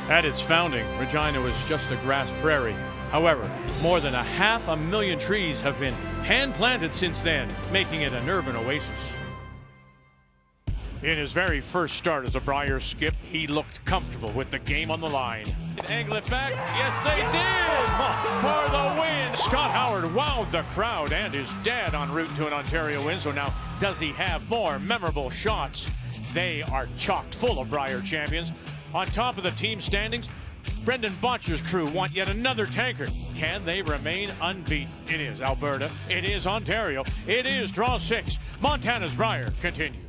At its founding, Regina was just a grass prairie. However, more than 500,000 trees have been hand-planted since then, making it an urban oasis. In his very first start as a Brier skip, he looked comfortable with the game on the line. Angle it back. Yes, they did! For the win! Scott Howard wowed the crowd and his dad en route to an Ontario win. So now, does he have more memorable shots? They are chocked full of Brier champions. On top of the team standings, Brendan Bottcher's crew want yet another tankard. Can they remain unbeaten? It is Alberta. It is Ontario. It is Draw 6. Montana's Brier continues.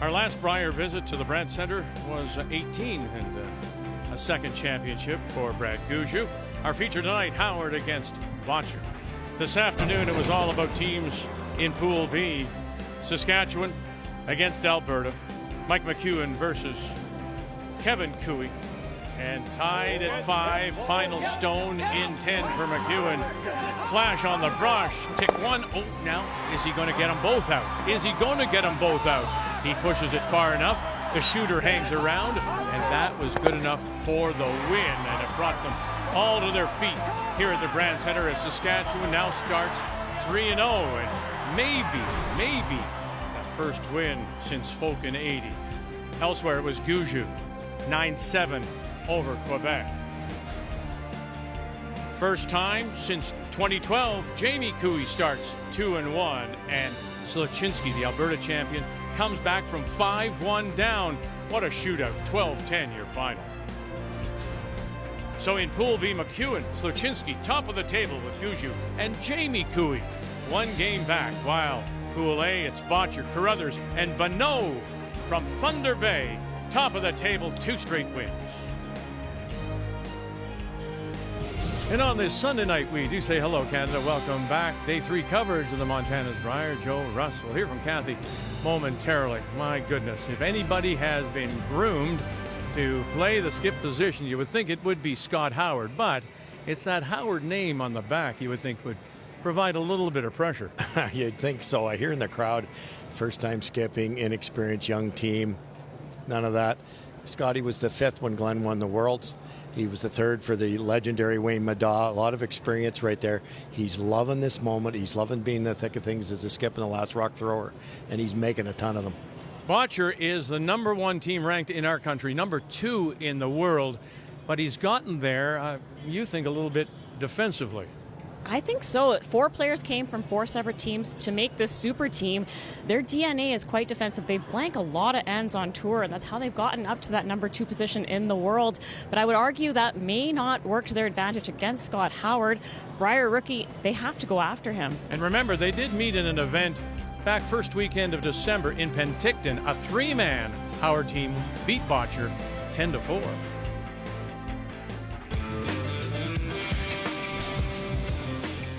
Our last Brier visit to the Brandt Centre was 18 and a second championship for Brad Gouju. Our feature tonight, Howard against Bottcher. This afternoon, it was all about teams in Pool B. Saskatchewan against Alberta. Mike McEwen versus Kevin Cooey. And tied at 5, final stone in 10 for McEwen. Flash on the brush, tick one. Oh, now, is he going to get them both out? Is he going to get them both out? He pushes it far enough. The shooter hangs around, and that was good enough for the win. And it brought them all to their feet here at the Brandt Centre as Saskatchewan now starts 3-0. And maybe that first win since Folk in 80. Elsewhere, it was Gouju, 9-7 over Quebec. First time since 2012, Jamie Cooey starts 2-1, and Sluchinski, the Alberta champion, comes back from 5-1 down. What a shootout, 12-10 your final. So in Pool B, McEwen, Sluchinski, top of the table with Gouju, and Jamie Cooey, one game back, while Pool A, it's Bottcher, Carruthers, and Bonneau from Thunder Bay, top of the table, 2 straight wins. And on this Sunday night, we do say hello, Canada. Welcome back. Day 3 coverage of the Montana's Brier. Joe, Russ, we'll hear from Kathy momentarily. My goodness, if anybody has been groomed to play the skip position, you would think it would be Scott Howard, but it's that Howard name on the back you would think would provide a little bit of pressure. You'd think so. I hear in the crowd, first time skipping, inexperienced young team, none of that. Scotty was the 5th when Glenn won the Worlds. He was the 3rd for the legendary Wayne Madaw. A lot of experience right there. He's loving this moment. He's loving being in the thick of things as a skip and the last rock thrower, and he's making a ton of them. Bottcher is the #1 team ranked in our country, #2 in the world, but he's gotten there, you think, a little bit defensively. I think so. 4 players came from 4 separate teams to make this super team. Their DNA is quite defensive. They blank a lot of ends on tour, and that's how they've gotten up to that #2 position in the world. But I would argue that may not work to their advantage against Scott Howard. Brier rookie, they have to go after him. And remember, they did meet in an event back first weekend of December in Penticton. A 3-man Howard team beat Bottcher 10-4.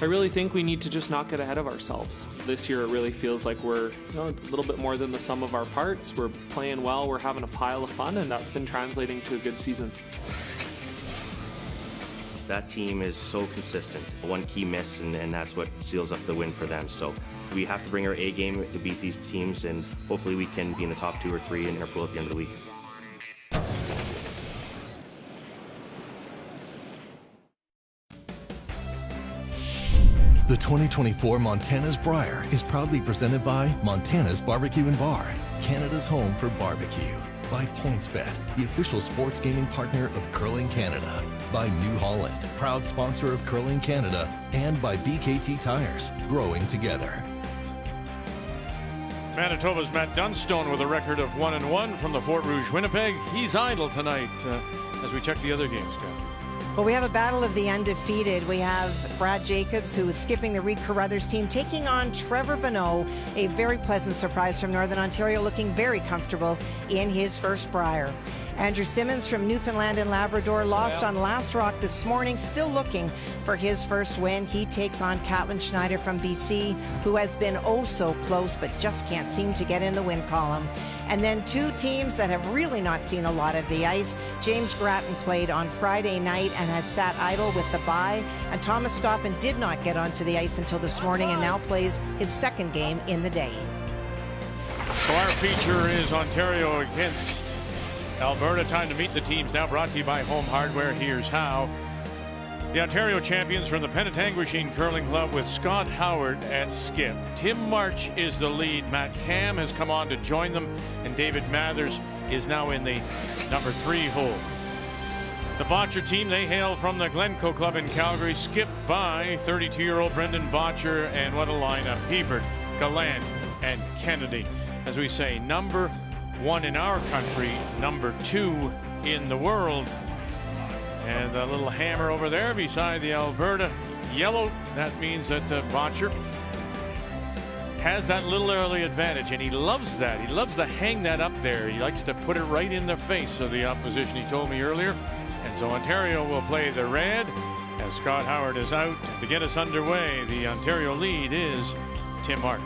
I really think we need to just not get ahead of ourselves. This year it really feels like we're a little bit more than the sum of our parts. We're playing well, we're having a pile of fun, and that's been translating to a good season. That team is so consistent. One key miss, and that's what seals up the win for them. So we have to bring our A game to beat these teams, and hopefully we can be in the top 2 or 3 in our pool at the end of the week. The 2024 Montana's Brier is proudly presented by Montana's Barbecue and Bar, Canada's home for barbecue. By PointsBet, the official sports gaming partner of Curling Canada. By New Holland, proud sponsor of Curling Canada. And by BKT Tires, growing together. Manitoba's Matt Dunstone with a record of 1-1 from the Fort Rouge Winnipeg. He's idle tonight as we check the other games, Scott. Well, we have a battle of the undefeated. We have Brad Jacobs, who is skipping the Reed Carruthers team, taking on Trevor Bonneau, a very pleasant surprise from Northern Ontario, looking very comfortable in his first Brier. Andrew Simmons from Newfoundland and Labrador lost on last rock this morning, still looking for his first win. He takes on Catlin Schneider from BC, who has been oh so close but just can't seem to get in the win column. And then two teams that have really not seen a lot of the ice. James Grattan played on Friday night and has sat idle with the bye. And Thomas Scoffin did not get onto the ice until this morning and now plays his second game in the day. So our feature is Ontario against Alberta. Time to meet the teams now, brought to you by Home Hardware. Here's how. The Ontario champions from the Penetanguishene Curling Club with Scott Howard at skip. Tim March is the lead. Matt Cam has come on to join them, and David Mathers is now in the number 3 hole. The Bottcher team, they hail from the Glencoe Club in Calgary, skipped by 32-year-old Brendan Bottcher, and what a lineup. Hebert, Gallant, and Kennedy. As we say, number 1 in our country, number 2 in the world. And a little hammer over there beside the Alberta yellow. That means that Bottcher has that little early advantage, and he loves that. He loves to hang that up there. He likes to put it right in the face of the opposition, he told me earlier. And so Ontario will play the red as Scott Howard is out. To get us underway, the Ontario lead is Tim March.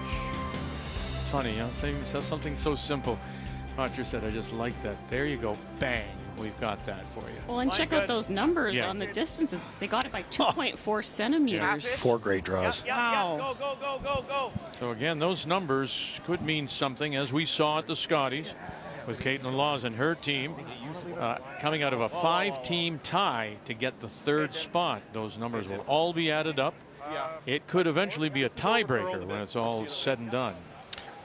It's funny, says something so simple. Bottcher said, I just like that. There you go. Bang. We've got that for you. Well, and check out those numbers on the distances. They got it by 2.4 centimeters. 4 great draws. Wow. Go. So again, those numbers could mean something, as we saw at the Scotties with Caitlin Laws and her team coming out of a 5-team tie to get the 3rd spot. Those numbers will all be added up. It could eventually be a tiebreaker when it's all said and done.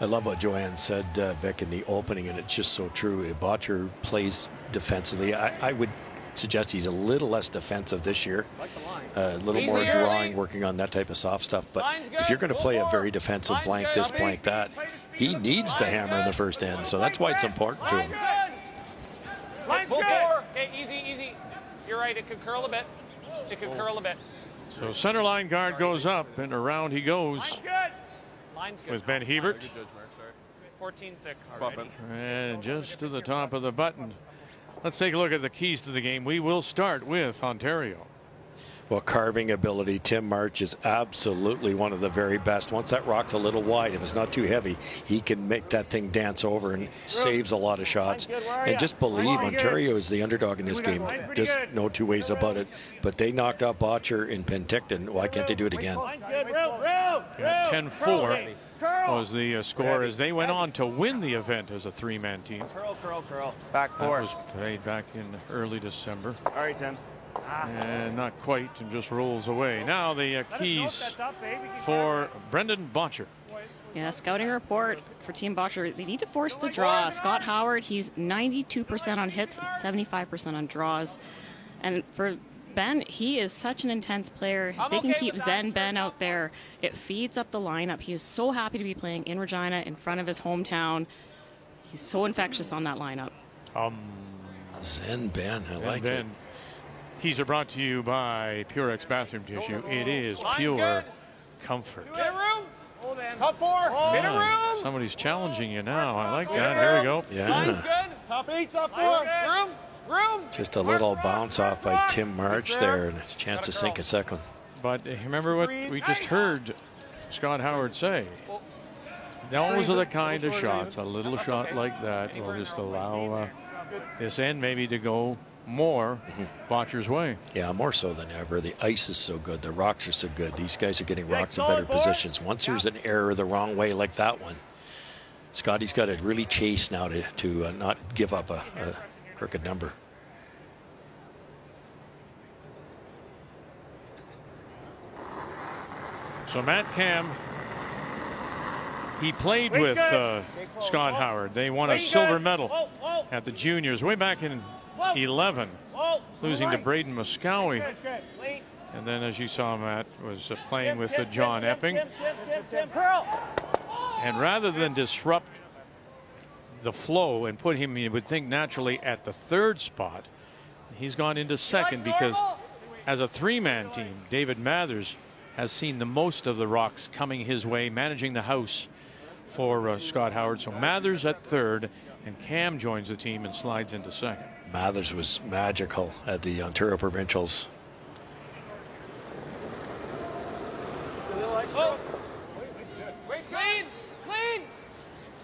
I love what Joanne said, Vic, in the opening, and it's just so true. Bottcher plays defensively. I would suggest he's a little less defensive this year, a little more drawing, working on that type of soft stuff. But if you're going to play a very defensive blank this, blank that, he needs the hammer in the first end. So that's why it's important to him. Line's good. Okay, easy. You're right. It could curl a bit. So center line guard goes up, and around he goes Line's good. with Ben Hebert. 14-6. And just to the top of the button. Let's take a look at the keys to the game. We will start with Ontario. Well, carving ability, Tim March is absolutely one of the very best. Once that rock's a little wide, if it's not too heavy, he can make that thing dance over and saves a lot of shots. And just believe Ontario is the underdog in this game. There's no two ways about it. But they knocked out Bottcher in Penticton. Why can't they do it again? 10-4 was the score as they went on to win the event as a 3-man team. Curl. Back 4. That was played back in early December. All right, Tim. And not quite, and just rolls away. Now the keys for Brendan Bottcher. Yeah, scouting report for Team Bottcher. They need to force the draw. Scott Howard, he's 92% on hits and 75% on draws. And for Ben, he is such an intense player. If they can keep Zen Ben out there, it feeds up the lineup. He is so happy to be playing in Regina in front of his hometown. He's so infectious on that lineup. Zen Ben, I like it. Keys are brought to you by Purex Bathroom Tissue. It is pure comfort. Top 4. Bit of room. Somebody's challenging you now. I like that. There we go. Yeah. Top 8, top 4. Room. Just a little bounce off by Tim March there, and a chance to sink a second. But remember what we just heard Scott Howard say. Those are the kind of shots, a little shot like that will just allow this end maybe to go more Bottcher's way. Yeah, more so than ever. The ice is so good. The rocks are so good. These guys are getting rocks in better positions. Once there's an error the wrong way like that one, Scotty's got to really chase now to not give up a crooked number. So Matt Cam, he played with Scott Howard. They won a silver medal at the juniors way back in 11, losing to Braden Moskowy. And then, as you saw, Matt was playing with John Epping. And rather than disrupt the flow and put him, you would think, naturally at the 3rd spot, he's gone into 2nd because as a 3-man team, David Mathers has seen the most of the rocks coming his way, managing the house for Scott Howard. So Mathers at 3rd, and Cam joins the team and slides into 2nd. Mathers was magical at the Ontario Provincials.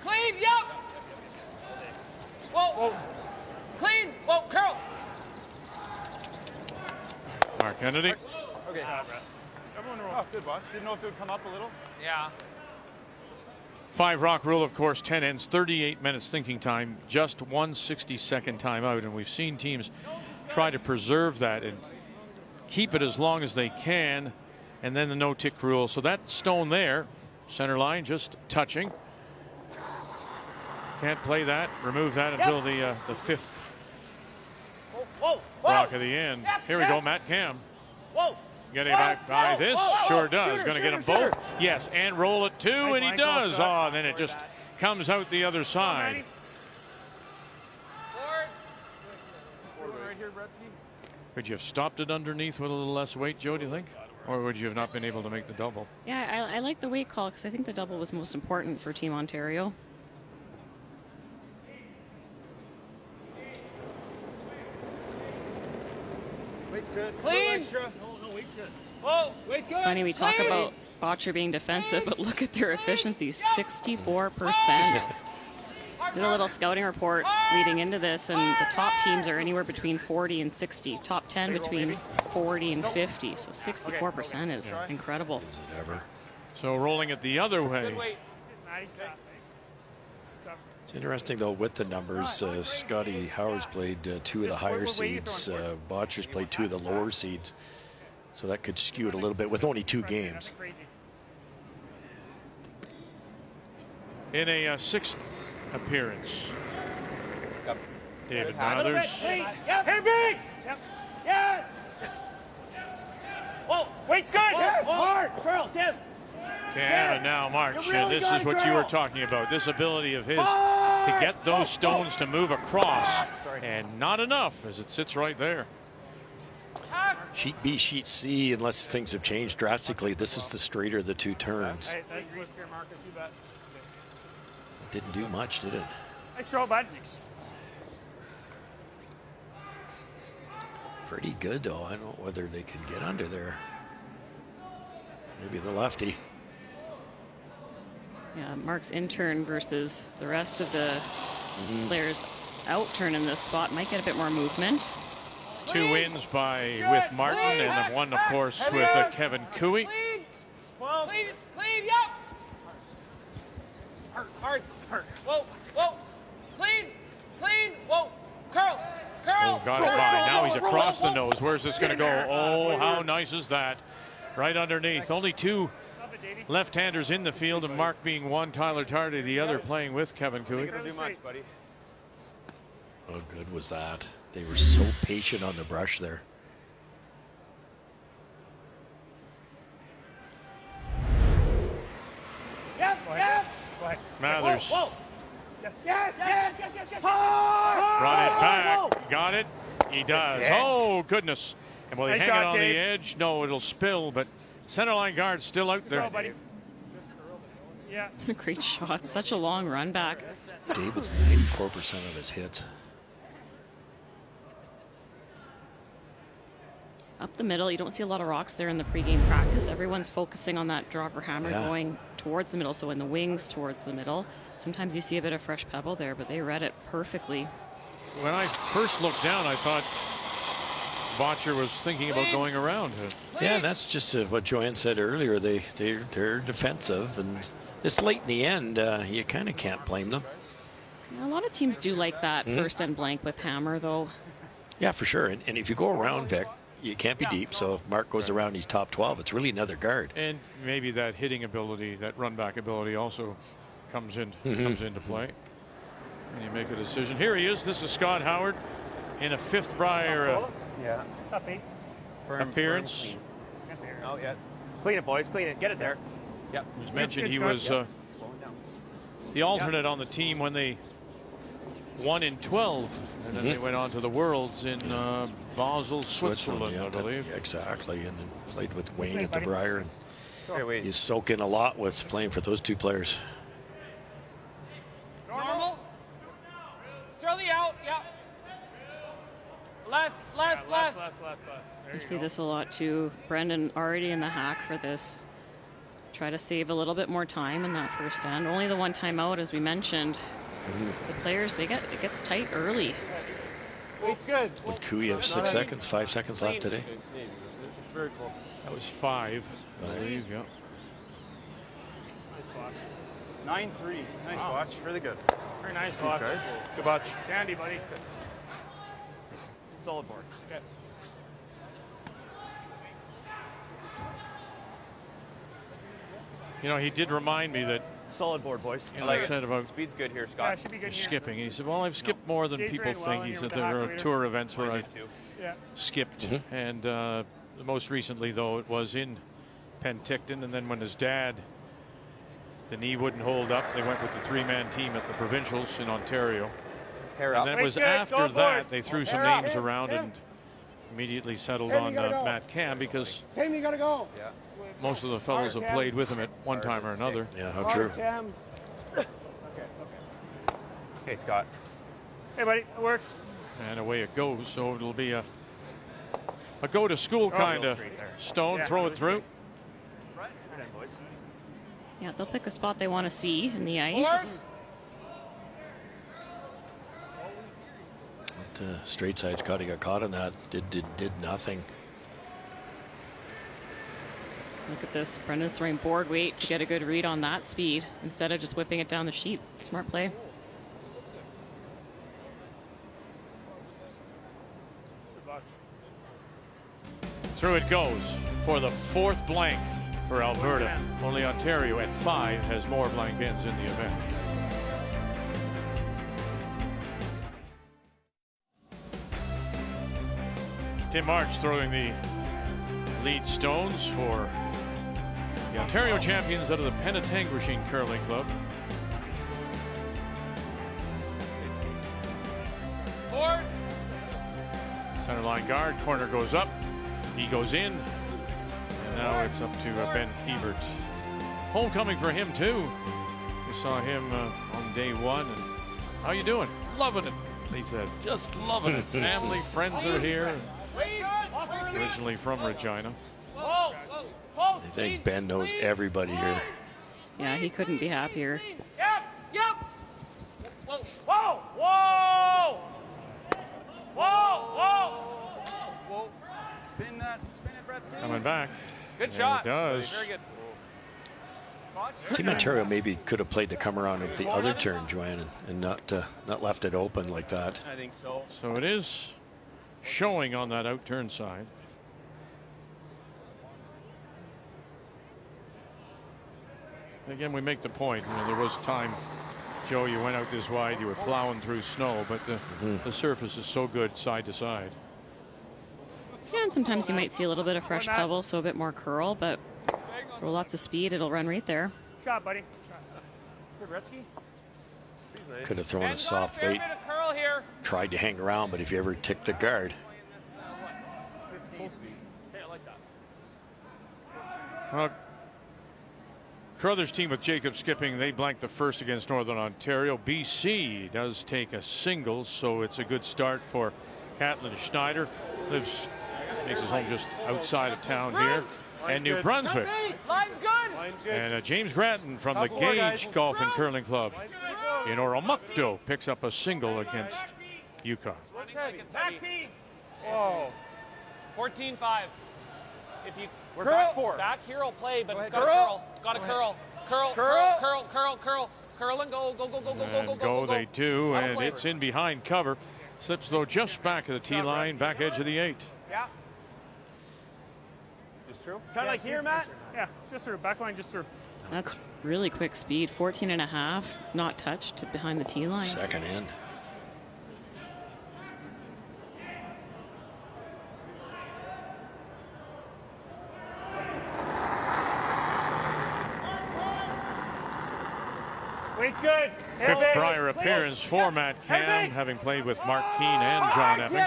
Clean, yep. Whoa. Clean. Whoa, curl. Mark Kennedy. Okay. Oh, good watch. Didn't know if it would come up a little. Yeah. 5 rock rule, of course, 10 ends, 38 minutes thinking time, just 1 60-second timeout. And we've seen teams try to preserve that and keep it as long as they can. And then the no-tick rule. So that stone there, center line, just touching. Can't play that. Remove that until the 5th rock of the end. Here we go, Matt Cam. Getting back by this, sure does. Going to get them both. Yes, and roll it too, and he does. Oh, and then it just comes out the other side. Could you have stopped it underneath with a little less weight, Joe, do you think? Or would you have not been able to make the double? Yeah, I like the weight call because I think the double was most important for Team Ontario. Weight's good. Clean. Extra. No, weight's good. Whoa. Weight's good. It's funny we talk about Bottcher being defensive, but look at their efficiency, 64%. Did a little scouting report leading into this, and the top teams are anywhere between 40 and 60. Top 10 between 40 and 50. So 64% is incredible. Is it ever? So rolling it the other way. It's interesting, though, with the numbers. Scotty Howard's played 2 of the higher seeds. Bottcher's played 2 of the lower seeds. So that could skew it a little bit with only 2 games. In a 6th appearance, David Mathers. Hey, big. Yes. Whoa. Wait, good. Hard. Curl, Tim. Canada now march. And this is what you were talking about. This ability of his to get those stones to move across. And not enough as it sits right there. Sheet B, sheet C, unless things have changed drastically, this is the straighter of the 2 turns. Didn't do much, did it? Nice throw, bud. Pretty good, though. I don't know whether they can get under there. Maybe the lefty. Yeah, Mark's in turn versus the rest of the players out turn in this spot might get a bit more movement. 2 wins with Martin, and the one, of course, with Kevin Cooey. Clean, yep. Hard. Whoa. Clean. Whoa. Curl. Oh, got it by. Now he's across the nose. Where's this going to go? Oh, how nice is that? Right underneath. Only 2 left-handers in the field, and Mark being one, Tyler Tardy the other, playing with Kevin Cooey. Do much, buddy. How good was that? They were so patient on the brush there. Yes. Mathers. Whoa. Yes. Brought it back. Got it. He does. Oh, goodness. And will he hang it on the edge? No, it'll spill, but center line guard still out there. Yeah. Great shot. Such a long run back. David's 94% of his hits. Up the middle, you don't see a lot of rocks there in the pregame practice. Everyone's focusing on that driver hammer going towards the middle, so in the wings towards the middle. Sometimes you see a bit of fresh pebble there, but they read it perfectly. When I first looked down, I thought Bottcher was thinking about going around it. Yeah, and that's just what Joanne said earlier. They're defensive, and this late in the end, you kind of can't blame them. A lot of teams do like that first and blank with hammer, though. Yeah, for sure. And if you go around, Vic, you can't be deep. So if Mark goes around, he's top 12. It's really another guard. And maybe that hitting ability, that run back ability also comes into play. And you make a decision. Here he is. This is Scott Howard in a 5th Brier appearance. Oh, yeah. Clean it, boys. Clean it. Get it there. Yep. As mentioned, he was the alternate on the team when they won in 12, and then they went on to the Worlds in Basel, Switzerland, I believe. Yeah, exactly, and then played with Wayne at the Brier. And he's soaking a lot with playing for those 2 players. Normal. It's early out. Yeah. Less. You see this a lot too. Brendan already in the hack for this. Try to save a little bit more time in that first end. Only the 1 timeout, as we mentioned. the players, it gets tight early. Weight's good. Would Cooey have 6 seconds, 5 seconds left today? It's very cool. That was 5, I believe. Yeah. 9-3. Nice watch. Really good. Very nice, Bob. Good watch. Dandy, buddy. Solid board. Okay. You know, he did remind me that Solid board, boys. I said about Speed's good here, Scott. should be good skipping. He said, well, I've skipped more than people think. He said there are tour events where I've skipped. And most recently, though, it was in Penticton. And then when his dad, the knee wouldn't hold up, they went with the 3-man team at the provincials in Ontario. And that was after that they threw some names around and immediately settled on Matt Cam, because Tim, you gotta go. most of the fellows have played with him at one time or another. Yeah, how true. Okay, Scott. Hey, buddy. It works. And away it goes. So it'll be a go to school kind of stone. Throw it through. Yeah, they'll pick a spot they want to see in the ice. Straight side Scotty got caught on that. Did nothing. Look at this. Brendan's throwing board weight to get a good read on that speed instead of just whipping it down the sheet. Smart play. Through it goes for the 4th blank for Alberta. Only Ontario at 5 has more blank ends in the event. Tim March throwing the lead stones for the Ontario champions out of the Penetanguishene Curling Club. Forward. Center line guard, corner goes up, he goes in, and now it's up to Ben Hebert. Homecoming for him too. We saw him on day 1, and how you doing? Loving it, he said. Just loving it. Family, friends are here. Originally from Regina. I think Ben knows everybody here. Yeah, he couldn't be happier. Yep. Whoa! Whoa! Whoa! Spin it, Bretsky. Coming back. Good And shot. He does. Very good. Team Ontario maybe could have played the come around of the other turn, Joanne, and not left it open like that. I think so. So it is showing on that out turn side. Again, we make the point. You know, there was time, Joe, you went out this wide, you were plowing through snow, but the surface is so good side to side. Yeah, and sometimes you might see a little bit of fresh pebble, so a bit more curl, but throw lots of speed, it'll run right there. Shot, buddy. Good, Gretzky. Could have thrown a soft weight, Curl here. tried to hang around, but if you ever tick the guard. Well, Carruthers' team with Jacob skipping, they blanked the first against Northern Ontario. BC does take a single, so it's a good start for Catlin Schneider. Makes his home just outside of town here. And New Brunswick. Line's good. And James Grattan from the Gage Golf and Curling Club in Oromocto picks up a single against Yukon. Back team. Whoa. 14-5. If you We're back 4. back here will play, but it's got Curl. to curl. Got to curl. Curl and go. And go they do, and it's in behind cover. Slips though just back of the tee line, back edge of the 8. Yeah. Just through. Kind of like here, Matt? Yeah, just through. Back line, just through. That's really quick speed. 14.5, not touched to behind the tee line. Second end. Weight's good. Fifth Brier appearance for Matt Cam, having played with Mark Keane and John Epping.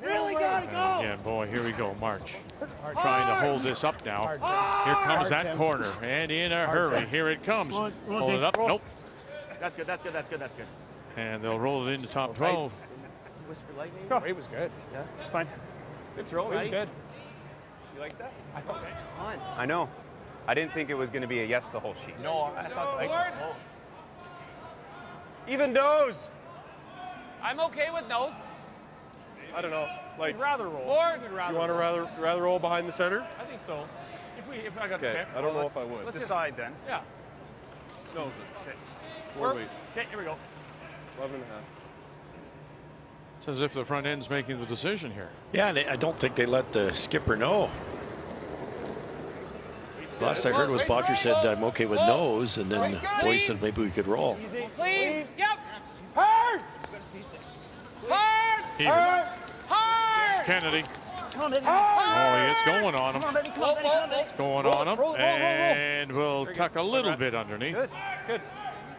Really gotta go. Again, boy, here we go, March. Trying to hold this up now. Here comes that corner, and in a hurry, here it comes. Hold it up, nope. That's good. And they'll roll it into top 12. It was good. Yeah, it's fine. Good throw. It was good. You like that? I thought a ton. I know. I didn't think it was going to be a yes the whole sheet. No, I thought the ice was Even nose. I'm okay with nose. I don't know. Like, I'd rather roll. Or you want to rather roll behind the center? I think so. If I got to Okay. pick. I don't know if I would. Let's Decide then. Yeah. No. Okay. Or wait. Okay, here we go. 11 and a half. It's as if the front end's making the decision here. Yeah, and I don't think they let the skipper know. Last I heard was Bottcher said, I'm okay with nose, and then the boys said maybe we could roll. Clean. Yep. Hard. Hard. Even. Hard. Kennedy. Oh, it's going on him. It's going on him. And we'll tuck a little bit underneath. Good. Good.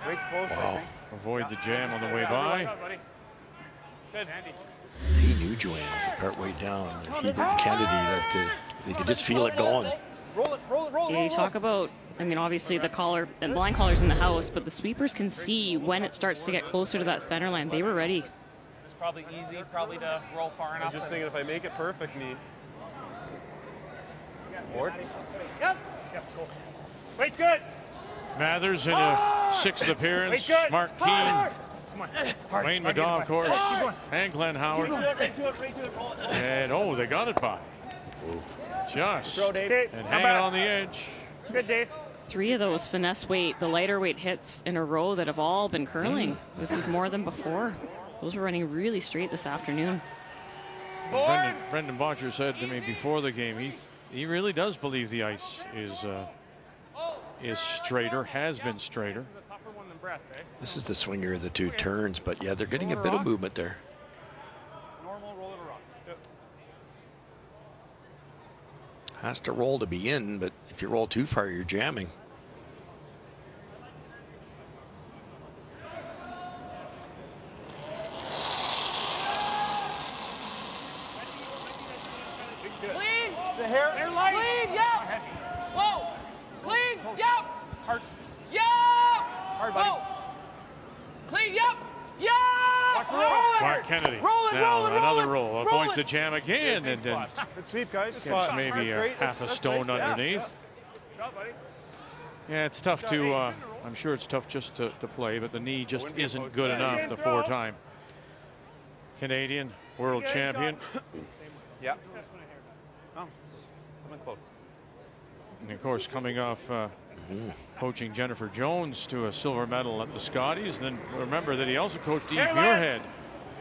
Weight's close, I Wow. think. Avoid the jam on the way by. Good, Andy. He knew Joanne partway down. He and Kennedy, that they could just feel it going. Roll it, roll it, roll it, Yeah, you talk about, I mean, obviously the collar and blind collar's in the house, but the sweepers can see when it starts to get closer to that center line. They were ready. It's probably easy, probably to roll far I enough. was just thinking if I make it perfect, me. Yep. Weight's good. Mathers in a sixth appearance. Wait, good. Mark Keane, Come on. Wayne Maddaw, of course, and Glenn Howard. And oh, they got it by. Just Okay. and hanging on the edge. Good, Dave. 3 of those finesse weight, the lighter weight hits in a row that have all been curling. This is more than before. Those were running really straight this afternoon. Brendan Bottcher said to me before the game, he really does believe the ice is straighter, has been straighter. This is the swinger of the two turns, but yeah, they're getting a bit of movement there. Normal, roll it a rock. Has to roll to be in, but if you roll too far, you're jamming. Clean. The hair light. Clean. Yep. Whoa. Clean. Yep. Hard. Yep. Hard, buddy. Whoa. Clean. Yep. Yep. Watch the roll. Mark Kennedy. Now another roll. Avoids the jam again, and then Good sweep, guys. gets maybe a half a stone underneath. Yeah, it's tough to, I'm sure it's tough just to play, but the knee just isn't good enough, the 4-time Canadian world champion. Yeah. Oh, I'm in close. And of course, coming off coaching Jennifer Jones to a silver medal at the Scotties. And then remember that he also coached Eve Muirhead.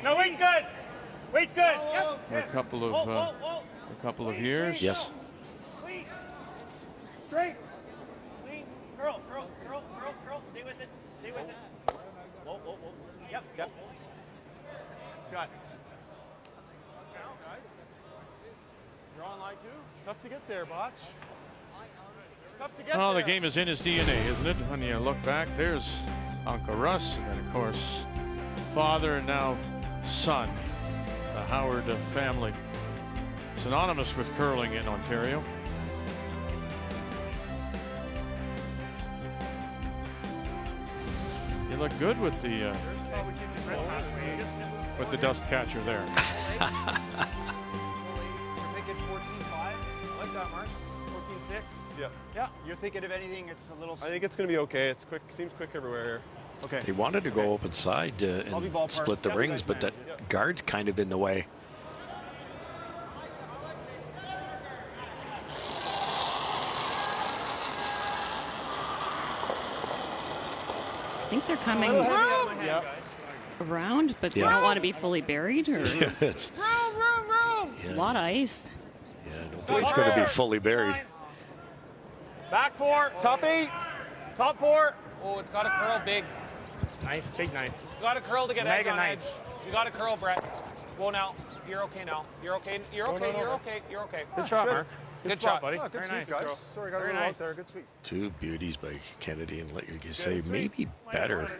No, weight's good. Weight's good. Yep. For a couple of years. Yes. Clean. Straight. Clean. Curl. Stay with it. Whoa. Yep. Got. You're on line 2? Tough to get there, Botch. Tough to get Well, there. the game is in his DNA, isn't it? When you look back, there's Uncle Russ, and of course, father and now son. The Howard family, synonymous with curling in Ontario. You look good with the dust catcher there. You're thinking 14-5? I like that, Mark. 14-6. Yeah. You're thinking of anything, it's a little... I think it's going to be okay. It's quick. Seems quick everywhere here. Okay. They wanted to go open side I'll be and ballpark. split the rings, but that guard's kind of in the way. I think they're coming around, but they don't want to be fully buried. Or It's, a lot of ice. yeah, I don't think it's going to be fully buried. Back 4. Top 8. Top 4. Oh, it's got to curl big. Nice, big knife. You got to curl to get edge on edge. You got to curl, Brett. Go now. You're okay now. You're okay. You're okay. Good shot, Mark. Good shot, buddy. Oh, good Very sweep, nice. guys. Sorry, got a Very little nice. out there. Good sweep. Two beauties by Kennedy, and like you say, maybe better.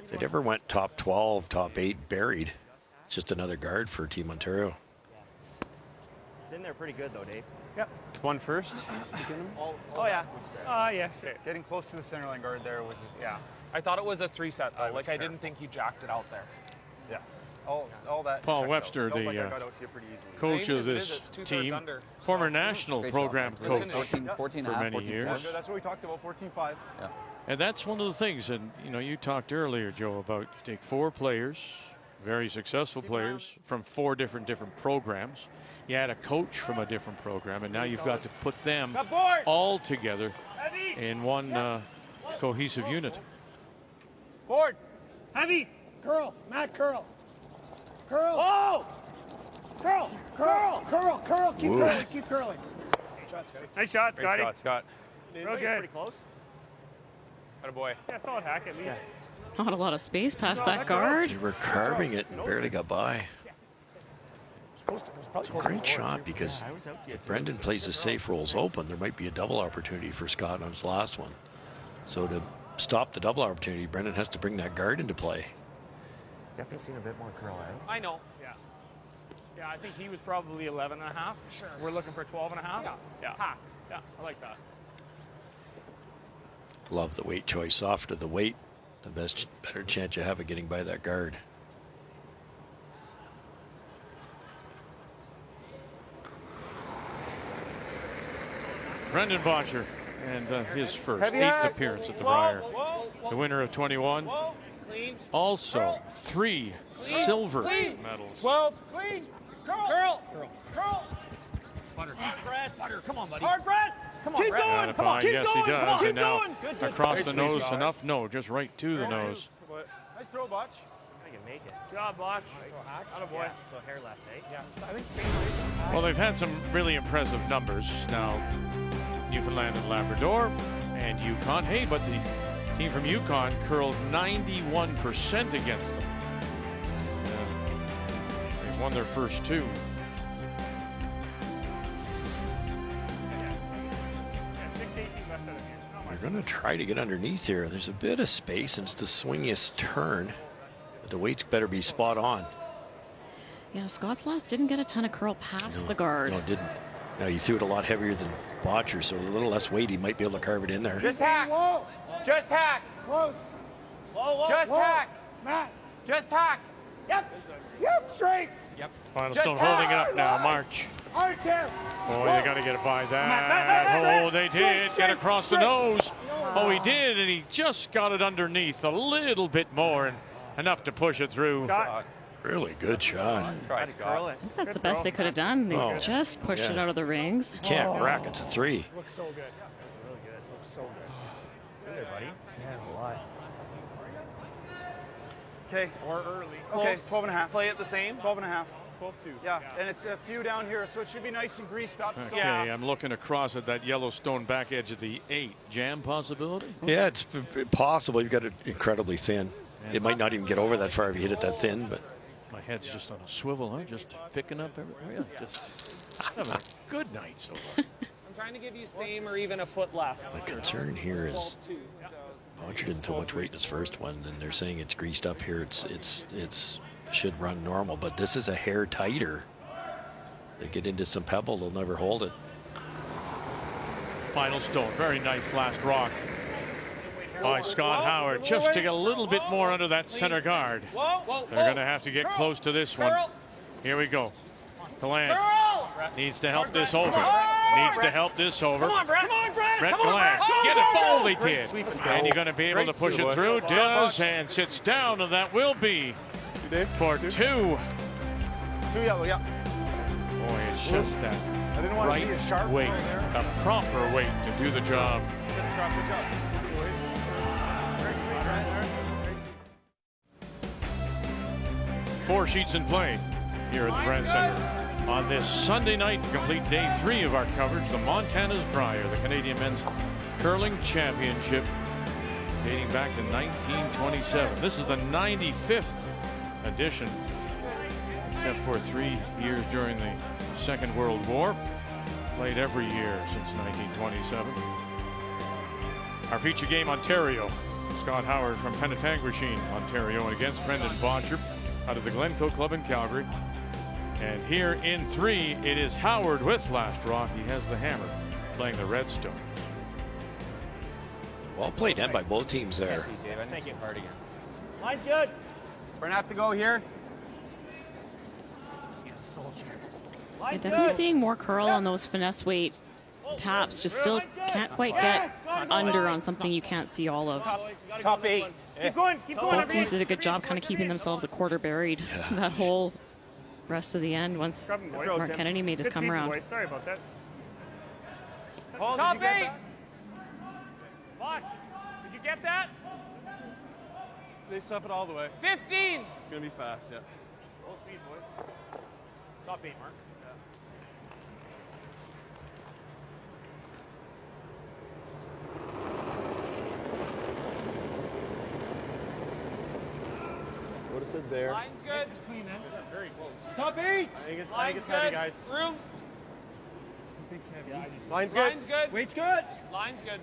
If they never went top 12, top 8 buried. It's just another guard for Team Ontario. It's in there pretty good though, Dave. Yep. One first. Oh yeah. Yeah. Getting close to the center line guard there was... Yeah. I thought it was a 3-set though. Like I didn't think he jacked it out there. Yeah. All that... Paul checks Webster, out. Felt the like I got out to you pretty easily. coach Even of if it this is, it's 2/3 team, under. former national program coach Finish. 14 for half, many 14 years. flush. That's what we talked about, 14-5. Yeah. And that's one of the things, and you know, you talked earlier, Joe, about you take 4 players, very successful players from 4 different programs. You add a coach from a different program, and now you've got to put them all together in one cohesive unit. Board. Heavy. Curl. Matt, curl. Curl. Oh! Curl. Curl. Curl. Curl. Keep curling. Keep curling. Nice shot, Scotty. Great shot, Scott. Real good. Pretty close. Attaboy. Yeah, solid hack at least. Not a lot of space past that guard. They were carving it and barely got by. It's a great shot because if Brendan plays the safe rolls open, there might be a double opportunity for Scott on his last one. So to stop the double opportunity, Brendan has to bring that guard into play. Definitely seen a bit more curl out. I know. Yeah. Yeah, I think he was probably 11 and a half. Sure. We're looking for 12 and a half. Yeah. Yeah. Hack. Yeah, I like that. Love the weight choice. Softer the weight, the better chance you have of getting by that guard. Brendan Bottcher and his first 8th appearance at the Brier. The winner of 21. Also 3 silver medals. 12. Clean. Curl. Curl. Curl. Butter. Butter. Come on, buddy. Hard breath. Come on, Brett. Got it by. Yes, he does. And now across the nose, enough? No, just right to the nose. Nice throw, Botch. I can make it. Good job, Botch. Attaboy. Yeah, so hair less, eh? Yeah, I think same. Well, they've had some really impressive numbers now. Newfoundland and Labrador and Yukon. Hey, but the team from Yukon curled 91% against them. They won their first 2. They're going to try to get underneath here. There's a bit of space, and it's the swingiest turn. But the weights better be spot on. Yeah, Scott's last didn't get a ton of curl past the guard. No, it didn't. Now, you threw it a lot heavier than Bottcher, so a little less weight, he might be able to carve it in there. Just hack. Whoa. Just hack. Close. Whoa. Just hack. Matt. Just hack. Yep. Yep. Straight. Yep. Final Stone holding it up now. March. Hard tip. Oh, they got to get it by that. Oh, they did. Get across the nose. Oh, he did, and he just got it underneath a little bit more, and enough to push it through. Shot. Really good shot. Try to curl it. That's the best they could have done. They just pushed it out of the rings. Can't rack. It's a 3. Looks so good. Really good. Looks so good. Good there, buddy. Yeah, a lot. Okay. Or early. Okay, Close. 12 and a half. Play it the same. 12 and a half. 12-2. Yeah, and it's a few down here, so it should be nice and greased up. Okay, So. Yeah. I'm looking across at that Yellowstone back edge of the 8. Jam possibility? Yeah, it's possible. You've got it incredibly thin. It might not even get over that far if you hit it that thin, but My head's just on a swivel, huh? Just picking up everything. Yeah, just having a good night so far. I'm trying to give you same or even a foot less. the concern here is Bottcher didn't throw much weight in his first one, and they're saying it's greased up here. It's should run normal, but this is a hair tighter. They get into some pebble, they'll never hold it. Final Stone, very nice last rock by Scott Howard, just to get a little bit more under that center guard. They're going to have to get close to this one. Here we go. Gallant needs to help this over. Needs to help this over. Come on, Brett. Brett Gallant, get it. Oh, they did. And you're going to be able to push it through. Does, and sits down, and that will be for 2. 2 yellow, yeah. Boy, it's just that I didn't want to see it sharp weight, right there. a proper weight to do the job. Good job. Great sweep right there. Great sweep. 4 sheets in play here at the Brand Center. On this Sunday night, to complete day 3 of our coverage, the Montana's Brier, the Canadian Men's Curling Championship, dating back to 1927. This is the 95th edition, except for 3 years during the Second World War. Played every year since 1927. Our feature game, Ontario. Scott Howard from Penetanguishene, Ontario, and against Brendan Bottcher out of the Glencoe Club in Calgary. And here in 3, it is Howard with last rock. He has the hammer, playing the Redstone. Well played, and by both teams there. Thank you. Line's good. We're going to have to go here. You're definitely seeing more curl on those finesse weight taps. Just still can't quite get under on something you can't see all of. Top 8. Keep going. Both teams did a good job kind of keeping themselves a quarter buried that whole rest of the end once Mark Kennedy made his come around. Sorry about that. Top 8. Watch. Did you get that? They stuff it all the way. 15. It's going to be fast, yeah. Full speed, boys. Top 8, Mark. Would have said there. Line's good. Very close. Top 8. I think Line's it's heavy, good. guys. Room. Line's good. Line's good. Weight's good. Line's good.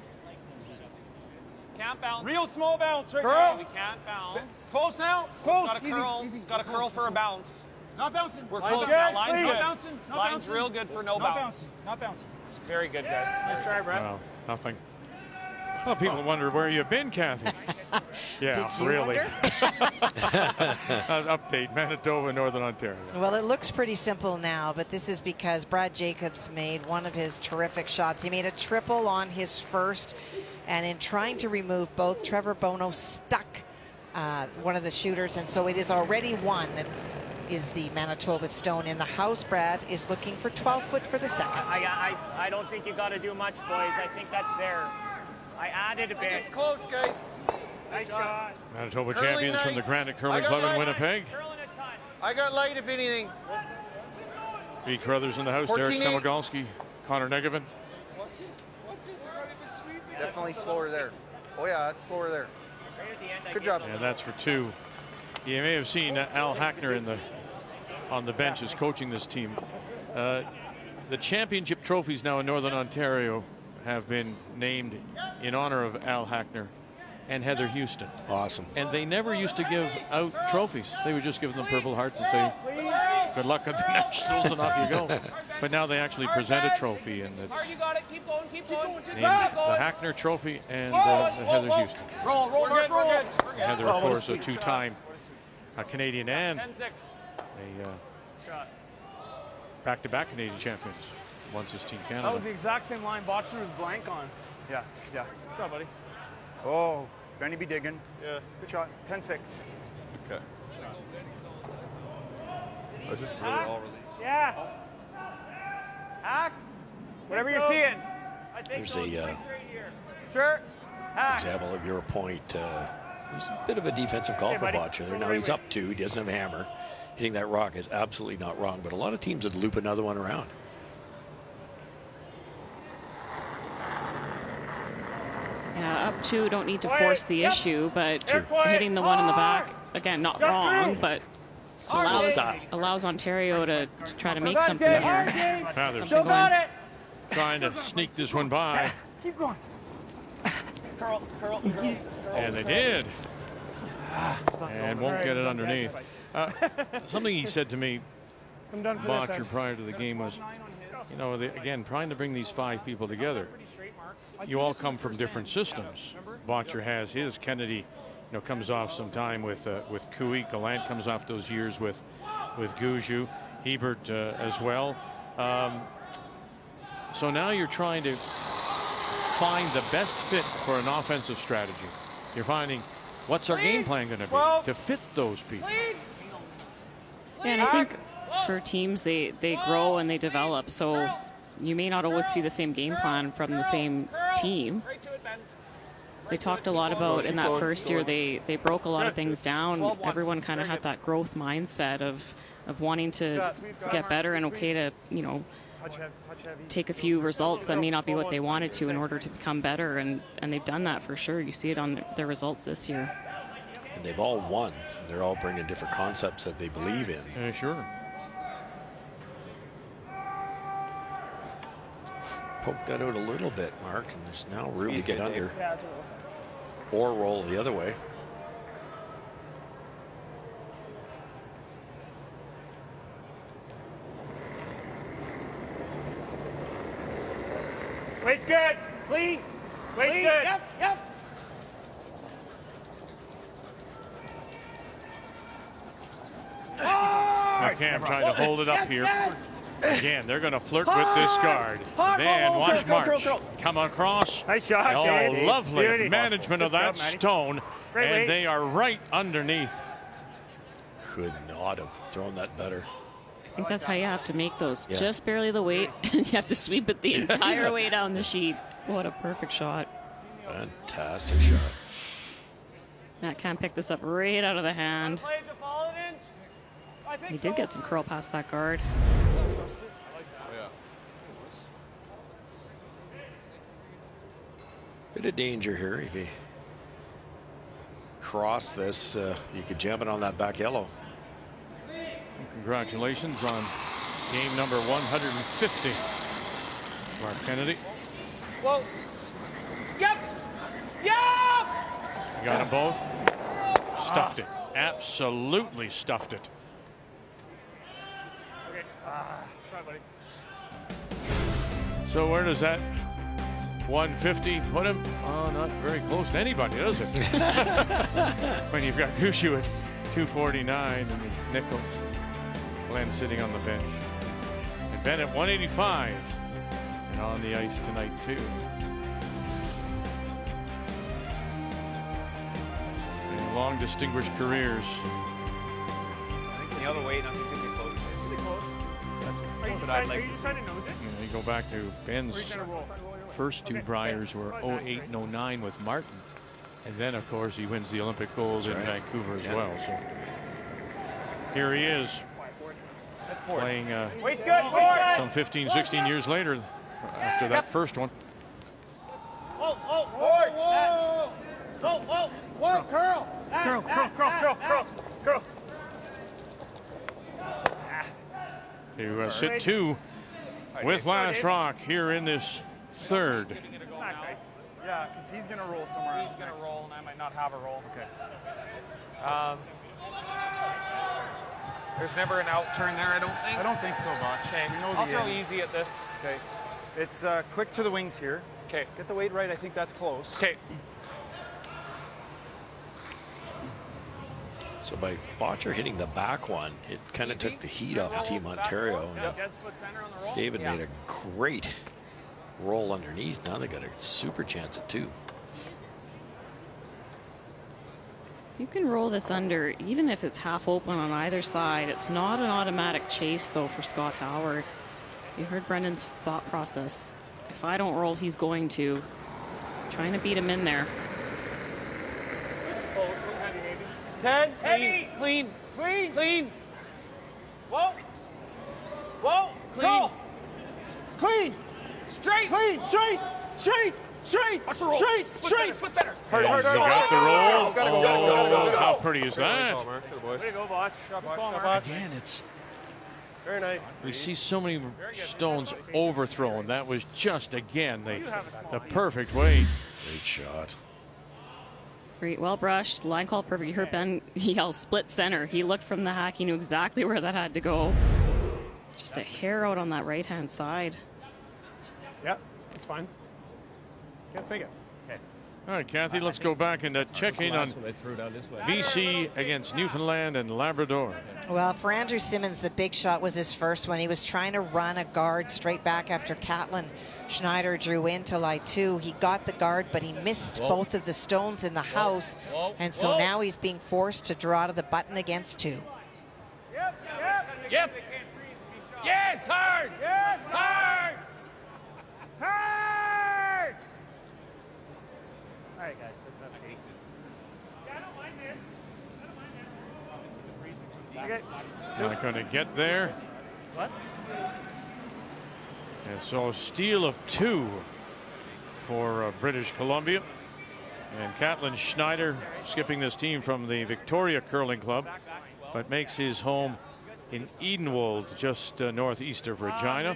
Can't bounce. Real small bounce right Curl. now. We can't bounce. It's close now. It's close. It's got a curl. Easy. It's got a curl for a bounce. Not bouncing. We're Line's close good. now. Line's Please. good. Not bouncing. Not Line's bouncing. real good for no Not bounce. bouncing. Not bouncing. Very good, guys. Nice try, Brett. Wow, nothing. Well, people wonder where you've been, Kathy. Yeah, Did you really. wonder? Update, Manitoba, Northern Ontario. Well, it looks pretty simple now, but this is because Brad Jacobs made one of his terrific shots. He made a triple on his first, and in trying to remove both, Trevor Bono stuck one of the shooters, and so it is already one that is the Manitoba stone in the house. Brad is looking for 12 foot for the second. I don't think you got to do much, boys. I think that's there. I added a bit. It's close, guys. Nice shot. Manitoba Curling champions from the nice. Granite Curling I got Club in light. Winnipeg. Curling a ton. I got light, if anything. Pete Carruthers in the house, Derek 14-8. Samagalski, Connor Negevin. Definitely slower there. Oh, yeah, it's slower there. Right at the end, Good job. And that's for 2. You may have seen Al Hackner on the bench is coaching this team. The championship trophies now in Northern Ontario have been named in honor of Al Hackner and Heather Houston. Awesome. And they never used to give out trophies. They would just give them Purple Hearts and say, good luck at the Nationals, and off you go. But now they actually present a trophy, and it's Mark, you got it. Keep going. Keep going. named the Hackner Trophy and the Heather Houston. Roll. We're good. We're good. And Heather, of course, a 2-time Canadian and 10-6. a back-to-back Canadian champions. Once his Team Canada. That was the exact same line Bottcher was blank on. Yeah. Good job, buddy. Oh, Benny be digging. Yeah. Good shot. 10-6. Okay. I was just really all relieved. Yeah. Hack. Whatever you're seeing. I think There's so. a Right here. Sure. Hack. example of your point. It was a bit of a defensive call Hey, for buddy. Bottcher there. Go Now right he's way. up 2. He doesn't have a hammer. Hitting that rock is absolutely not wrong, but a lot of teams would loop another one around. Yeah, up 2, don't need to force the issue, but Airplane. hitting the one in the back, again, not Just wrong, through. but Just stop. allows Ontario to try to make something here. Heather Still got it. trying to sneak this one by. Keep going. Curl. And they did. And won't get it underneath. Something he said to me, I'm done for this Bottcher, end. prior to the game was, you know, again, trying to bring these 5 people together. You all come from different systems. Bottcher has his. Kennedy, you know, comes off some time with Cooey. Gallant comes off those years with Guju. Hebert as well. So now you're trying to find the best fit for an offensive strategy. You're finding what's our game plan going to be to fit those people. Yeah, and I think for teams, they grow and they develop. So you may not always see the same game plan from the same team. They talked a lot about in that first year, they broke a lot of things down. Everyone kind of had that growth mindset of wanting to get better and okay to, you know, take a few results that may not be what they wanted to in order to become better. And they've done that for sure. You see it on their results this year. And they've all won. They're all bringing different concepts that they believe in. Yeah, sure. Poke that out a little bit, Mark, and there's now room to get under or roll the other way. Weight's good. Clean. Weight's good. Yep. Cam trying to hold it up here. Again, they're going to flirt with this guard. Then watch March come across. Nice shot. Oh, lovely Beauty. management of that stone. And they are right underneath. Could not have thrown that better. I think that's how you have to make those. Just barely the weight, and you have to sweep it the entire way down the sheet. What a perfect shot. Fantastic shot. Matt can't pick this up right out of the hand. He did get some curl past that guard. Bit of danger here. If you cross this, you could jam it on that back yellow. Congratulations on game number 150. Mark Kennedy. Whoa. Yep. Yep. Got them both. Stuffed it. Absolutely stuffed it. Okay. Try, buddy. So where does that 150 put him? Oh, not very close to anybody, does it? When you've got Gushue at 249 and Nichols. Glenn sitting on the bench. And Ben at 185 and on the ice tonight too. And long distinguished careers. I think the other way, nothing could be close. Pretty close. Are you just trying to nose it? You know, you go back to Ben's first two Briers were 08 and 09 with Martin. And then of course he wins the Olympic gold in Vancouver as well. So here he is. Playing some 15, 16 years later after that first one. Curl. To sit two with last rock here in this third. Yeah, because he's going to roll somewhere else. He's going to roll, and I might not have a roll. Okay. There's never an out turn there, I don't think. I don't think so, Bottcher. Okay, I'll throw easy at this. Okay. It's quick to the wings here. Okay. Get the weight right. I think that's close. Okay. So by Bottcher hitting the back one, it kind of took the heat off of Team Ontario. David made a great roll underneath. Now they got a super chance at two. You can roll this under, even if it's half open on either side. It's not an automatic chase, though, for Scott Howard. You heard Brendan's thought process. If I don't roll, he's going to. Trying to beat him in there. 10. Clean. Whoa. Clean. Clean. Straight. Watch the roll. Straight. Split center. Hard. You got the roll. Oh, how pretty is that? Way to go, Bottcher. Again, it's very nice. We see so many stones overthrown. That was just again the perfect way. Great shot. Great, well brushed. Line call perfect. You heard Ben yell split center. He looked from the hack. He knew exactly where that had to go. Just a hair out on that right-hand side. Yep, that's fine. Can't figure. Okay. All right, Kathy, let's go back and check in on BC against Newfoundland and Labrador. Well, for Andrew Simmons, the big shot was his first one. He was trying to run a guard straight back after Catlin Schneider drew into line two. He got the guard, but he missed both of the stones in the house. And so now he's being forced to draw to the button against two. Yep. Yes, hard. Yes, hard. All right, guys, that's enough tea. Yeah, I don't mind this. Not going to get there. What? And so steal of two for British Columbia. And Catlin Schneider skipping this team from the Victoria Curling Club, but makes his home in Edenwold, just northeast of Regina.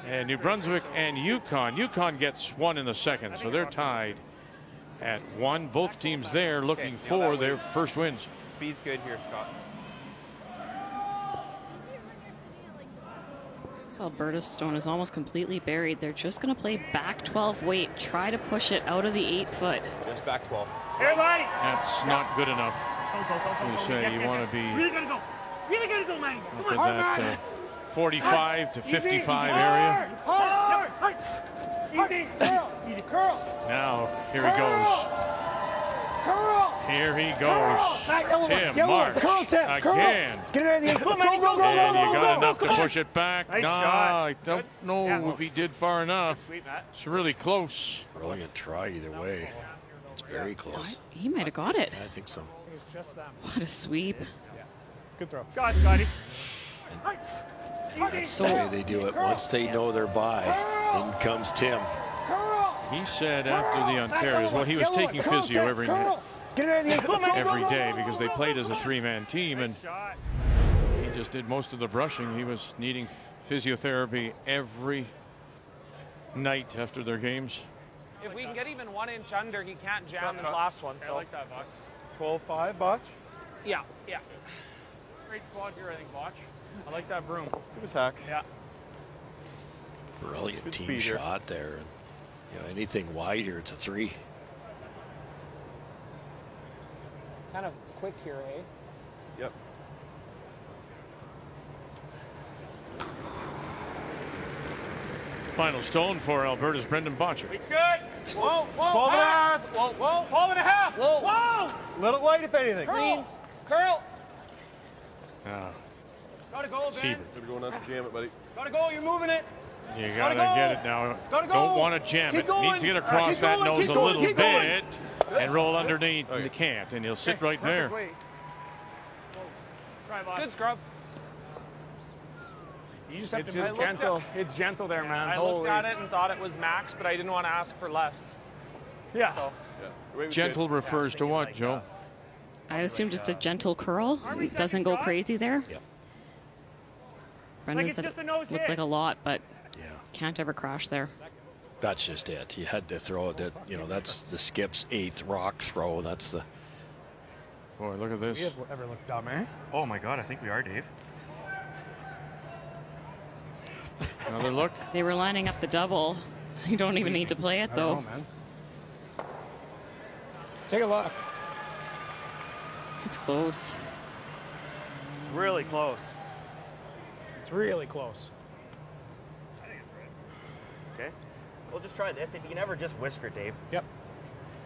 And New Brunswick and Yukon. Yukon gets one in the second, so they're tied at one. Both teams there looking for their first wins. Speed's good here, Scott. This Alberta stone is almost completely buried. They're just going to play back 12 weight, try to push it out of the 8 foot. Just back 12. Everybody! That's not good enough. You say you want to be really Look at that 45 to 55 area. Easy curl. Now, here he goes. Here he goes. Tim March again. Get it in the And you got enough to push it back. Nice Nah, shot. I don't know if he did far enough. It's really close. Brilliant try either way. It's very close. He might have got it. I think so. What a sweep. Good throw. Shot, Scotty. That's the way they do it. Once they know they're by, in comes Tim. He said after the Ontarios, well, he was taking physio every day because they played as a three-man team, and he just did most of the brushing. He was needing physiotherapy every night after their games. If we can get even 1 inch under, he can't jam his last one. So. I like that, Botch. 12-5, Botch. Yeah. Great spot here, I think, Bottch. I like that broom. It was hack. Yeah. Brilliant Good team speed here. shot there. And, anything wide here, it's a 3. Kind of quick here, eh? Yep. Final stone for Alberta's Brendan Bottcher. It's good. Whoa, 12 and a half. Whoa. 12 and a half. Whoa. Let it light if anything. Curl. Ah, Gotta go, Ben. Gotta go not to jam it, buddy. Gotta go. You're moving it. you gotta go. get it now. Gotta go. Don't want to jam Keep it. going. Needs to get across Keep that going, nose keep a going, little keep going. bit and roll underneath. And you can't, and he'll sit right there. Try, Bottch. Good scrub. You just have It's to just gentle. It's gentle there, man. I looked at it and thought it was max, but I didn't want to ask for less. Yeah. So. Gentle refers to what, Joe? I assume just a gentle curl. It doesn't go crazy there. Yep. Brendan Like it's said just it a nose looked hit. like a lot, but Yeah. can't ever crash there. That's just it. You had to throw it. That's the skip's 8th rock throw. That's the. Boy, look at this. Ever looked dumb, eh? Oh my God, I think we are, Dave. Another look. They were lining up the double. You don't even need to play it, though. man. Take a look. It's close. Really close. It's really close. Okay. We'll just try this. If you can ever just whisker, Dave. Yep.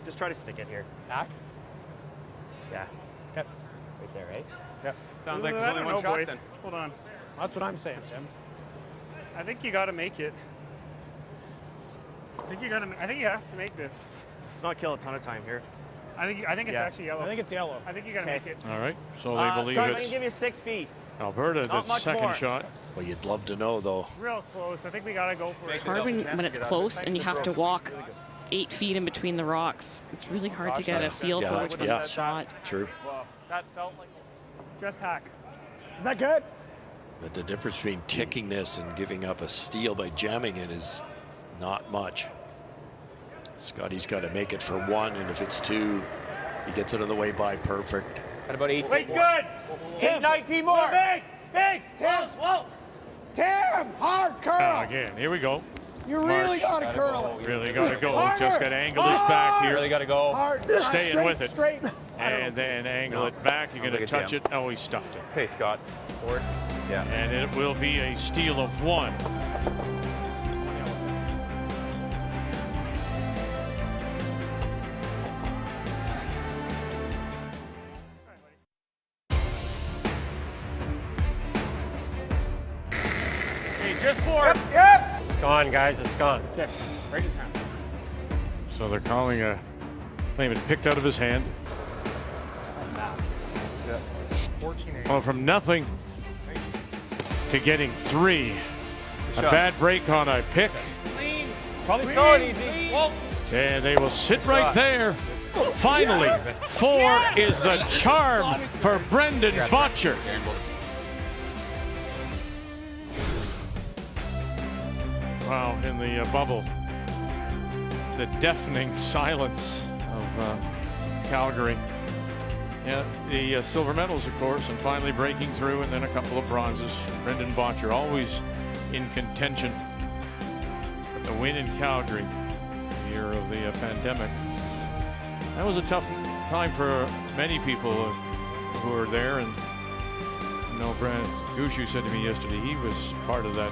Just try to stick it here. Back. Yeah. Yep. Right there, right? Yep. Sounds like there's only one shot then. Hold on. That's what I'm saying, Tim. I think you got to make it. I think you have to make this. Let's not kill a ton of time here. I think it's Yeah. actually yellow. I think it's yellow. I think you got to Okay. make it. All right, so they believe Scott, I can it's give you 6 feet. Alberta, Not the much second more. shot. Well, you'd love to know, though. Real close. I think we got to go for It's it. hard when it's close and you have to walk 8 feet in between the rocks. It's really hard to get a feel for which one's shot. True. That felt like Just hack. Is that good? But the difference between ticking this and giving up a steal by jamming it is not much. Scotty's got to make it for 1, and if it's 2, he gets it on the way by perfect. At about 8 Wait, good. 8, 9 feet more. Big. Whoa. Tim, hard curl. Again, here we go. You really got to curl it. Really got to go. Just got to angle this back here. Really got to go. Hard. Staying Straight, with it. Straight. And then angle it back. You're going to like a touch jam. it. Oh, he stuffed it. Hey, Scott. Forward. Yeah. And it will be a steal of 1. Hey, just 4. Yep. It's gone, guys. It's gone. Okay. Break his hand. So they're calling a claim it picked out of his hand. 14-8. Well, from nothing to getting 3. A bad break on a pick. Probably saw it easy. And they will sit right there. Finally, 4 is the charm for Brendan Bottcher. Wow, in the bubble, the deafening silence of Calgary. Yeah, the silver medals, of course, and finally breaking through, and then a couple of bronzes. Brendan Bottcher always in contention. But the win in Calgary, the year of the pandemic, that was a tough time for many people who were there, and No, Brad Gushu said to me yesterday he was part of that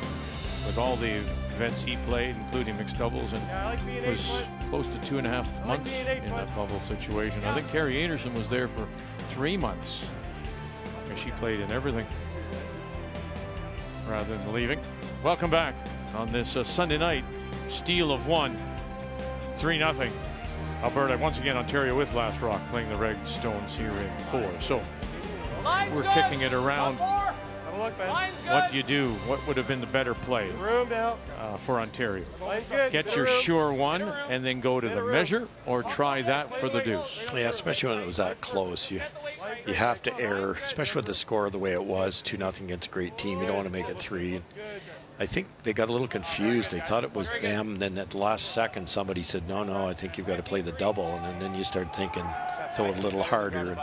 with all the events he played, including mixed doubles, and was close to 2.5 months in that bubble situation. I think Carrie Anderson was there for 3 months. She played in everything rather than leaving. Welcome back on this Sunday night. Steal of 1, 3-0. Alberta once again, Ontario with Last Rock playing the Red Stones here in 4. So we're kicking it around. What you do, what would have been the better play for Ontario? Get your sure one and then go to the measure, or try that for the deuce. Yeah, especially when it was that close. You have to err, especially with the score the way it was, 2-0 against a great team. You don't want to make it 3. I think they got a little confused. They thought it was them. And then at the last second, somebody said, no, I think you've got to play the double. And then you start thinking, throw it a little harder. And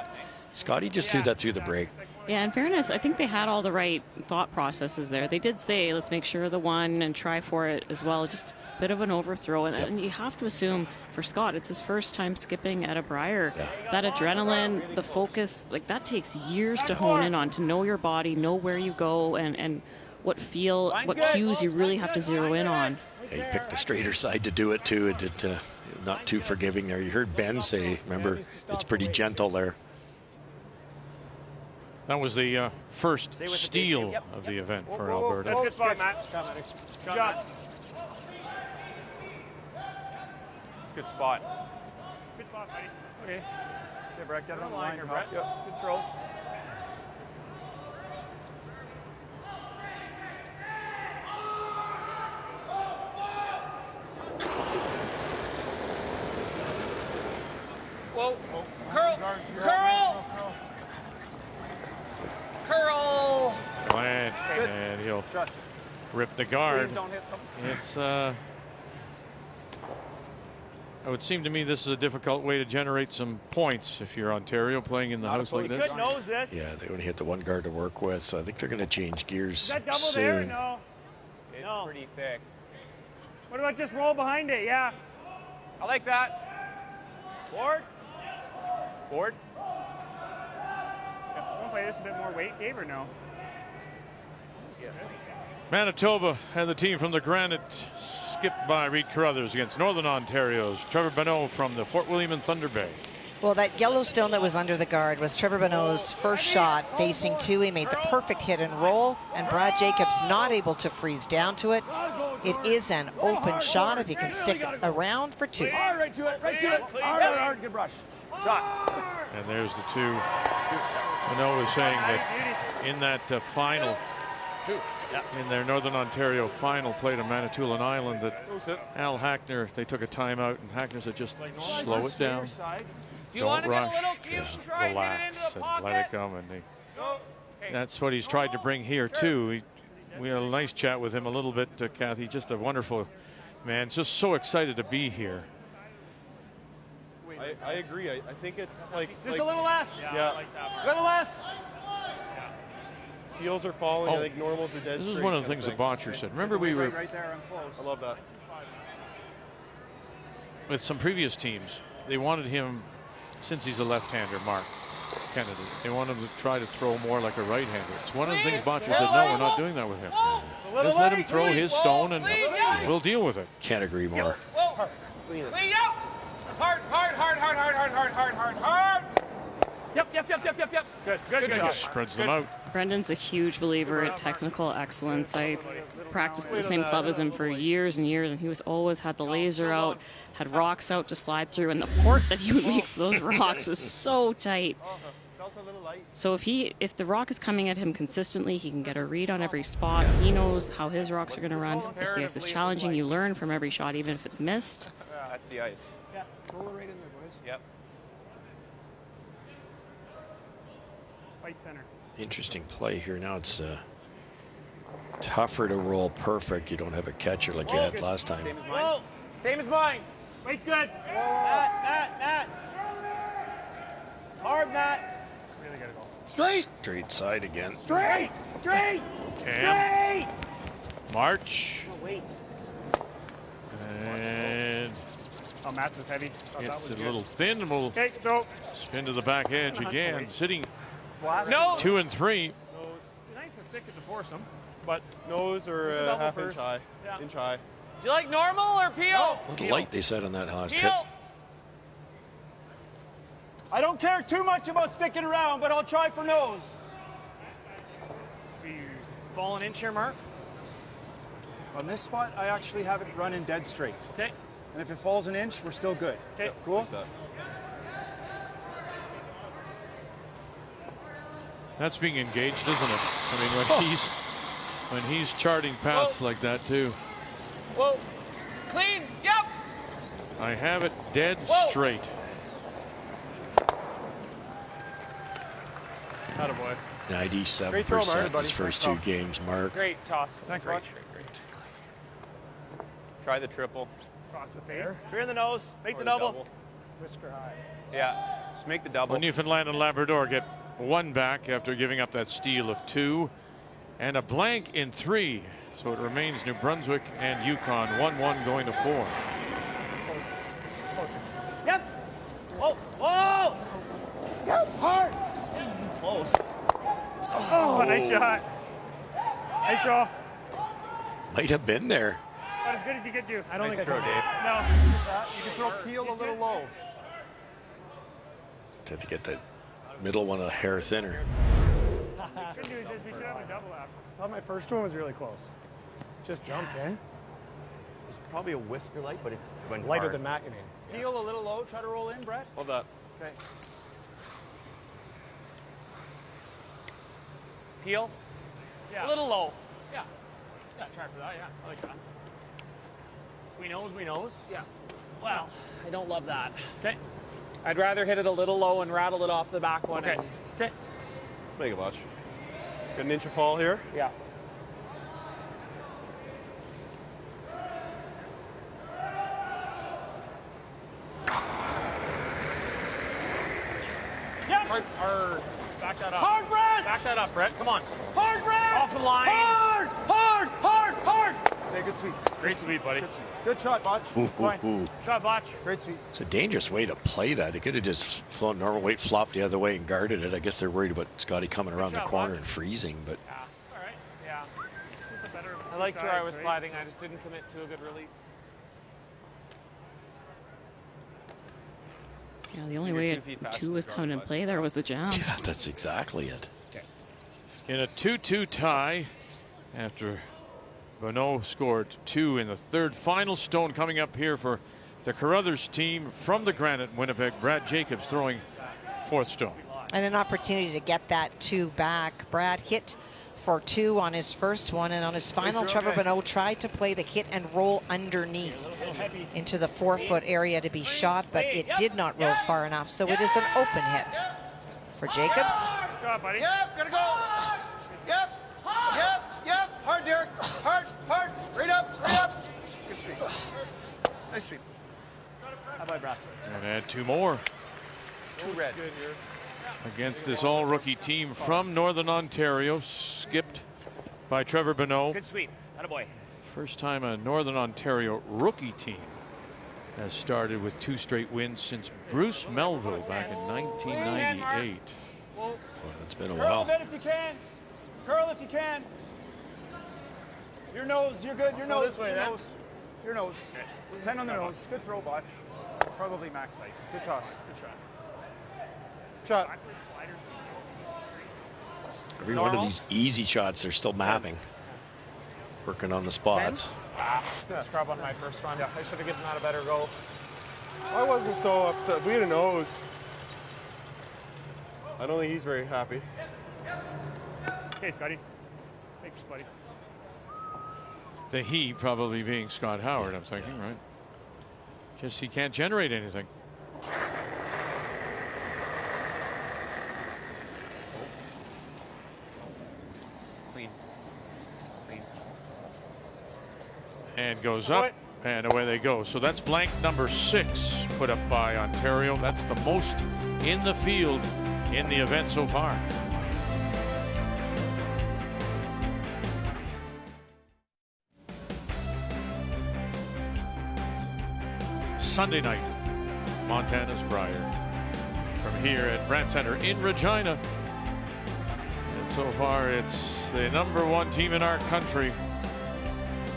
Scotty just threw that through the break. Yeah, in fairness, I think they had all the right thought processes there. They did say, let's make sure the 1 and try for it as well. Just a bit of an overthrow. And you have to assume for Scott, it's his first time skipping at a Brier. That adrenaline, the focus, like that takes years to hone in on, to know your body, know where you go, and what cues you really have to zero in on. Yeah, he picked the straighter side to do it too. It did, not too forgiving there. You heard Ben say, remember, it's pretty gentle there. That was the first steal of the event for Alberta. That's a good spot, Matt. Good job. It's a good spot. Good spot, buddy. Okay. Okay, Brett, get it on the line here, Brett. Yep. Control. Whoa. Curl. Plant, and he'll rip the guard. It's it would seem to me this is a difficult way to generate some points if you're Ontario playing in the house like this. Yeah, they only hit the 1 guard to work with, so I think they're going to change gears Is that double soon. there? No. It's pretty thick. What about just roll behind it? Yeah. I like that. Board. Want to play this a bit more weight, Gabe, or no? Manitoba and the team from the Granite skipped by Reed Carruthers against Northern Ontario's Trevor Bonneau from the Fort William and Thunder Bay. Well, that Yellowstone that was under the guard was Trevor Bonneau's first shot facing 2. He made the perfect hit and roll, and Brad Jacobs not able to freeze down to it. It is an open shot if he can stick around for 2. Right to it. Hard, good brush. Shot. And there's the 2. Bonneau was saying that in that final, in their Northern Ontario final, played on Manitoulin Island, that Al Hackner, they took a timeout, and Hackner said, just slow it down. Don't rush, relax, and let it come. And that's what he's tried to bring here, too. We had a nice chat with him a little bit, Kathy. Just a wonderful man. Just so excited to be here. I agree. I think it's like Just a little less. Yeah. A little less. Heels are falling. I think normals are dead. This is one of the things that Bottcher said. Remember, we were right there. I'm close. I love that. With some previous teams, they wanted him, since he's a left-hander, Mark Kennedy, they wanted him to try to throw more like a right-hander. It's one of the things Bottcher said, no, we're not doing that with him. Just let him throw his stone and we'll deal with it. Can't agree more. Hard. Yep. Good He shot. spreads them out. Brendan's a huge believer in technical excellence. I practiced at the same club as him for years and years, and he was always had the laser out, had rocks out to slide through, and the port that he would make for those rocks was so tight. So if the rock is coming at him consistently, he can get a read on every spot. He knows how his rocks are going to run. If the ice is challenging, you learn from every shot, even if it's missed. That's the ice. Yeah, roll it right in there, boys. Yep. Fight center. Interesting play here. Now it's tougher to roll perfect. You don't have a catcher like you had last time. Same as mine. Same as mine. Weight's good. Matt. Hard, Matt. Really gotta go. Straight side again. Straight. Cam. March. Oh, wait. And Oh, Matt's was heavy. it's a little thin, and we'll Okay, so spin to the back edge again. Sitting Blast. No. 2 and 3. stick it to force them, but nose or half inch high. Yeah. Inch high. Do you like normal or peel? A little light, they said on that last hit. Peel. I don't care too much about sticking around, but I'll try for nose. We fall an inch here, Mark. On this spot, I actually have it running dead straight. Okay. And if it falls an inch, we're still good. Okay. Cool? That's being engaged, isn't it? I mean, when he's charting paths like that too. Whoa. Clean. Yep. I have it dead straight. Attaboy. 97% in his first 2 games, Mark. Great toss. Thanks, great, Mark. great. Try the triple. Cross the face. Three in the nose. Make the double. Whisker high. Yeah. Just make the double. Well, Newfoundland and Labrador get 1 back after giving up that steal of 2 and a blank in 3. So it remains New Brunswick and Yukon 1-1 going to 4. Yep. Whoa. Whoa. Yep. Hard. Close. Oh, nice shot. Nice draw. Might have been there. Not as good as you could do. I don't Nice think throw, I can. Dave. No. You can throw keel a little low. Had to get the middle one a hair thinner. What we should do is we should have a double up. I thought my first one was really close. Just jumped in. It's probably a whisker light, but it went Lighter hard. than Mackinac. Heel a little low. Try to roll in, Brett. Hold that. Okay. Peel. Yeah. A little low. Yeah. Yeah, try for that. Yeah, I like that. We knows. Yeah. Well, I don't love that. Okay. I'd rather hit it a little low and rattle it off the back one. Okay. and- Okay. Let's make a bunch. Got an inch of fall here. Yeah. Hard. Back that up. Hard, Brett! Back that up, Brett. Come on. Hard, Brett! Off the line. Hard! Okay, good sweep. Great sweep, buddy. Good sweep. Good shot, Botch. Fine. Shot, Bottcher. Great sweep. It's a dangerous way to play that. They could have just flown normal weight, flopped the other way and guarded it. I guess they're worried about Scotty coming around the corner and freezing, but Yeah. All right. Yeah. Just a better I liked where I was right? sliding. I just didn't commit to a good release. Yeah, the only You're way 2 feet faster 2 than was John, coming in but- play there was the jam. yeah, that's exactly it. In a 2-2 tie after Bonneau scored 2 in the 3rd. Final stone coming up here for the Carruthers team from the Granite Winnipeg. Brad Jacobs throwing 4th stone. And an opportunity to get that 2 back. Brad hit for 2 on his first one, and on his final, Trevor Bonneau tried to play the hit and roll underneath into the 4-foot area to be shot, but it did not roll far enough, so it is an open hit for Jacobs. Shot, buddy. Yep, gotta go. Yep. Hard, Derek. Hard. Right up. Good sweep. Nice sweep. How about Brad? And add 2 more Two red. against this all-rookie team from Northern Ontario, skipped by Trevor Bonneau. Good sweep. Attaboy. First time a Northern Ontario rookie team has started with 2 straight wins since Bruce Melville back in 1998. Well, it's been a Curl a while. bit if you can. Curl if you can. Your nose, you're good. Your nose, your nose. Your nose. 10 on the nose. Good throw, Botch. Probably max ice. Good toss. Good shot. Shot. Every one of these easy shots, they're still mapping. Working on the spots. Good scrub on my first one. I should have given that a better go. I wasn't so upset. We had a nose. I don't think he's very happy. Okay, Scotty. Thanks, buddy. The he probably being Scott Howard, I'm thinking, right? Just he can't generate anything. Clean. And goes up, and away they go. So that's blank number 6 put up by Ontario. That's the most in the field in the event so far. Sunday night, Montana's Brier. From here at Brandt Center in Regina. And so far it's the #1 team in our country.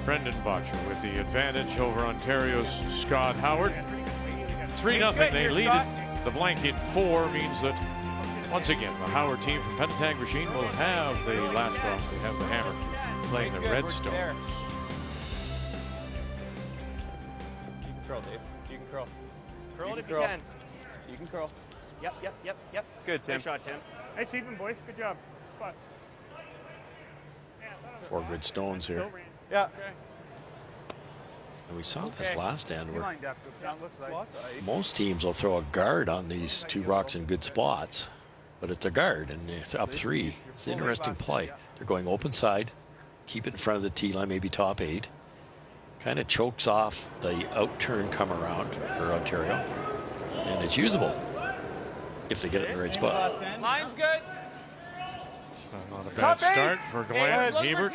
Brendan Bottcher with the advantage over Ontario's Scott Howard. 3-0 they lead it. The blanket 4 means that once again the Howard team from Pentatag Machine will have the last drop. They have the hammer playing the Redstones. You can curl, Dave. You can curl. Curl it if you can. You can curl. Yep. It's good, Tim. Nice shot, Tim. Nice sweeping, boys. Good job. Spots. 4 good stones here. Yeah. And we saw this last end where T-line depth, it looks like. most teams will throw a guard on these 2 rocks in good spots, but it's a guard and it's up 3. It's an interesting play. They're going open side, keep it in front of the tee line, maybe top 8. Kind of chokes off the out turn come around for Ontario, and it's usable if they get it in the right spot. Line's good. Not a bad start for Glenn Hebert.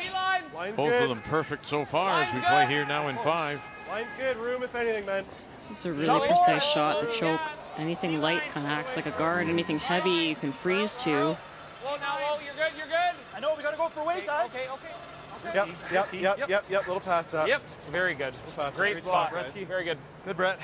Both of them perfect so far as we play here now in 5. Line's good. Room if anything, man. This is a really precise shot. The choke. Anything light kind of acts like a guard. Anything heavy you can freeze to. Whoa, now, whoa, you're good, you're good. I know, we got to go for weight, guys. Okay. Yep. Little pass up. Yep, very good. Great spot, Gretzky. very good. Good, Brett.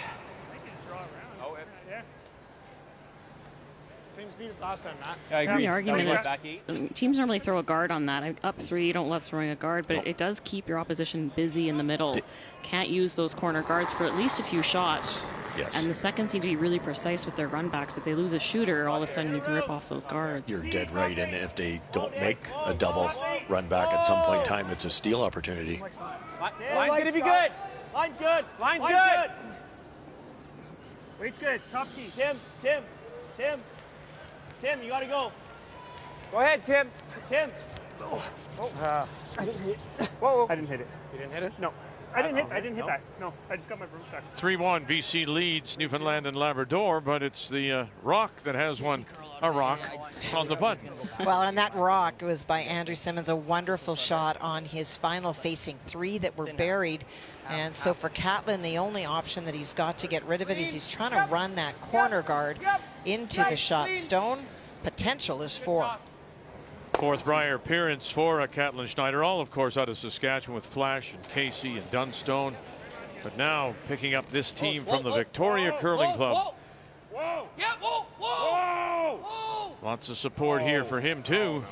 Same speed as last time, Matt. Yeah, I agree. The argument is Back 8. teams normally throw a guard on that. Up 3, you don't love throwing a guard, but it does keep your opposition busy in the middle. Can't use those corner guards for at least a few shots. Yes. And the seconds need to be really precise with their run backs. If they lose a shooter, all of a sudden you can rip off those guards. You're dead right, and if they don't make a double run back at some point in time, it's a steal opportunity. Line's going to be good. Line's good. Line's good. Weight's good. Top key. Tim, you got to go. Go ahead, Tim. Tim. I didn't hit. Whoa. I didn't hit it. You didn't hit it? No. I didn't hit that. No, I just got my broom stuck. 3-1 BC leads Newfoundland and Labrador, but it's the rock that has a rock on the button. Well, and that rock was by Andrew Simmons, a wonderful shot on his final facing 3 that were buried. And so for Catlin, the only option that he's got to get rid of it is he's trying to run that corner guard into the shot stone. Potential is 4. 4th Brier appearance for Catlin Schneider, all of course out of Saskatchewan with Flash and Casey and Dunstone. But now picking up this team from the Victoria Curling Club. Lots of support here for him too.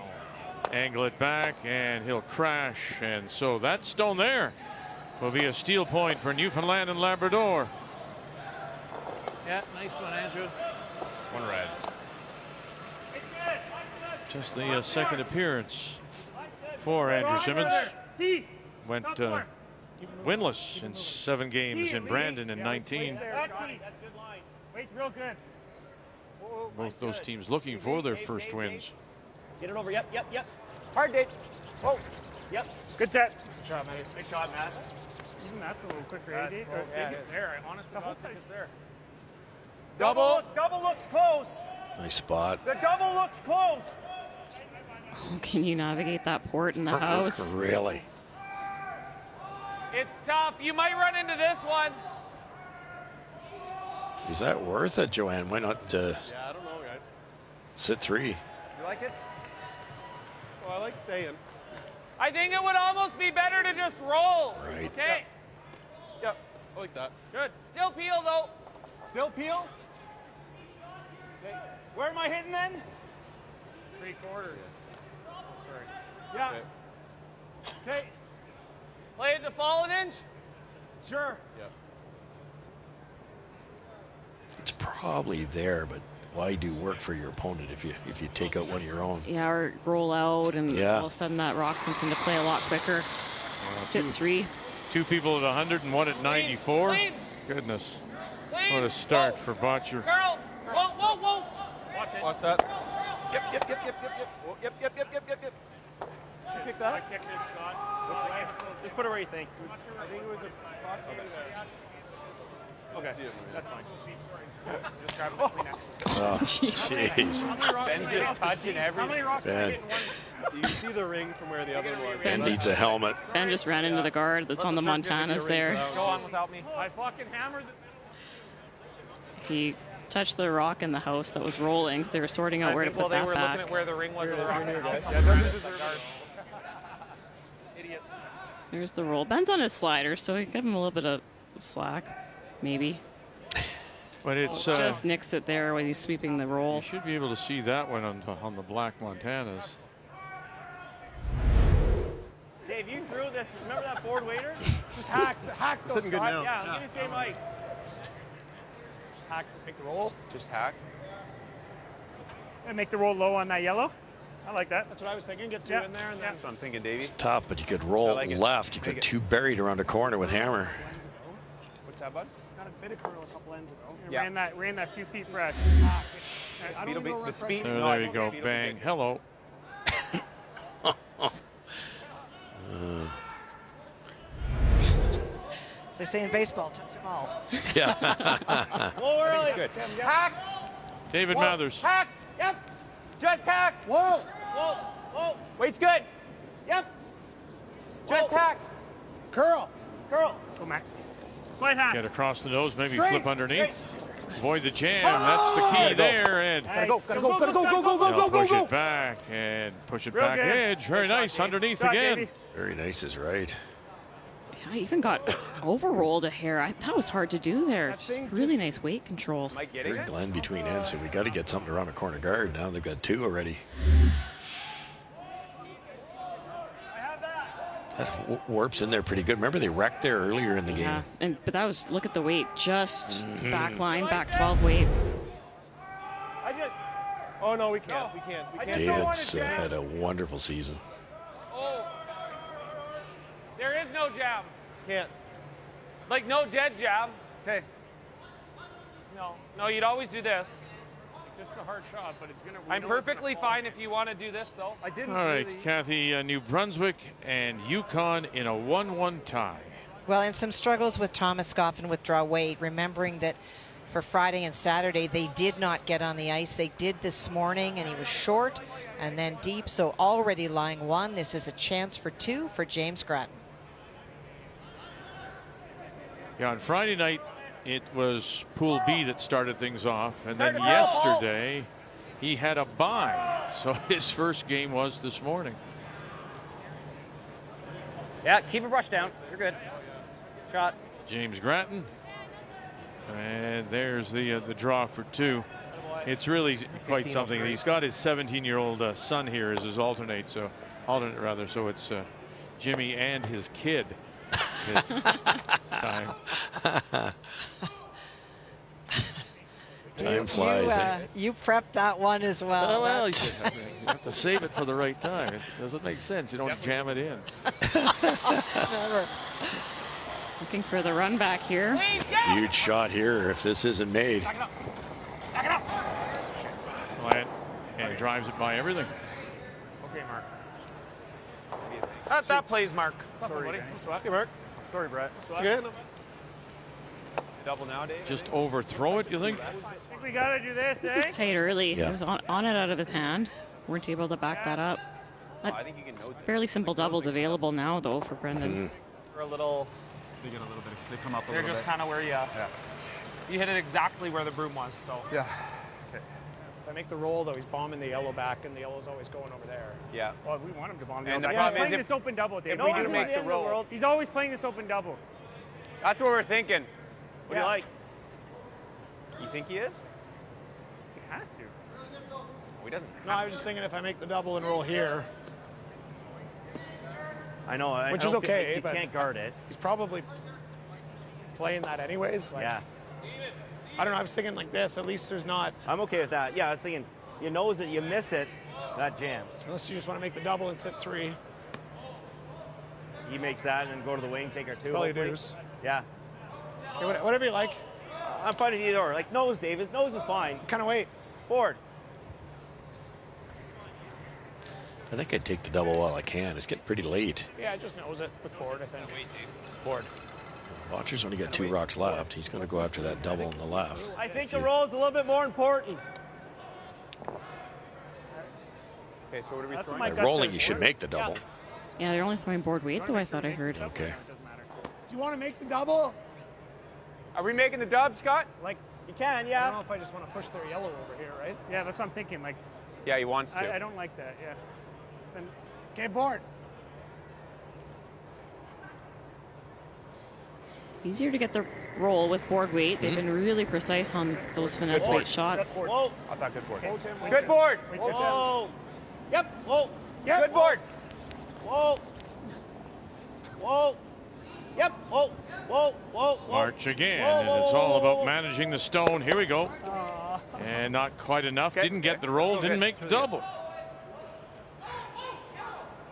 Angle it back and he'll crash, and so that stone there will be a steal point for Newfoundland and Labrador. Yeah, nice one, Andrew. One red. Just the second appearance for Andrew Simmons. Went winless in 7 games in Brandon in 19. Weight's real good. Both those teams looking for their first wins. Get it over. Yep. Hard, Dave. Whoa. Yep. Good set. Good shot, Matt. Good shot, Matt. Even that's a little quicker, That's Dave. close. I think it's there. I honestly don't think it's there. Double looks close. Nice spot. The double looks close. Oh, can you navigate that port in the house? Really? It's tough. You might run into this one. Is that worth it, Joanne? Why not Yeah, I don't know, guys. sit 3? You like it? Well, I like staying. I think it would almost be better to just roll. Right. Okay. Yep. I like that. Good. Still peel though. Still peel? Okay. Where am I hitting then? 3/4. Sorry. Yeah. Okay. Play it to fall an inch. Sure. Yeah. It's probably there, but why do work for your opponent if you take out one of your own? Yeah, or roll out, and Yeah. all of a sudden that rock comes into play a lot quicker. Sit 3. 2 people at 100 and 1 at 94. Clean. Goodness. Clean. What a start Whoa. for Bottcher. Girl. Whoa. Watch it. Watch that. Yep. Oh, yep. Did you kick that? Kick this, Scott. Just put it where you think. I think it was approximately there. Okay. That's fine. Just grab it with me next. Oh, jeez. Ben's just touching How many everything. rocks did I Ben. hit in one? You see the ring from where the other one was. Ben needs a helmet. Ben just ran into the guard that's on the Montanas there. Go on without me. I fucking hammered the... He touched the rock in the house that was rolling, so they were sorting out where to Well, put they that were back. looking at where the ring was of the rock in the house. Yeah, it doesn't deserve it. There's the roll. Ben's on his slider, so he give him a little bit of slack, maybe. But it's just nicks it there when he's sweeping the roll. You should be able to see that one on the black Montanas. Dave, you threw this. Remember that board waiter? Just hack those. Sitting good now. Yeah, I'll give you same ice. Hack, make the roll. Just hack. And make the roll low on that yellow. I like that. That's what I was thinking. Get two in there, and then. That's what I'm thinking, Davey. It's tough, but you could roll like it. left. You got two buried around a corner with hammer. What's that, bud? Got a bit of curl a couple ends ago. Yeah. Ran that few feet fresh. The speed. So No, there you go. Bang. Hello. As they say in baseball, touch them all. Yeah. Whoa, early. Good. Hack. David Whoa. Mathers. Hack. Yep. Just hack. Whoa. Whoa. Whoa. Weight's good. Yep. Just hack. Curl. Curl. Go, Max. Slight hack. Get across the nose, maybe Straight. flip underneath. Avoid the jam. That's the key there. And Gotta go. now push it back and push it Real back good. edge. Very nice. Dave. Underneath Shot, again. Davey. Very nice is right. I even got overrolled a hair. That was hard to do there. That thing Just really nice weight control. Am I getting Heard it? Glenn between ends, so we got to get something around a corner guard. Now they've got two already. That warps in there pretty good. Remember they wrecked there earlier in the Yeah, game. but that was, look at the weight, just back line, back 12 weight. I just. Oh, no, we can't. We can't. We I can't. just don't want David's to jam. had a wonderful season. Oh. There is no jab. Can't. Like no dead jab. Okay. No, you'd always do this. This is a hard shot, but it's gonna. I'm perfectly fine if you want to do this, though. I didn't All right, really. Kathy, New Brunswick and Yukon in a 1-1 tie. Well, and some struggles with Thomas Goffin withdraw weight, remembering that for Friday and Saturday they did not get on the ice. They did this morning, and he was short and then deep, so already lying one. This is a chance for two for James Grattan. Yeah, on Friday night, it was Pool B that started things off. And then yesterday, he had a bye. So his first game was this morning. Yeah, keep your brush down. You're good. Shot. James Grattan. And there's the draw for two. It's really quite something. He's got his 17-year-old son here as his alternate. So it's Jimmy and his kid. Time. Time flies. You prepped that one as well. Well, you have to save it for the right time. It doesn't make sense. You don't jam it in. Looking for the run back here. Huge shot here if this isn't made. Plant and drives it by everything. Okay, Mark. That plays, Mark. Sorry, buddy. buddy. Hey, Mark. Sorry, Brett. Good. Double now, Dave. Just overthrow it, you think? I think we gotta do this, eh? Tight early. Yeah. He was on it out of his hand. Weren't able to back that up. I think you can nose it. Fairly simple doubles available now, though, for Brendan. We're a little. They get a little bit. They come up a They're little just bit. kind of where you hit it exactly where the broom was. So Yeah. Okay. If I make the roll, though, he's bombing the yellow back, and the yellow's always going over there. Yeah. Well, we want him to bomb. And the He's problem is playing if- this open double, Dave. if we do make the roll, He's always playing this open double. that's what we're thinking. What do Yeah. you like? You think he is? He has to. Oh, he doesn't. No, I was just thinking if I make the double and roll here, I know, which I is don't feel okay, like he but can't guard it. he's probably playing that anyways. Like, Yeah, I don't know. I was thinking like this. At least there's not, I'm okay with that. Yeah, I was thinking, you nose it, you miss it, that jams. unless you just want to make the double and sit three. He makes that and then go to the wing, take our two. Probably hopefully. deuce. Yeah, Okay, whatever you like. I'm fine with either or. Like nose, Davis. Nose is fine. Kind of wait. Board. I think I'd take the double while I can. It's getting pretty late. Yeah, just nose it with board, I think. Board. Bottcher's only got 2 rocks left. He's going to go after that double on the left. I think the roll is a little bit more important. Okay, so what are we That's throwing? my By gut rolling, says you should board. make the double. Yeah, they're only throwing board weight, though, I thought I heard. Okay. Doesn't matter. Do you want to make the double? Are we making the dub, Scott? Like, You can, I don't yeah. know if I just want to push their yellow over here, right? Yeah, that's what I'm thinking. Like, Yeah, he wants to. I don't like that. Yeah. Then Okay, board. Easier to get the roll with board weight. They've been really precise on those finesse weight shots. Whoa. I thought good board. Good board. Whoa. Yep. Whoa. Yep. Good board. Whoa. Whoa. Yep. Whoa. Whoa. Whoa. Whoa. March again, Whoa, and whoa, it's whoa, all whoa, about whoa. managing the stone. Here we go. And not quite enough. Didn't get the roll, didn't make the double.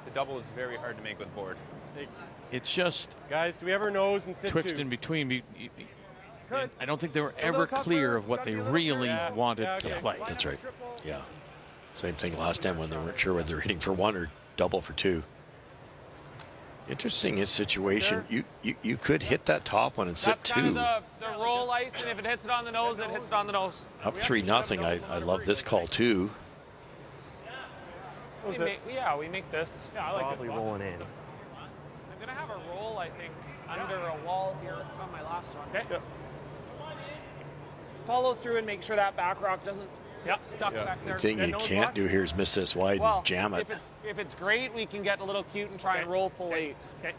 The double is very hard to make with board. It's just, Guys, do we ever nose and sit twixt two? in between. I don't think they were ever clear of what they really wanted to play. That's right. Yeah. Same thing last time when they weren't sure whether they're hitting for one or double for two. Interesting his situation. You could hit that top one and sit That's kind two. of the roll ice, and if it hits it on the nose, it hits it on the nose. Up 3-0. I love this call too. We make this. Yeah, I like Probably this one. rolling in. I'm going to have a roll, I think, under a wall here on my last one. Okay? Yep. Follow through and make sure that back rock doesn't get stuck back there. The thing you can't do here is miss this wide Well, and jam it. if it's great, we can get a little cute and try and roll full eight. Okay.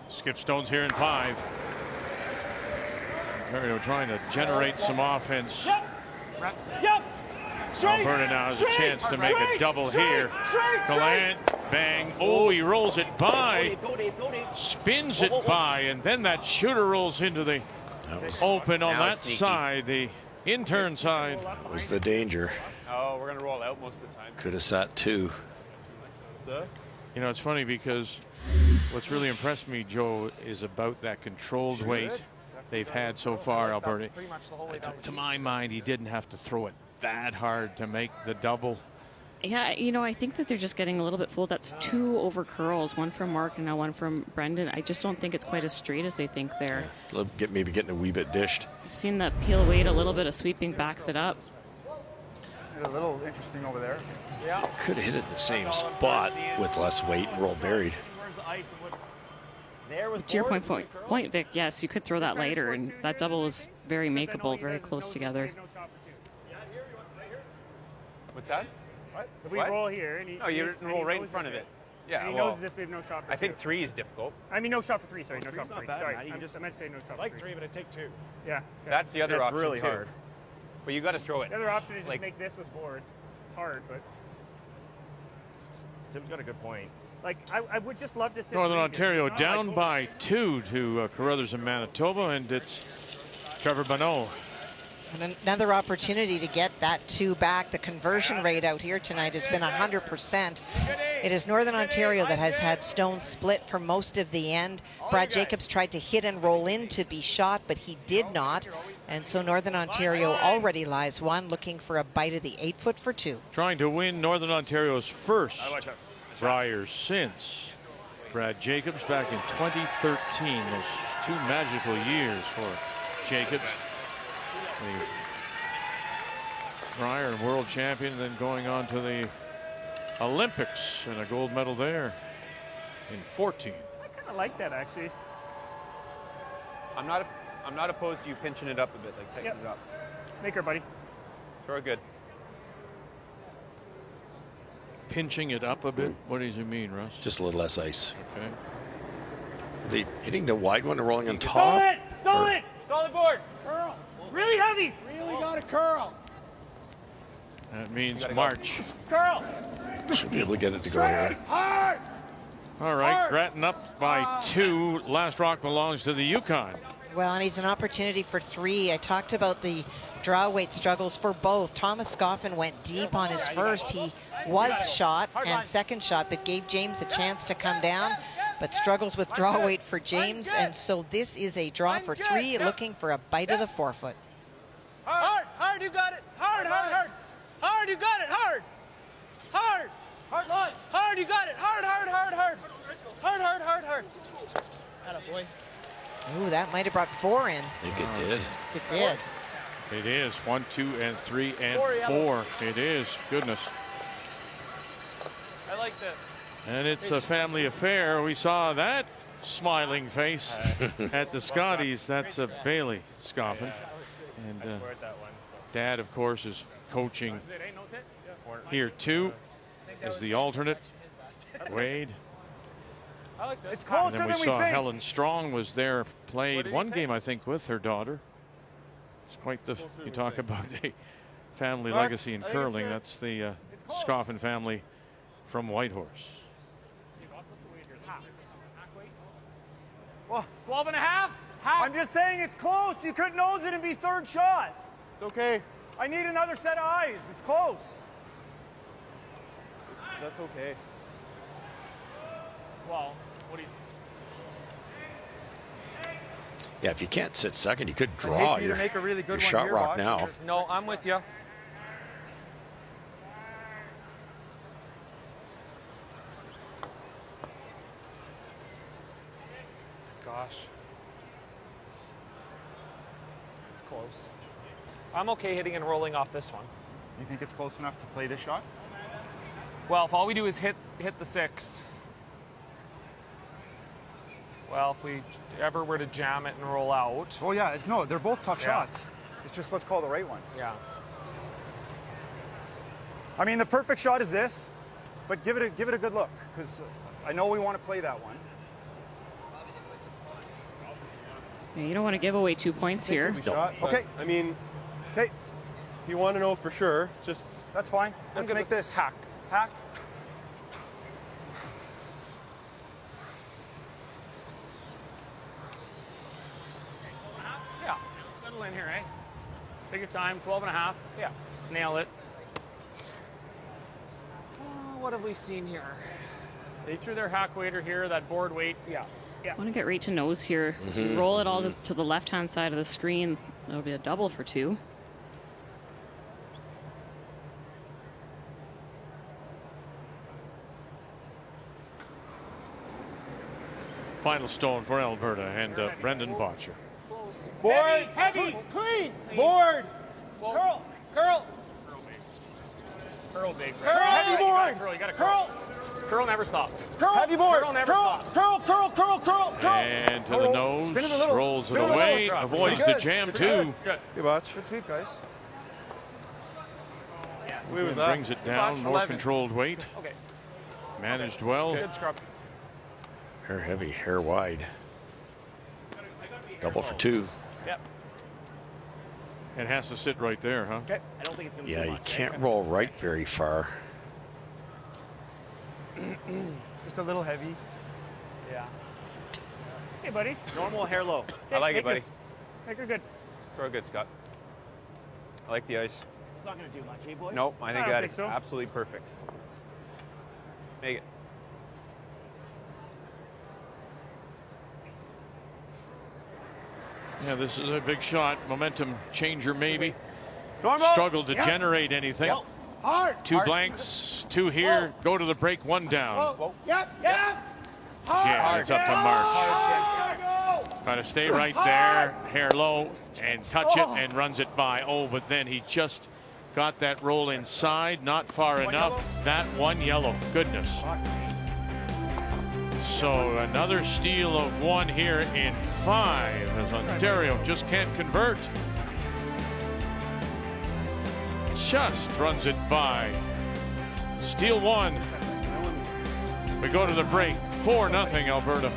Skip Stone's here in 5. Ontario trying to generate some offense. Yep. Alberta now has a chance to make a double here. Gallant, bang. Oh, he rolls it by. Spins it by, and then that shooter rolls into the open on that side, the intern side. That was the danger. Oh, we're going to roll out most of the time. Could have sat two. You know, it's funny because what's really impressed me, Joe, is about that controlled weight they've had so far, Alberta. To my mind, he didn't have to throw it that hard to make the double. Yeah, you know, I think that they're just getting a little bit fooled. That's 2 over curls, one from Mark and now one from Brendan. I just don't think it's quite as straight as they think there. Maybe getting a wee bit dished. You've seen that peel weight, a little bit of sweeping backs it up. A little interesting over there. Yeah. Could have hit it in the same spot with less weight and roll buried. To your point, Vic, yes, you could throw that later, and that double was very makeable, very close together. What's that? If we roll here, and No, you roll right in front of it. Yeah, and he well, knows this, we have no shot for I think two. 3 is difficult. I mean, no shot for 3. Sorry, no shot for 3. Sorry, Matt. You I just meant to say no shot like for 3, but I take 2. Yeah. Okay. That's the other option really too. hard. But you got to throw it. The other option is Like- just make this with board. It's hard, but Tim's got a good point. like I would just love to see Northern Ontario down by 2 to Carruthers and Manitoba, and it's Trevor Bonneau. And another opportunity to get that 2 back. The conversion rate out here tonight has been 100%. It is Northern Ontario that has had Stone split for most of the end. Brad Jacobs tried to hit and roll in to be shot, but he did not. And so Northern Ontario already lies 1, looking for a bite of the 8-foot for 2. Trying to win Northern Ontario's first Brier since Brad Jacobs back in 2013. Those 2 magical years for Jacobs. The Brier world champion, then going on to the Olympics and a gold medal there in 14. I kind of like that actually. I'm not opposed to you pinching it up a bit, like tightening it up. Make her, buddy. Throw it good. Pinching it up a bit? What does he mean, Russ? Just a little less ice. Okay. Are they hitting the wide one and rolling on top? Solid! Solid board. Curl! Really heavy! Really got a curl. That means March. Curl. Should be able to get it to go here. Hard. All right, Grattan up by 2. Last rock belongs to the Yukon. Well, and he's an opportunity for 3. I talked about the draw weight struggles for both. Thomas Scoffin went deep on his first. He was shot and second shot, but gave James a chance to come down, but struggles with draw weight for James. And so this is a draw for 3, looking for a bite of the 4-foot. Hard. Hard. You got it. Hard. Hard. Hard. Hard. You got it. Hard. Hard. Hard line. Hard. You got it. Hard. Hard. Hard. Hard. Hard. Hard. Hard. Hard. Atta boy. Ooh, that might have brought 4 in. I think it did. It did. It is 1, 2, and 3, and 4. It is. Goodness. I like this. And it's a family affair. We saw that smiling face at the Scotties. That's Bailey Scoffin. And Dad, of course, is coaching here too. is the alternate. Wade. I like this. It's closer And then than we we saw think. Helen Strong was there, What played did one he say? game, I think, with her daughter. It's quite the, you talk about a family Mark, legacy in I think it's curling. good. That's the It's close. Scoffin family from Whitehorse. Well, 12 and a half. Half. I'm just saying it's close. You could nose it and be third shot. It's okay. I need another set of eyes. It's close. That's okay. Well, what do you Yeah, if you can't sit second, you could I'd draw hate for you your, to make a really good your one shot here, rock Bottcher. now. No, I'm with you. Gosh. It's close. I'm okay hitting and rolling off this one. You think it's close enough to play this shot? Well, if all we do is hit the 6. Well, if we ever were to jam it and roll out. Oh yeah, no, they're both tough Yeah. shots. It's just let's call the right one. Yeah. I mean, the perfect shot is this, but give it a good look because I know we want to play that one. Yeah, you don't want to give away 2 points here. Shot. Okay. I mean, Okay, if you want to know for sure, just that's fine. I'm Let's good make with this hack. Hack. Yeah. Settle in here, eh? Take your time. 12 and a half. Yeah. Nail it. What have we seen here? They threw their hack waiter here, that board weight. Yeah. Yeah. I want to get right to nose here. Roll it all to the left-hand side of the screen. That'll be a double for 2. Final stone for Alberta and Brendan Bottcher. Board. Heavy. Clean. Board. Curl. Curl. Curl big. Curl. Heavy board. Curl. You gotta curl. Curl never stop. Curl. Heavy board. Curl never stop. Curl. And to the nose, Spin it a little. rolls it Spin it a away, little. avoids Pretty the good. jam Pretty too. Good. hey, Botch. Good sweep, guys. We was And that. brings it down, more 11. controlled weight. Okay. Managed well. Good scrub. Hair heavy, hair wide. Double for 2. Yep. It has to sit right there, huh? Okay. I don't think it's going to Yeah, be you much. can't roll right very far. Just a little heavy. Yeah. Hey, buddy. Normal hair low. I like it, buddy. Make her good. Throw good, Scott. I like the ice. It's not going to do much, eh, boys? Nope, I think don't that think is so. absolutely perfect. Make it. Yeah, this is a big shot. Momentum changer, maybe. Normal. Struggled to generate anything. Hard. 2 blanks, 2 here. Go to the break, 1 down. Yep. Yeah, it's up to Mark. Got to stay right there, hair low, and touch it, and runs it by. Oh, but then he just got that roll inside, not far enough. That 1 yellow, goodness. So another steal of 1 here in 5 as Ontario just can't convert. Just runs it by. Steal 1. We go to the break. 4-0 Alberta.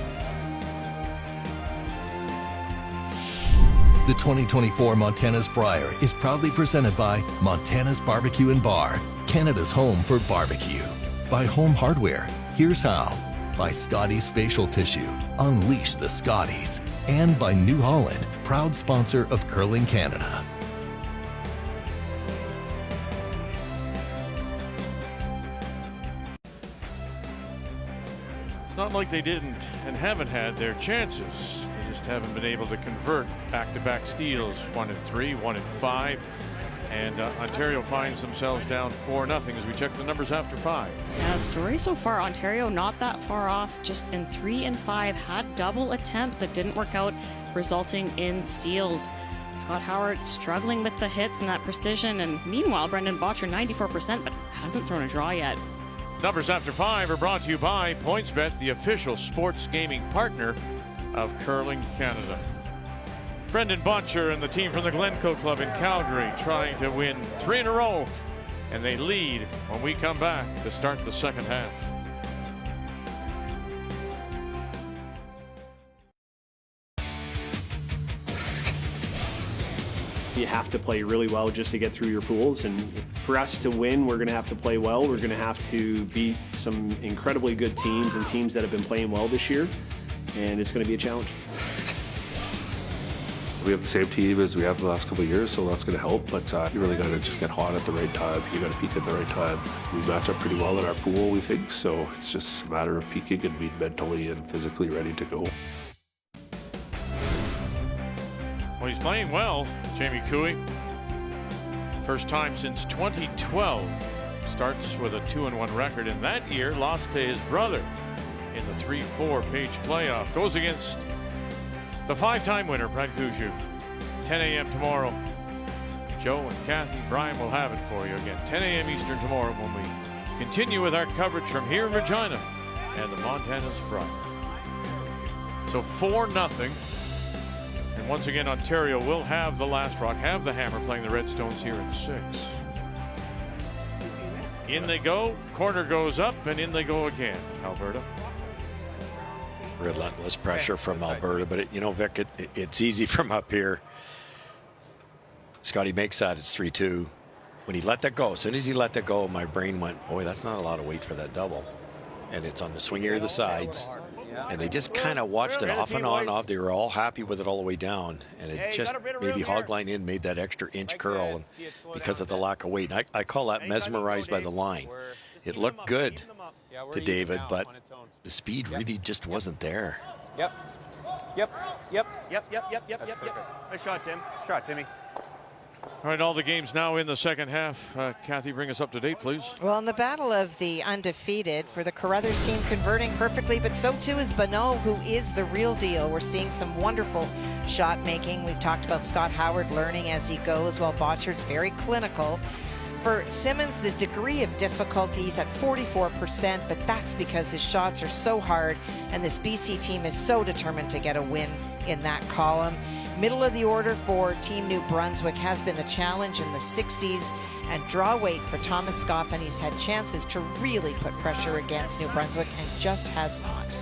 The 2024 Montana's Brier is proudly presented by Montana's Barbecue and Bar, Canada's home for barbecue. By Home Hardware, here's how. By Scotties Facial Tissue, unleash the Scotties. And by New Holland, proud sponsor of Curling Canada. It's not like they didn't and haven't had their chances. They just haven't been able to convert back-to-back steals. 1 and 3, 1 and 5. And Ontario finds themselves down 4-0 as we check the numbers after 5. Yeah, story so far, Ontario not that far off. Just in 3 and 5, had double attempts that didn't work out, resulting in steals. Scott Howard struggling with the hits and that precision. And meanwhile, Brendan Bottcher 94%, but hasn't thrown a draw yet. Numbers after 5 are brought to you by PointsBet, the official sports gaming partner of Curling Canada. Brendan Bottcher and the team from the Glencoe Club in Calgary trying to win 3 in a row And they lead when we come back to start the second half. You have to play really well just to get through your pools, and for us to win, we're going to have to play well. We're going to have to beat some incredibly good teams and teams that have been playing well this year, and it's going to be a challenge. We have the same team as we have the last couple of years, so that's going to help, but you really got to just get hot at the right time. You got to peak at the right time. We match up pretty well in our pool, we think, so it's just a matter of peaking and being mentally and physically ready to go. Well, he's playing well, Jamie Cooey. First time since 2012. Starts with a 2-1 record, and that year lost to his brother in the 3-4 Page playoff. Goes against the 5-time winner, Brad Gushue. 10 a.m. tomorrow. Joe and Kathy, Brian will have it for you again. 10 a.m. Eastern tomorrow when we continue with our coverage from here in Regina and the Montana's Brier. So 4-0. And once again, Ontario will have the last rock, have the hammer, playing the Redstones here in 6. In they go, corner goes up, and in they go again, Alberta. Relentless pressure from Alberta, but you know, Vic, it's easy from up here. Scotty makes that, it's 3-2. When he let that go, as soon as he let that go, my brain went, boy, that's not a lot of weight for that double. And it's on the swingier of the sides. And they just kind of watched it off and on and off. They were all happy with it all the way down. And it just maybe hogline in made that extra inch curl, and because of the lack of weight. And I call that mesmerized by the line. It looked good to David, but the speed really just wasn't there. Yep. Nice shot, Tim. Shot, Timmy. All right, all the games now in the second half. Kathy, bring us up to date, please. Well, in the battle of the undefeated, for the Carruthers team converting perfectly, but so too is Bonneau, who is the real deal. We're seeing some wonderful shot making. We've talked about Scott Howard learning as he goes, while Bottcher's very clinical. For Simmons, the degree of difficulty is at 44%, but that's because his shots are so hard, and this BC team is so determined to get a win in that column. Middle of the order for Team New Brunswick has been the challenge in the 60s, and draw weight for Thomas Scoff, and he's had chances to really put pressure against New Brunswick and just has not.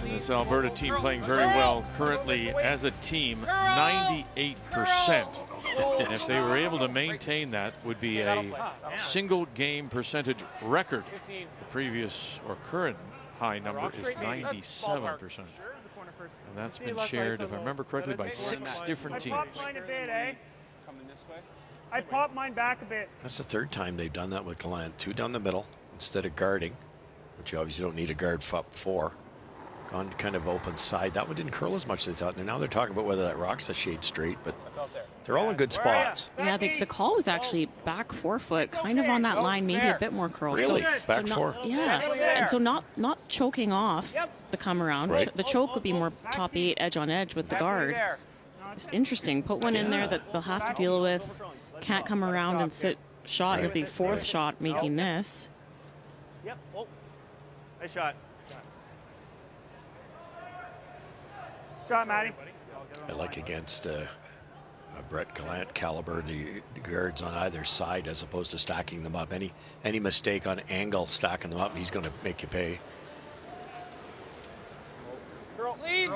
And this Alberta team playing very well currently as a team, 98%. And if they were able to maintain that, would be a single game percentage record. The previous or current high number is 97%. And that's been shared, if I remember correctly, by 6 different teams. I popped mine back a bit. That's the 3rd time they've done that with Gallant. 2 down the middle instead of guarding, which you obviously don't need a guard up 4. Gone kind of open side. That one didn't curl as much as they thought. And now they're talking about whether that rock's a shade straight, but they're all in good spots. Yeah, the call was actually back 4 foot, kind of on that line, maybe a bit more curl. Really? So, Back so 4? Yeah, and so not choking off the come around. Right. The choke would be more top 8, edge on edge with the guard. Just interesting. Put one in there that they'll have to deal with. Can't come around and sit shot. It'll be 4th shot making this. Yep. Oh. Nice shot. Shot, Matty. I like against Brett Gallant caliber, the guards on either side as opposed to stacking them up. Any mistake on angle stacking them up, he's going to make you pay. Clean.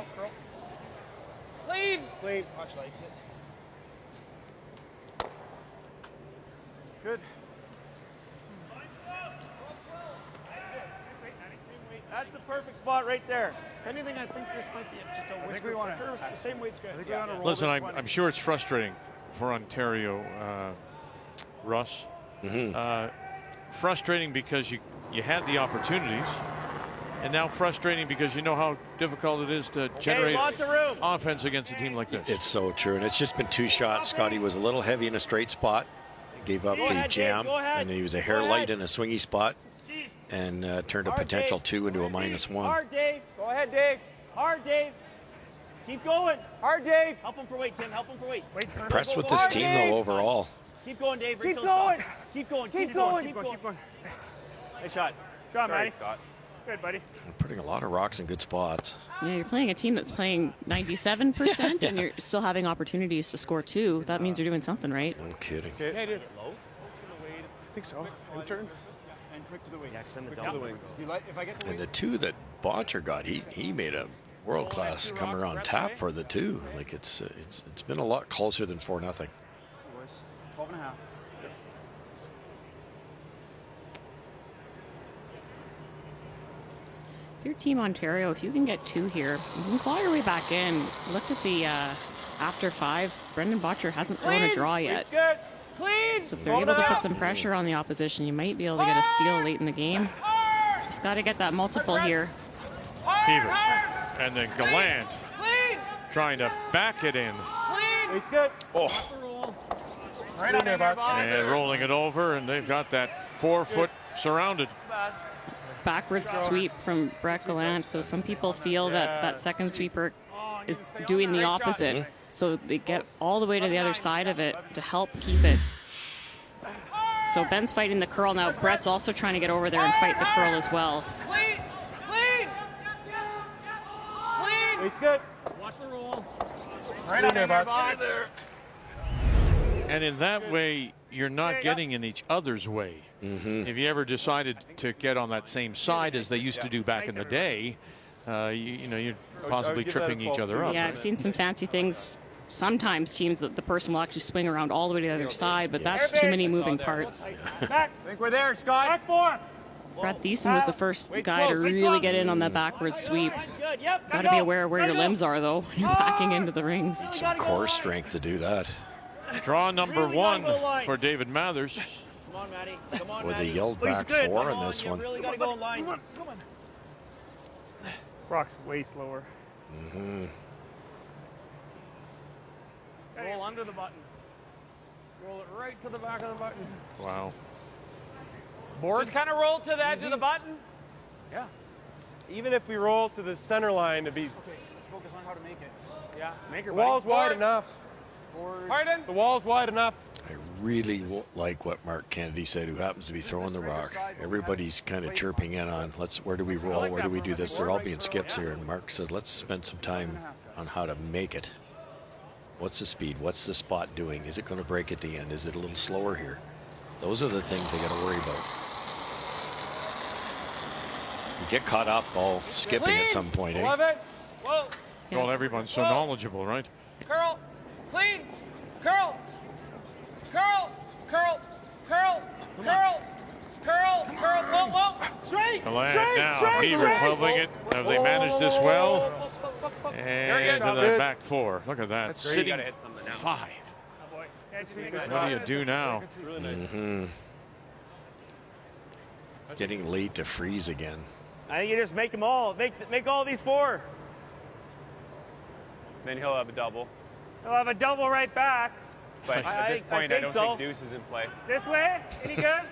Clean. Clean. Watch likes it. Good. That's the perfect spot right there. If anything, I think this might be just a whisper. The same weight's good. Listen, I'm sure it's frustrating for Ontario, Russ. Frustrating because you had the opportunities, and now frustrating because you know how difficult it is to generate offense against a team like this. It's so true, and it's just been 2 shots. Scotty was a little heavy in a straight spot, gave up the jam, and he was a hair light in a swingy spot, and turned a potential 2 into a -1. Hard, Dave. Go ahead, Dave. Hard, Dave. Keep going. Hard, Dave. Help him for weight, Tim. Help him for weight. Impressed with this team, though, overall. Keep going, Dave. Keep going. Keep going. Keep going. Nice shot. Shot, Matty. Scott. Good, buddy. We're putting a lot of rocks in good spots. Yeah, you're playing a team that's playing 97% and you're still having opportunities to score 2. That means you're doing something right. No kidding. Okay. Hey, dude. I think so. Turn. And quick to the wings. Yeah, send the Quick double. to the wings. Do you like, if I get the And wings? the 2 that Bottcher got, he made a world-class come around tap for the 2. Like it's been a lot closer than 4-0. 12 and a half. If you're Team Ontario, if you can get 2 here, you can claw your way back in. Looked at the after 5. Brendan Bottcher hasn't thrown a draw yet. Good. Clean. So if they're able to put some pressure on the opposition, you might be able to get a steal late in the game. Just got to get that multiple here. Beaver. And then Gallant trying to back it in. It's good. Oh. Right on there, Bob. And rolling it over, and they've got that 4-foot surrounded. Backwards sweep from Brett Gallant. So some people feel that that second sweeper is doing the opposite. So they get all the way to the other side of it to help keep it. So Ben's fighting the curl now. Brett's also trying to get over there and fight the curl as well. Clean. It's good. Watch the roll. Right on there, Bob. And in that way, you're not getting in each other's way. If you ever decided to get on that same side as they used to do back in the day, you're possibly tripping each other up. Yeah, I've seen some fancy things. Sometimes teams, the person will actually swing around all the way to the other side, but that's too many moving parts. Back. I think we're there, Scott. Back 4. Brett Thiessen was the first guy to really get in on that backwards sweep. Good. Yep. Got to be aware of where your limbs are, though. You're backing into the rings. Some core strength to do that. Draw number 1 for David Mathers. Come on, Matty. Come on, With a Matty. yelled back 4 on this one. You really got to go in line. Come on. Brock's way slower. Roll under the button. Roll it right to the back of the button. Wow. Just kind of roll to the edge of the button. Yeah. Even if we roll to the center line to be. Okay, let's focus on how to make it. Yeah, make her The wall's bite. wide enough. Forward. Pardon? The wall's wide enough. I really like what Mark Kennedy said, who happens to be throwing the rock. Everybody's kind of chirping in on, where do we roll, where do we do this? They're all being skips here, and Mark said, let's spend some time on how to make it. What's the speed? What's the spot doing? Is it going to break at the end? Is it a little slower here? Those are the things they got to worry about. You get caught up all skipping at some point, eh? Love it. Whoa. Well, everyone's so knowledgeable, right? Curl. Clean. Curl. Curl. Curl. Curl. Curl. Curl. Curl. Whoa, whoa. Straight. Gallant now. Beaver pumping it. Have they managed this well? And to the back 4. Look at that. Sitting 5. What do you do now? Getting late to freeze again. I think you just make them all. Make all these 4. Then he'll have a double. He'll have a double right back. But at this point, I don't think deuce is in play. This way? Any good?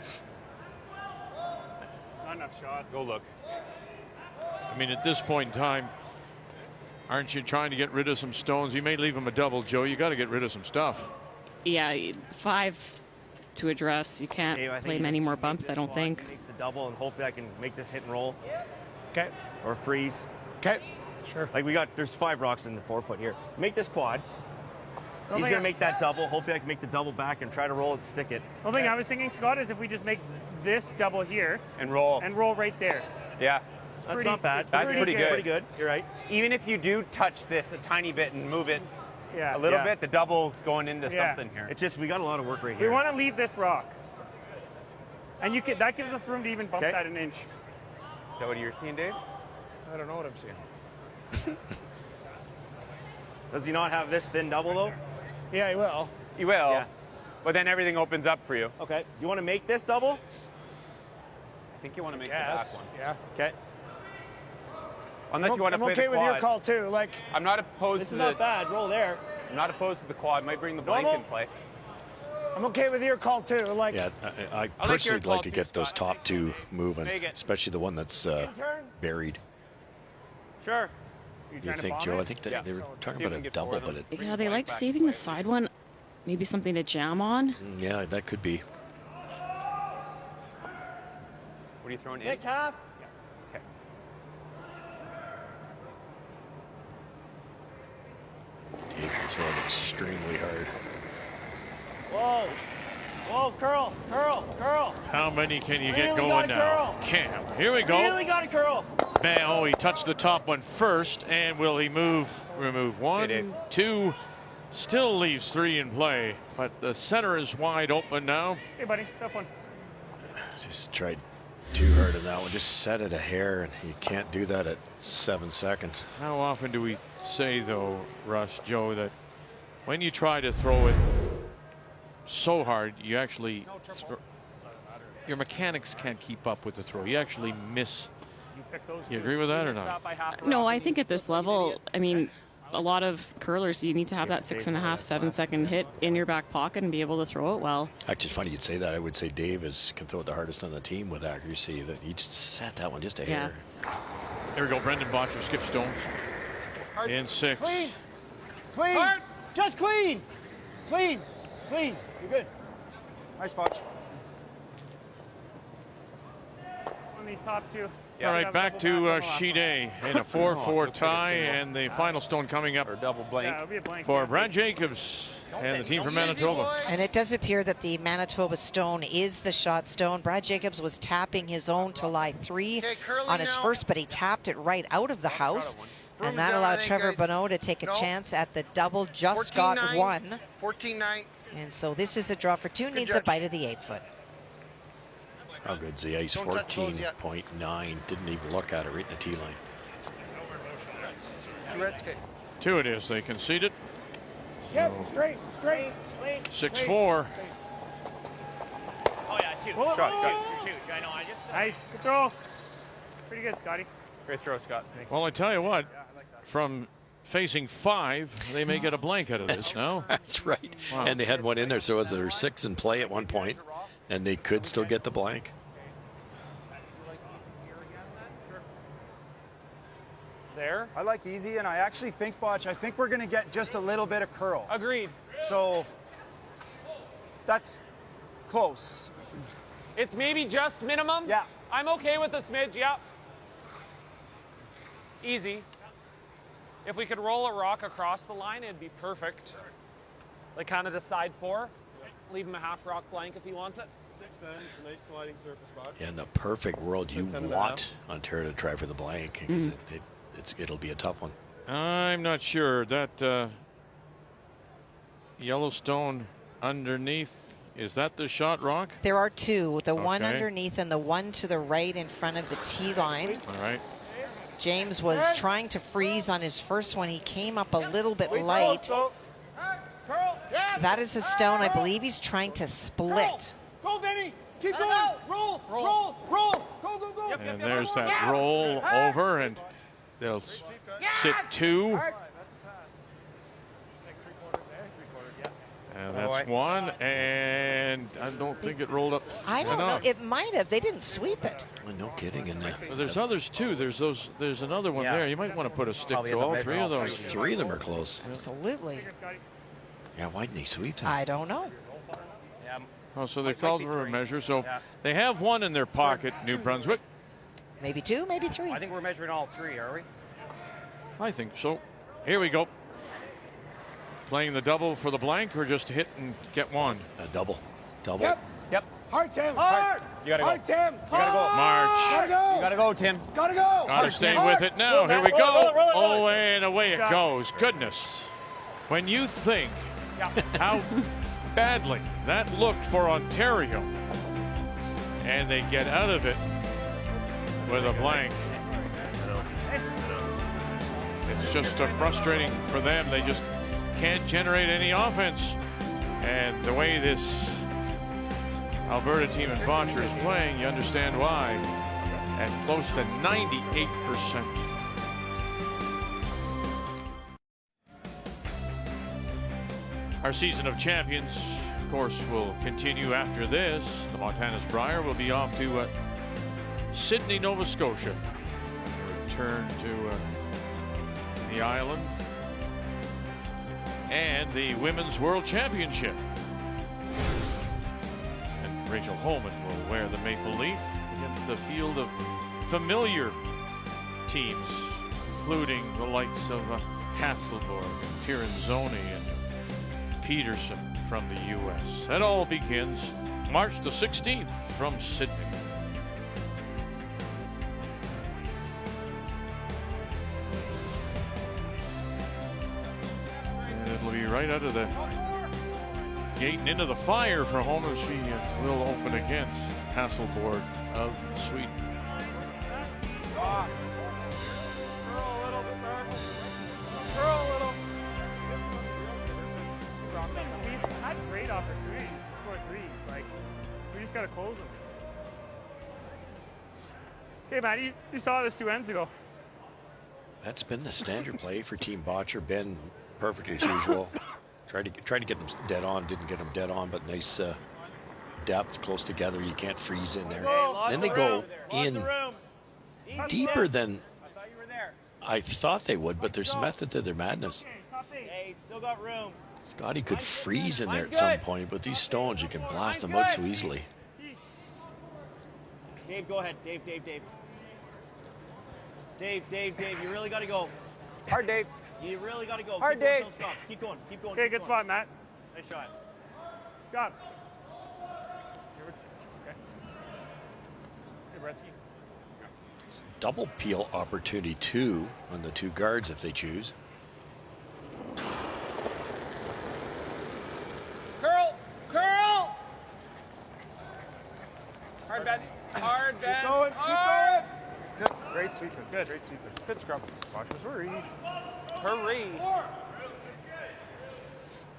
Not enough shots. Go look. I mean, at this point in time, aren't you trying to get rid of some stones? You may leave him a double, Joe. You got to get rid of some stuff. Yeah, 5 to address. You can't play many more bumps, I don't think. Makes the double, and hopefully I can make this hit and roll. Okay. Or freeze. Okay. Sure. Like there's 5 rocks in the 4-foot here. Make this quad. He's going to make that double. Hopefully I can make the double back and try to roll and stick it. The thing I was thinking, Scott, is if we just make this double here. And roll. And roll right there. Yeah. That's not bad. That's pretty good. Pretty good. You're right. Even if you do touch this a tiny bit and move it a little bit, the double's going into something here. It's just we got a lot of work right here. We want to leave this rock. And that gives us room to even bump that an inch. Is that what you're seeing, Dave? I don't know what I'm seeing. Does he not have this thin double, though? Yeah, he will. He will. Yeah. But then everything opens up for you. Okay. You want to make this double? I think you want to make the back one. Yeah. Okay. Unless you want to play the quad. I'm okay with your call, too. Like, I'm not opposed this to is not bad. Roll there. I'm not opposed to the quad. Might bring the blank in play. I'm okay with your call, too. Like, Yeah, I personally would like to get those top 2 moving, especially the one that's buried. Sure. You think, Joe? I think they were talking about a double, but Yeah, they like saving the side one. Maybe something to jam on. yeah, that could be. What are you throwing in? Nick, half. Okay. throw it extremely hard. Whoa. Whoa, curl, curl, curl. How many can you get Really going gotta now? curl. Cam, here we go. Really got to curl. Bam, oh, he touched the top one first, and will he remove one, two, still leaves three in play, but the center is wide open now. Hey, buddy, tough one. Just tried too hard in that one. Just set it a hair, and you can't do that at 7 seconds. How often do we say, though, Russ, Joe, that when you try to throw it so hard, you actually, your mechanics can't keep up with the throw. You actually miss. You agree with that or not? No, I think at this level, I mean, a lot of curlers, you need to have that 6.5, 7 second hit in your back pocket and be able to throw it well. Actually, it's funny you'd say that. I would say Dave can throw it the hardest on the team with accuracy. That he just set that one just a hair. There we go. Brendan Bottcher, Skip Stones in 6. Clean. Clean. Hard. Just clean. Clean. Clean. You're good. Nice Bottcher. On these top two. All right, back to sheet A in a 4-4 tie, and the final stone coming up for Brad Jacobs and the team from Manitoba. And it does appear that the Manitoba stone is the shot stone. Brad Jacobs was tapping his own to lie 3 on his first, but he tapped it right out of the house. And that allowed Trevor Bonneau to take a chance at the double, just got 1. 14-9. And so this is a draw for 2, needs a bite of the 8-foot. How good's the ice? 14.9. Didn't even look at it right in the T line. 2 it is. They conceded. Yep, straight, straight. 6-4. Oh, yeah, 2. Shot, Shot. 2. I know, I just... Nice. Good throw. Pretty good, Scotty. Great throw, Scott. Thanks. Well, I tell you what, from facing 5, they may get a blank out of this now. That's right. Wow. And they had one in there, so there was 6 in play at one point, and they could still get the blank. There. I like easy, and I actually think, Botch, I think we're going to get just a little bit of curl. Agreed. So that's close. It's maybe just minimum. Yeah. I'm okay with a smidge. Yeah. Easy. If we could roll a rock across the line, it'd be perfect. Like kind of to side 4. Leave him a half rock blank if he wants it. 6 then. It's a nice sliding surface spot. In the perfect world, you want Ontario to try for the blank, because it'll be a tough one. I'm not sure. That Yellowstone underneath, is that the shot rock? There are 2, the one underneath and the one to the right in front of the tee line. All right. James was trying to freeze on his first one. He came up a little bit light. That is a stone. I believe he's trying to split. Go, Benny. Keep going. Roll, roll, roll. Go, go, go. And there's that roll over, and they'll sit 2. And that's 1, and I don't think it rolled up. I don't know. It might have. They didn't sweep it. Well, no kidding. And well, there's others too. There's another one there. You might want to put a stick to all 3 of those. 3 of them are close. Absolutely. Yeah, why didn't he sweep that? I don't know. Oh, so they called for a measure. So they have 1 in their pocket, New Brunswick. Maybe 2, maybe 3. I think we're measuring all 3, are we? I think so. Here we go. Playing the double for the blank, or just hit and get 1? A double. Double. Yep. Hard, Tim. Hard. You gotta go. Hard, Tim. You gotta go. March. Gotta go. You gotta go, Tim. Gotta go. Gotta stay with it now. Here we go. Oh, and away it goes. Goodness. When you think how badly that looked for Ontario, and they get out of it with a blank. It's just frustrating for them. They just can't generate any offense. And the way this Alberta team in Bottcher is playing, you understand why. At close to 98%. Our season of champions, of course, will continue after this. The Montana's Brier will be off to Sydney, Nova Scotia. Return to the island. And the Women's World Championship. And Rachel Holman will wear the maple leaf against a field of familiar teams, including the likes of Castleborg, Tirinzoni, and Peterson from the U.S. That all begins March the 16th from Sydney. And it'll be right out of the gate and into the fire for home as she will open against Hasselborg of Sweden. We've had great opportunities to score threes. Like, we just got to close them. Okay, Matt, you saw this 2 ends ago. That's been the standard play for Team Bottcher. Been perfect as usual. Tried to get them dead on, didn't get them dead on, but nice depth, close together. You can't freeze in there. Then they go in deeper than I thought they would, but there's a method to their madness. Hey, still got room. Scotty could freeze in there at some point, but these stones, you can blast them out so easily. Dave, go ahead. Dave. Dave, you really got to go. Hard, Dave. You really got to go. Hard, Dave. Don't stop. Keep going. Okay, good spot, Matt. Nice shot. Shot. Okay. Hey, Gretzky. Double peel opportunity too on the 2 guards if they choose. Curl. Hard, Ben. Keep going. Good. Great sweeper. Good. Great sweeper. Good scrum. Bottcher's hurry.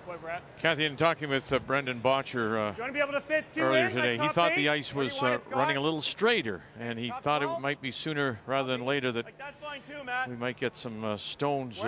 What, Brad? Kathy, in talking with Brendan Bottcher You want to be able to fit 2 earlier in, today, like he top thought 8? the ice Where do was you want it, Scott? running a little straighter, and he thought it might be sooner rather than later that That's fine too, Matt. we might get some stones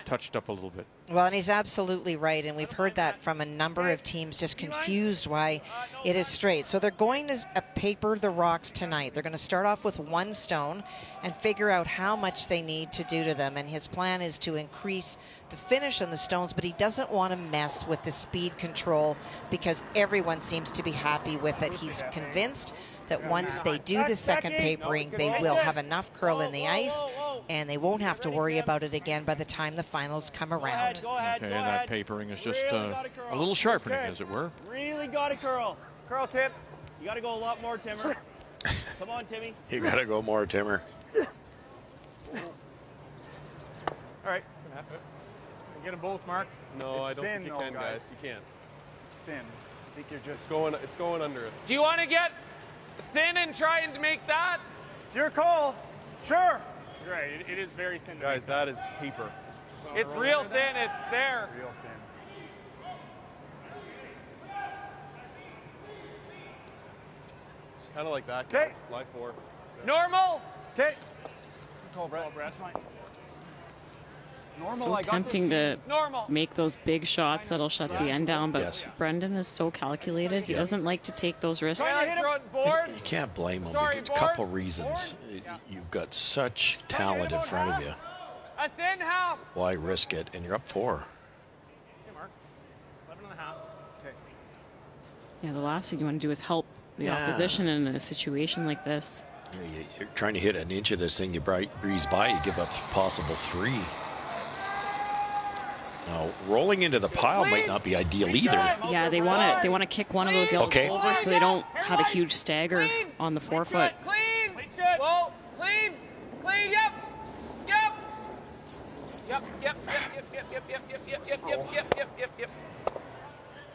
touched up a little bit. Well, and he's absolutely right, and we've heard that from a number of teams, just confused why it is straight. So they're going to paper the rocks tonight. They're going to start off with 1 stone and figure out how much they need to do to them, and his plan is to increase the finish on the stones, but he doesn't want to mess with the speed control because everyone seems to be happy with it. He's convinced that once they do the second papering, they will have enough curl in the ice, and they won't have to worry about it again by the time the finals come around. Okay, and that papering is just a little sharpening, as it were. Really got to curl. Curl, Tim. You got to go a lot more, Timmer. Come on, Timmy. You got to go more, Timmer. All right. Get them both, Mark. No, I don't thin, think you though, can, guys. You can't. It's thin. I think you're just... It's going under it. Do you want to get thin and try and make that? It's your call. Sure. You're right. It is very thin. Guys, that is paper. It's real thin. It's there. Real thin. It's kind of like that. Okay. Slide 4. Normal. Okay. Call, Brett. That's fine. Normal. So I got tempting this. to make those big shots that'll shut the end down, but Yes. Brendan is so calculated. He doesn't like to take those risks. You can't blame him. Sorry, Because a couple reasons. You've got such talent in front of you. A thin half. Why risk it? And you're up 4. Hey, Mark. 11.5. Okay. Yeah, the last thing you want to do is help the opposition in a situation like this. You're trying to hit an inch of this thing. You breeze by. You give up possible 3. Now, rolling into the pile might not be ideal either. Yeah, they want to kick one of those yellows Okay. over so they don't have a huge stagger on the forefoot. Clean. Whoa. Clean. Yep.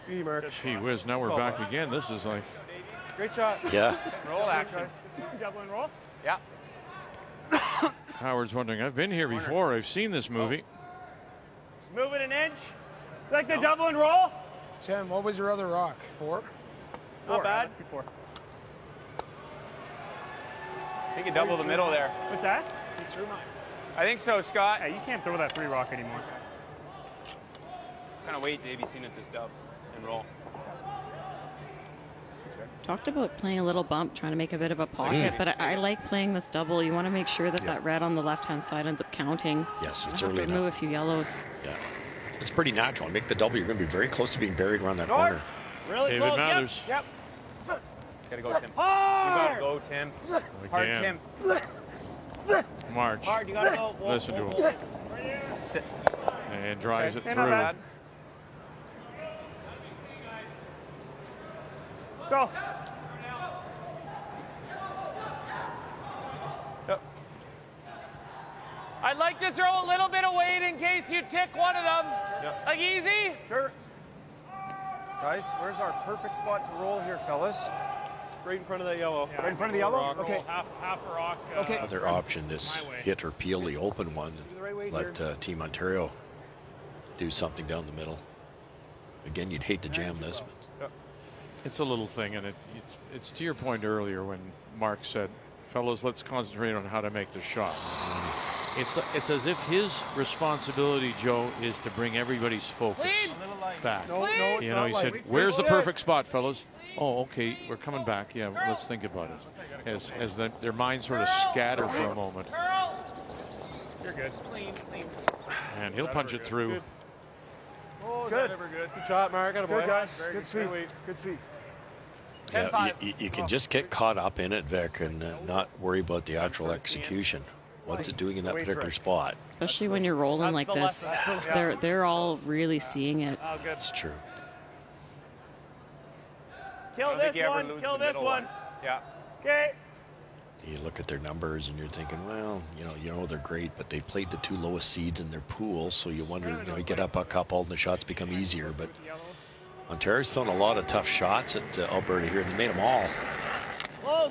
Gee, Mark. Gee whiz, now we're back again. This is like... Great shot. Yeah. Roll action. Double and roll. Yeah. Howard's wondering, I've been here before. I've seen this movie. Move it an inch. Like the double and roll? Tim, what was your other rock? 4? Not bad. Before. I think you double the middle there. What's that? I think so, Scott. Yeah, you can't throw that 3 rock anymore. Kind of wait, Dave. You've seen it this dub and roll. Talked about playing a little bump, trying to make a bit of a pocket, but I like playing this double. You want to make sure that that red on the left-hand side ends up counting. Yes, it's I have early to remove enough. a few yellows. Yeah. It's pretty natural. Make the double. You're going to be very close to being buried around that corner. Really David close. Mathers. Yep. Gotta go, Tim. You gotta go, Tim. Hard, Again. Tim. March. Hard. You gotta go. Whoa, Listen to whoa, him. whoa. Sit. And drives it Not through. bad. Go. I'd like to throw a little bit of weight in case you tick one of them. Like easy? Sure. Guys, where's our perfect spot to roll here, fellas? Right in front of that yellow. Right in front of the yellow? Rock. Okay. Half a rock. Okay. Other option is hit or peel the open one the right way and let Team Ontario do something down the middle. Again, you'd hate to jam this. But It's a little thing, and it's to your point earlier when Mark said, fellas, let's concentrate on how to make the shot. It's as if his responsibility, Joe, is to bring everybody's focus back. No, it's You know, not he light. said, where's the perfect spot, fellas? Oh, okay, we're coming back. Yeah, let's think about it. As their minds sort of scatter for a moment. You're good. Clean. And he'll punch it through. Good. It's good. Good shot, Mark. Good, guys. Good sweep. Good sweep. yeah, you can just get caught up in it, Vic, and not worry about the actual execution. What's it doing in that particular spot? Especially when you're rolling like this. They're all really seeing it. Oh, good. It's true. Kill this one. Kill this one. Yeah. Okay. You look at their numbers and you're thinking, well, you know they're great, but they played the 2 lowest seeds in their pool, so you wonder, you get up a couple and the shots become easier. But Ontario's thrown a lot of tough shots at Alberta here, and they made them all. Close.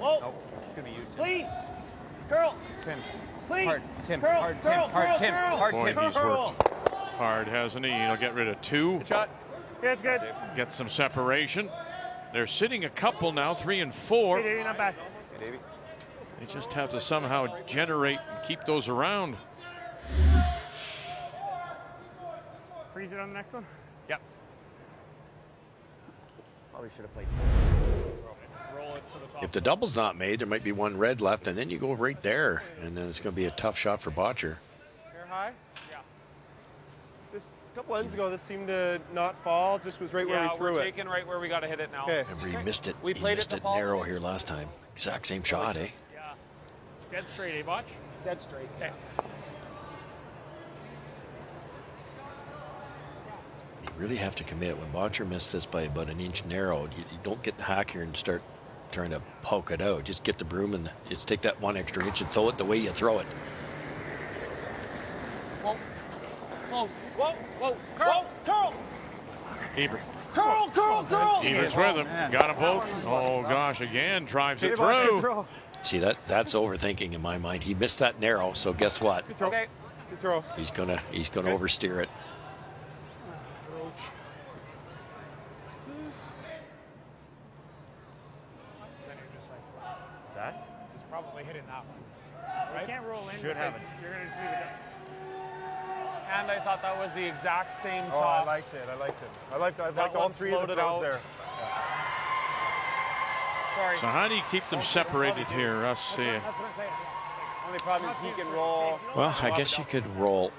Whoa. Nope. It's going to be you, Tim. Clean. Curl. Tim. Clean. Hard, Tim. Curl. Hard, Tim. Curl. Hard, Tim. Curl. Hard, Boy, Tim. he's worked hard, hasn't he? He'll get rid of 2. Good shot. Yeah, it's good. Get some separation. They're sitting a couple now, 3 and 4. Hey, Davey, not bad. Hey, Davey. They just have to somehow generate and keep those around. Freeze it on the next one. Yep. Probably should have played. Roll it to the top. If the double's not made, there might be 1 red left, and then you go right there, and then it's going to be a tough shot for Bottcher. Hair high? Yeah. This a couple ends ago, this seemed to not fall. Just was right where Yeah, we threw we're it. taking right where we got to hit it now. Okay. Remember, he missed it. We He played missed it it to fall. narrow here last time. Exact same shot, eh? Yeah. Dead straight, eh, Botch? Dead straight. Okay. You really have to commit. When Bottcher missed this by about 1 inch narrow, you don't get the hack here and start trying to poke it out. Just get the broom and just take that 1 extra inch and throw it the way you throw it. Whoa. Close. Whoa. Whoa. Curl. Curl. Ebert. Curl. Curl. Curl. Ebert's with him. Got them both. Oh, gosh, again, drives it Good through. throw. See, that's overthinking in my mind. He missed that narrow, so guess what? Good throw. Okay. Good throw. He's gonna oversteer it. Then you're just like, What's that? he's probably hitting that one. You can't roll in Should have because it. you're going to see the And I thought that was the exact same Oh, toss. I liked it. I liked That all one 3 of the floated throws out. there. Sorry. So how do you keep them separated here? Us see. That's what I'm saying. Only problem is he can roll. Well, I guess you could roll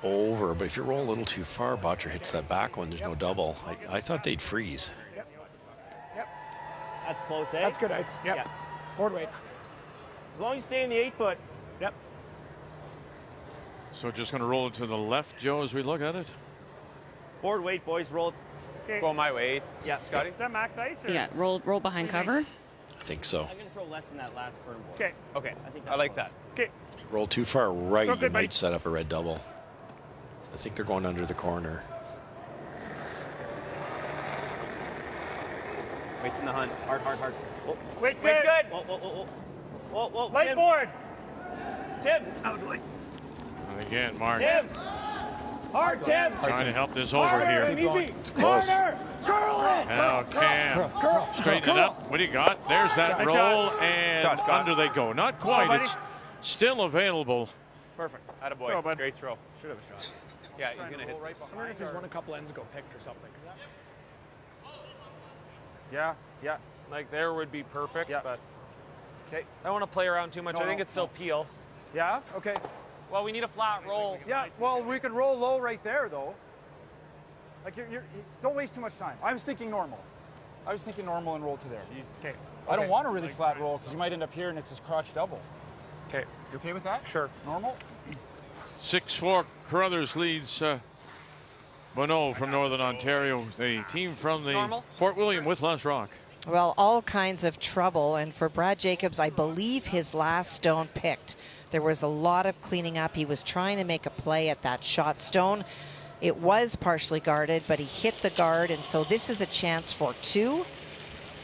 over, but if you roll a little too far, Bottcher hits that back one. There's no double. I thought they'd freeze. That's close, eh? That's good ice. Yep. Yeah. Board weight. As long as you stay in the 8 foot. Yep. So just going to roll it to the left, Joe, as we look at it. Board weight, boys. Roll. Okay. Go my way. Yeah, Scotty. Is that max ice? Or? Yeah, roll behind cover. I think so. I'm going to throw less than that last firm board. Okay. Okay. I think I like that. Okay. Roll too far right, Go you good, might buddy. set up a red double. I think they're going under the corner. Waits in the hunt. Hard. Whoa. Wait's Wait's good. good. Whoa. Light Tim. board. Tim. And again, Mark Tim. Hard, Tim. trying to help this over here. Easy. It's close. Harder. Curl it. Now Cam, straighten it up. What do you got? There's that Shot. roll, and Shot, Scott. under they go. Not quite. buddy. It's still available. Perfect. Attaboy. Throw, bud. Great throw. Should have a shot. Yeah, he's going to hit. I wonder if he's run a couple ends ago picked or something. Yeah. Like there would be perfect, Yeah. but Okay. I don't want to play around too much. No, I think no, it's still peel. Yeah? Okay. Well, we need a flat roll. Yeah, well, we could roll low right there, though. Like, don't waste too much time. I was thinking normal. And roll to there. Okay. I don't want a really flat roll because you might end up here and it's this crotch double. Okay. You okay with that? Sure. Normal? 6-4, Carruthers leads Bonneau from Northern Ontario, the team from the Fort William with Les Rock. Well, all kinds of trouble. And for Brad Jacobs, I believe his last stone picked. There was a lot of cleaning up. He was trying to make a play at that shot stone. It was partially guarded, but he hit the guard. And so this is a chance for 2.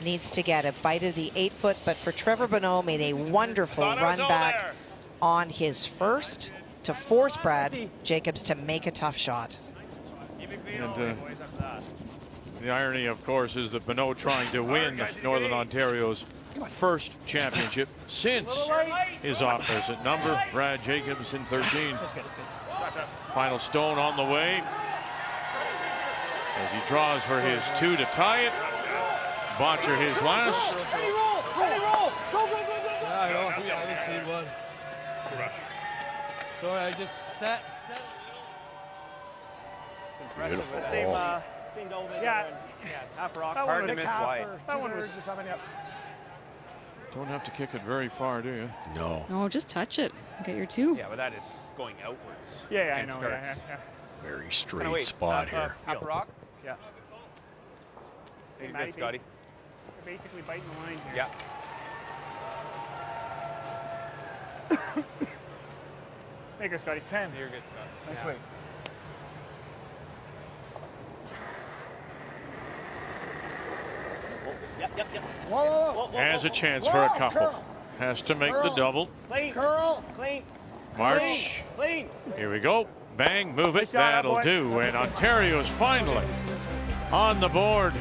Needs to get a bite of the 8-foot. But for Trevor Bonneau, made a wonderful run back on his first to force Brad Jacobs to make a tough shot. And the irony, of course, is that Bonneau trying to win Northern Ontario's first championship since his opposite number, Brad Jacobs in 13. Final stone on the way as he draws for his 2 to tie it. Bottcher his last. Ready, roll! Ready, roll! Go, go, go, go, go! Yeah, I know. I haven't seen one. Sorry, I just set. Beautiful. Same double big Yeah. half rock. Hard to miss wide. That one was just having up. Don't have to kick it very far, do you? No. No, just touch it. Get your 2. Yeah, but that is going outwards. Yeah, I and know. starts. Very straight spot here. Half a rock? Yeah. You're good, Scotty. You're basically biting the line here. Yeah. Take her, Scotty. 10. You're good, Scott. Nice way. Yep. Whoa. Has a chance for a couple. Has to make the double. Curl. March. Here we go. Bang, move it. That'll do. And Ontario's finally on the board.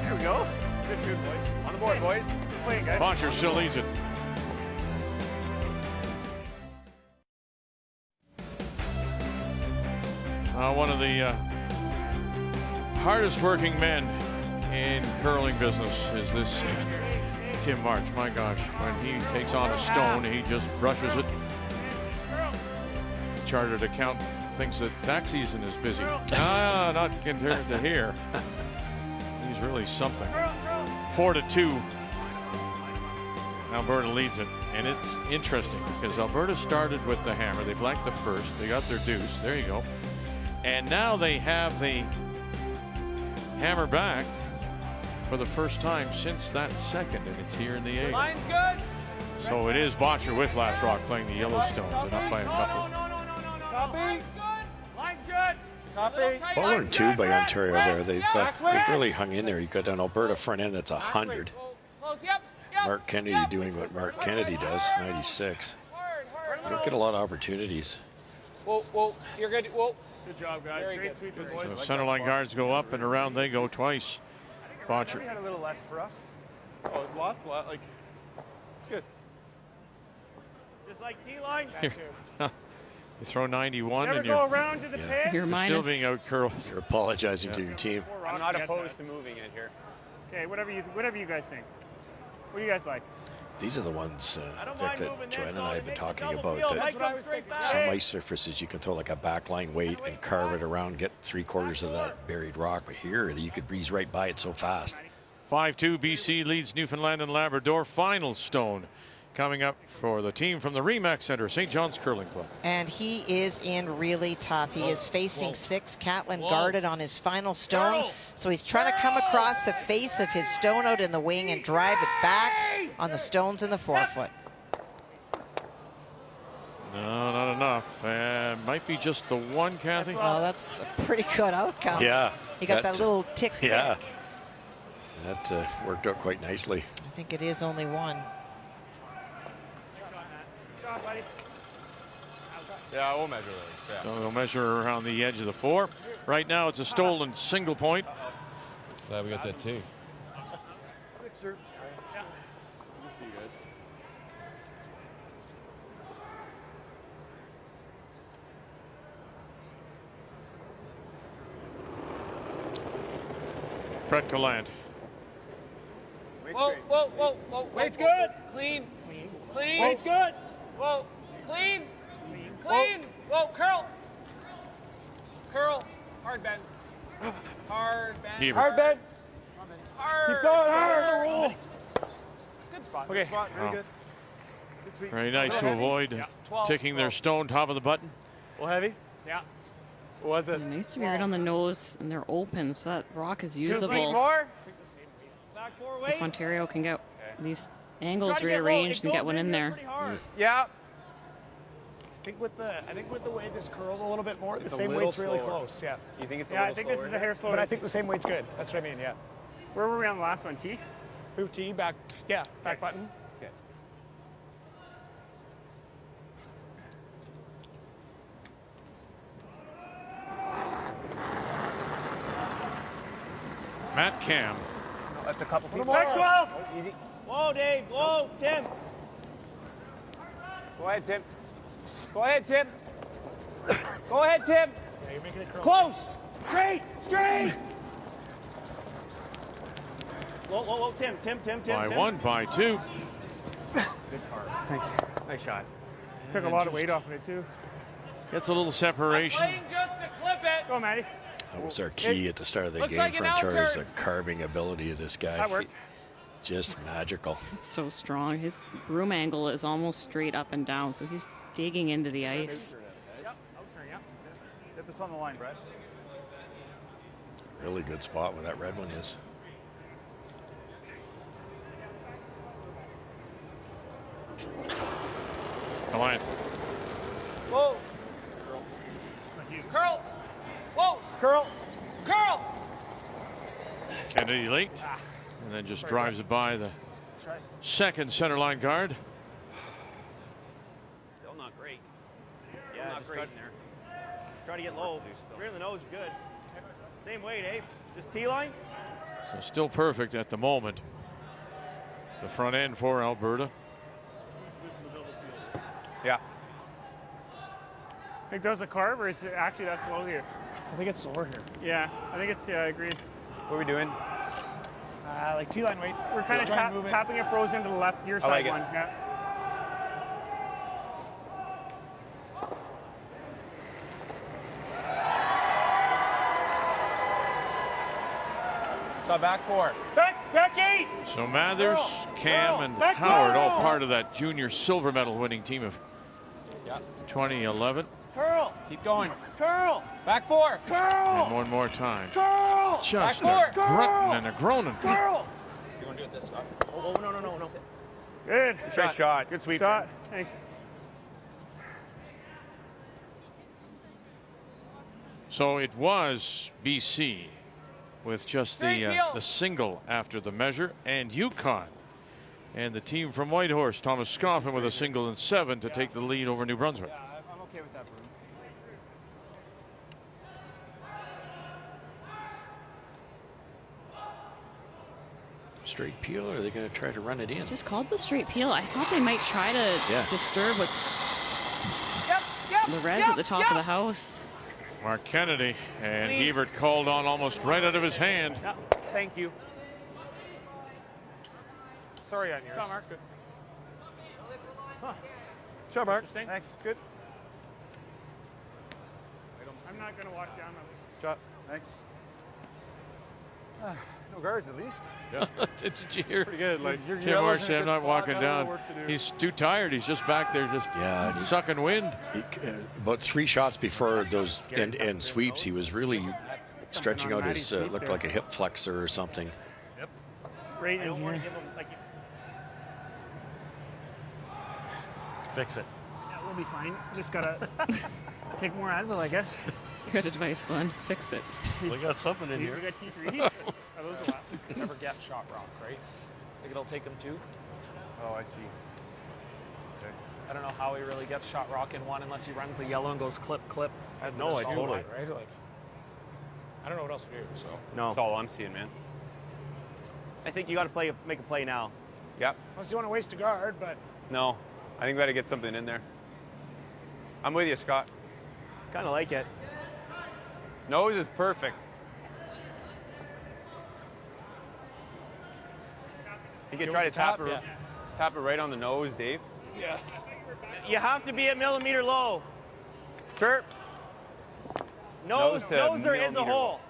There we go. Good shoot, boys. On the board, boys. Good play, guys. Bottcher still leads it. One of the hardest working men in curling business is this Tim March. My gosh, when he takes on a stone, he just brushes it. Chartered account thinks that tax season is busy. Not compared to here. He's really something. 4-2. Alberta leads it, and it's interesting because Alberta started with the hammer. They blanked the first. They got their deuce. There you go. And now they have the hammer back for the first time since that second, and it's here in the 8th. Line's good. So it is Bottcher with Last Rock playing the Yellowstones, and up by a couple. Copy. Line's good. Copy. Well learned too by Ontario there. They've really hung in there. You've got an Alberta front end that's 100. Close. Yep. Mark Kennedy doing what Mark Kennedy does, 96. You don't get a lot of opportunities. Whoa. You're good. Whoa. Good job, guys. Great sweeping, boys. So centerline guards go up, and around they go twice. Bottcher. We had a little less for us. Oh, it's lots. Like, it's good. Just like T-line. You throw 91 Never and go you're around to the pit. You're still minus. being out curled. You're apologizing to your team. I'm not opposed to moving it here. Okay, whatever you guys think. What do you guys like? These are the ones Vic, that Joanna and I have been talking about. That some ice surfaces you can throw like a backline weight and carve it around, get 3/4 of that buried rock. But here you could breeze right by it so fast. 5-2 BC leads Newfoundland and Labrador. Final stone coming up for the team from the Remax Center, St. John's Curling Club. And he is in really tough. He is facing 6. Catlin guarded on his final stone. So he's trying to come across the face of his stone out in the wing and drive it back on the stones in the 4-foot. No, not enough. Might be just the one, Kathy. Well, that's a pretty good outcome. Yeah. You got that little tick. Yeah. That worked out quite nicely. I think it is only 1. Yeah, we'll measure those. Yeah. So they'll measure around the edge of the 4. Right now it's a stolen single point. Glad we got that too. Quick serve. See you guys. Brett Gallant. Whoa. Weight's good. Clean. Weight's good. Whoa. Clean. Whoa. Curl. Hard bend. Hard bend. Heaver. Hard bend. Hard. Keep going. Hard. Roll. Good spot. Good spot. Really Oh. good. Very nice to avoid ticking their stone top of the button. Well, heavy? Yeah. What was it? It needs to be right on the nose, and they're open, so that rock is 2 usable. feet more. Back 4 weight. If Ontario can get these angles rearranged and get one in there. Yeah. I think with the way this curls a little bit more, the It's a same little weight's really slower. close. Yeah. You think it's a Yeah, little I think slower this is a here? hair slower. But I think the same weight's good. That's what I mean. Yeah. Where were we on the last one? T? Move T back. Yeah. Back button. Okay. Matt Cam. No, that's a couple feet. Back 12! Oh, easy. Whoa, Dave. Whoa, Tim. Go ahead, Tim. Go ahead, Tim. Go ahead, Tim. Yeah, you're making it curl. Close. Straight. Straight. Whoa, whoa, whoa, Tim. By 1, by 2. Good card. Thanks. Nice shot. Took a lot of weight off of it, too. Gets a little separation. Playing just to clip it. Go, Matty. That was our key at the start of the Looks game like for an Ontario, is outturn. the carving ability of this guy. That worked. Just magical. It's so strong. His broom angle is almost straight up and down, so he's digging into the ice. Yep. Get this on the line, Brad. Really good spot where that red one is. Come on. Whoa. Curl. Whoa. Curl. Curl. Kennedy late. And then just drives it by the second center line guard. Still not great. Still Yeah, not just great try- in there. Try to get low. Rear in the nose is good. Same way, Dave. Just T-line. So still perfect at the moment. The front end for Alberta. Yeah. Think that was a carve, or is it actually that's low here? I think it's slower here. Yeah, I think it's, yeah, I agree. What are we doing? Like T-line weight. We're kind of Just try and move it. tapping it frozen to the left, your I side like it. one. Yeah. So back 4. Back 8! So Mathers, Cam, and Howard, all part of that junior silver medal winning team of 2011. Curl. Keep going. Curl. Back 4. And one more time. Curl. Just Back a four. grunting and a groaning. Curl. You want to do it this, Scott? Oh, no. Good. Great shot. Good sweep. Shot. Thanks. So it was BC with just the single after the measure, and Yukon. And the team from Whitehorse, Thomas Scoffin with a single and 7 to take the lead over New Brunswick. Yeah, I'm okay with that, Bruce. Straight peel, or are they going to try to run it in? Just called the straight peel. I thought they might try to disturb what's the Reds at the top of the house. Mark Kennedy, and Hebert called on almost right out of his hand. Yeah. Thank you. Sorry on yours. Shot, Mark. Good. Shot, Mark. Thanks. Good. I'm not going to walk down. Shot. Thanks. No guards, at least. Yeah. Did you hear? Pretty good. Like Tim Marsh, I'm not walking down. He's too tired. He's just back there just sucking wind. About 3 shots before those end sweeps, he was really stretching out his, looked like a hip flexor or something. Yep. Right in here. Fix it. Yeah, we'll be fine. Just got to take more Advil, I guess. Good advice, Glenn. Fix it. We got something in here. We got T3s. Are those allowed? Never get shot rock, right? Think it'll take him 2? Oh, I see. Okay. I don't know how he really gets shot rock in 1 unless he runs the yellow and goes clip, clip. I had no idea. Totally. Right? Like, I don't know what else to do, so. No. That's all I'm seeing, man. I think you got to make a play now. Yep. Unless you want to waste a guard, but No. I think we got to get something in there. I'm with you, Scott. Kind of like it. Nose is perfect. You can try to tap it right on the nose, Dave. Yeah. You have to be a millimeter low. Chirp. Nose there is a hole.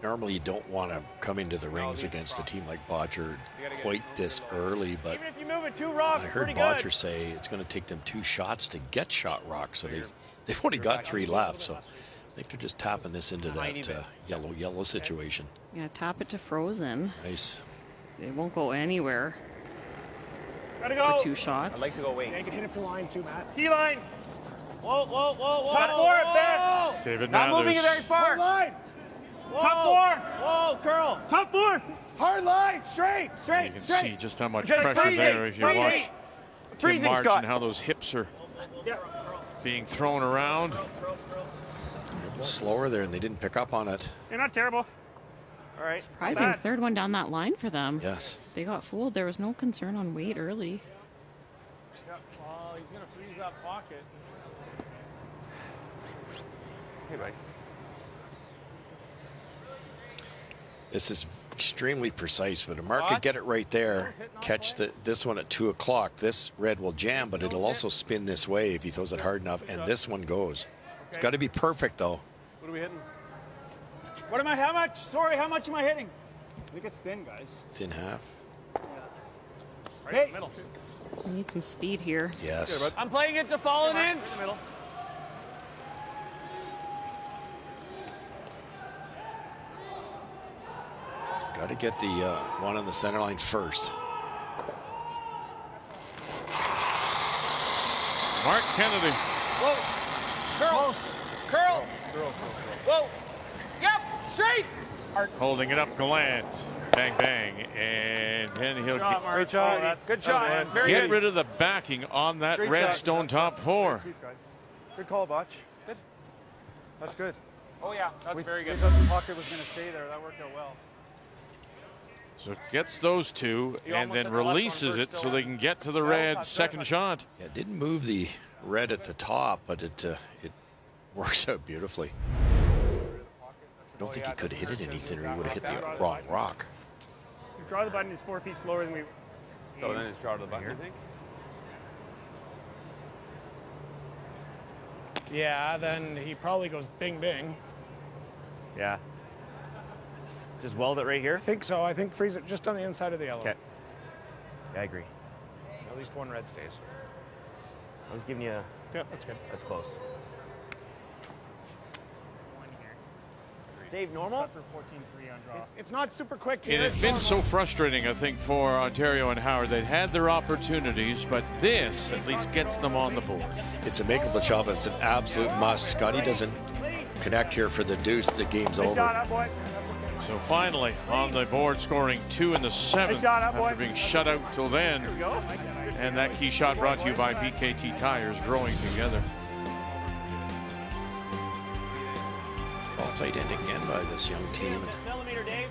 normally you don't want to come into the rings against a team like Bottcher quite this early, but Even if you move it 2 rocks, I heard pretty Bottcher good. say it's going to take them 2 shots to get shot rock, so they've only got 3 left, so I think they're just tapping this into that yellow situation. Yeah, tap it to frozen. Nice. It won't go anywhere. Gotta go. For 2 shots. I'd like to go wait. Yeah, you can hit it from the line too, Matt. C-line. Whoa, whoa, whoa, whoa. Top 4 at best. David Not Mathers. moving it very far. Hard line. Whoa. Top 4. Whoa, curl. Top 4. Hard line. Straight. You can see just how much Just pressure freezing, there if you freezing. watch Tim Freezing, March Scott. and how those hips are Yeah. being thrown around. Slower there, and they didn't pick up on it. You're not terrible. All right. Surprising Bad. 3rd one down that line for them. Yes. They got fooled. There was no concern on weight early. Oh, he's going to freeze that pocket. Hey, buddy. This is extremely precise, but Mark could get it right there, catch this one at 2 o'clock. This red will jam, but it'll also spin this way if he throws it hard enough, and this one goes. It's got to be perfect, though. What are we hitting? What am I, how much? Sorry, how much am I hitting? I think it's thin, guys. Thin half. Hey. We need some speed here. Yes. I'm playing it to fall an inch. Got to get the one on the center line first. Mark Kennedy. Whoa. Curl. Curl. Whoa. Yep. Straight. Holding it up, Gallant. Bang, bang. And then he'll Great shot. Good shot. man. Very get good. rid of the backing on that Great red shot. stone top 4. Sweet, guys. Good call, Botch. Good. That's good. Oh, yeah. That's very good. We thought the pocket was going to stay there. That worked out well. So it gets those 2 You and almost then hit the left one releases first, it so still. they can get to the red second shot. Yeah, it didn't move the red at the top, but it works out beautifully. I don't think he could have hit it anything, or he would have hit the wrong rock. Just draw the button. He's 4 feet slower than we. So then it's draw to the button, I think. Yeah, then he probably goes bing, bing. Yeah. Just weld it right here? I think so. I think freeze it just on the inside of the yellow. Okay. Yeah, I agree. At least one red stays. I was giving you a... Yeah, that's good. That's close. Dave, normal? It's not super quick It here. has been so frustrating, I think, for Ontario and Howard. They'd had their opportunities, but this at least gets them on the board. It's a makeable shot, but it's an absolute must. Scotty doesn't connect here for the deuce. The game's over. So finally on the board, scoring 2 in the 7th after being shut out till then. And that key shot brought to you by BKT Tires, growing together. Ball played in again by this young team. Millimeter, Dave.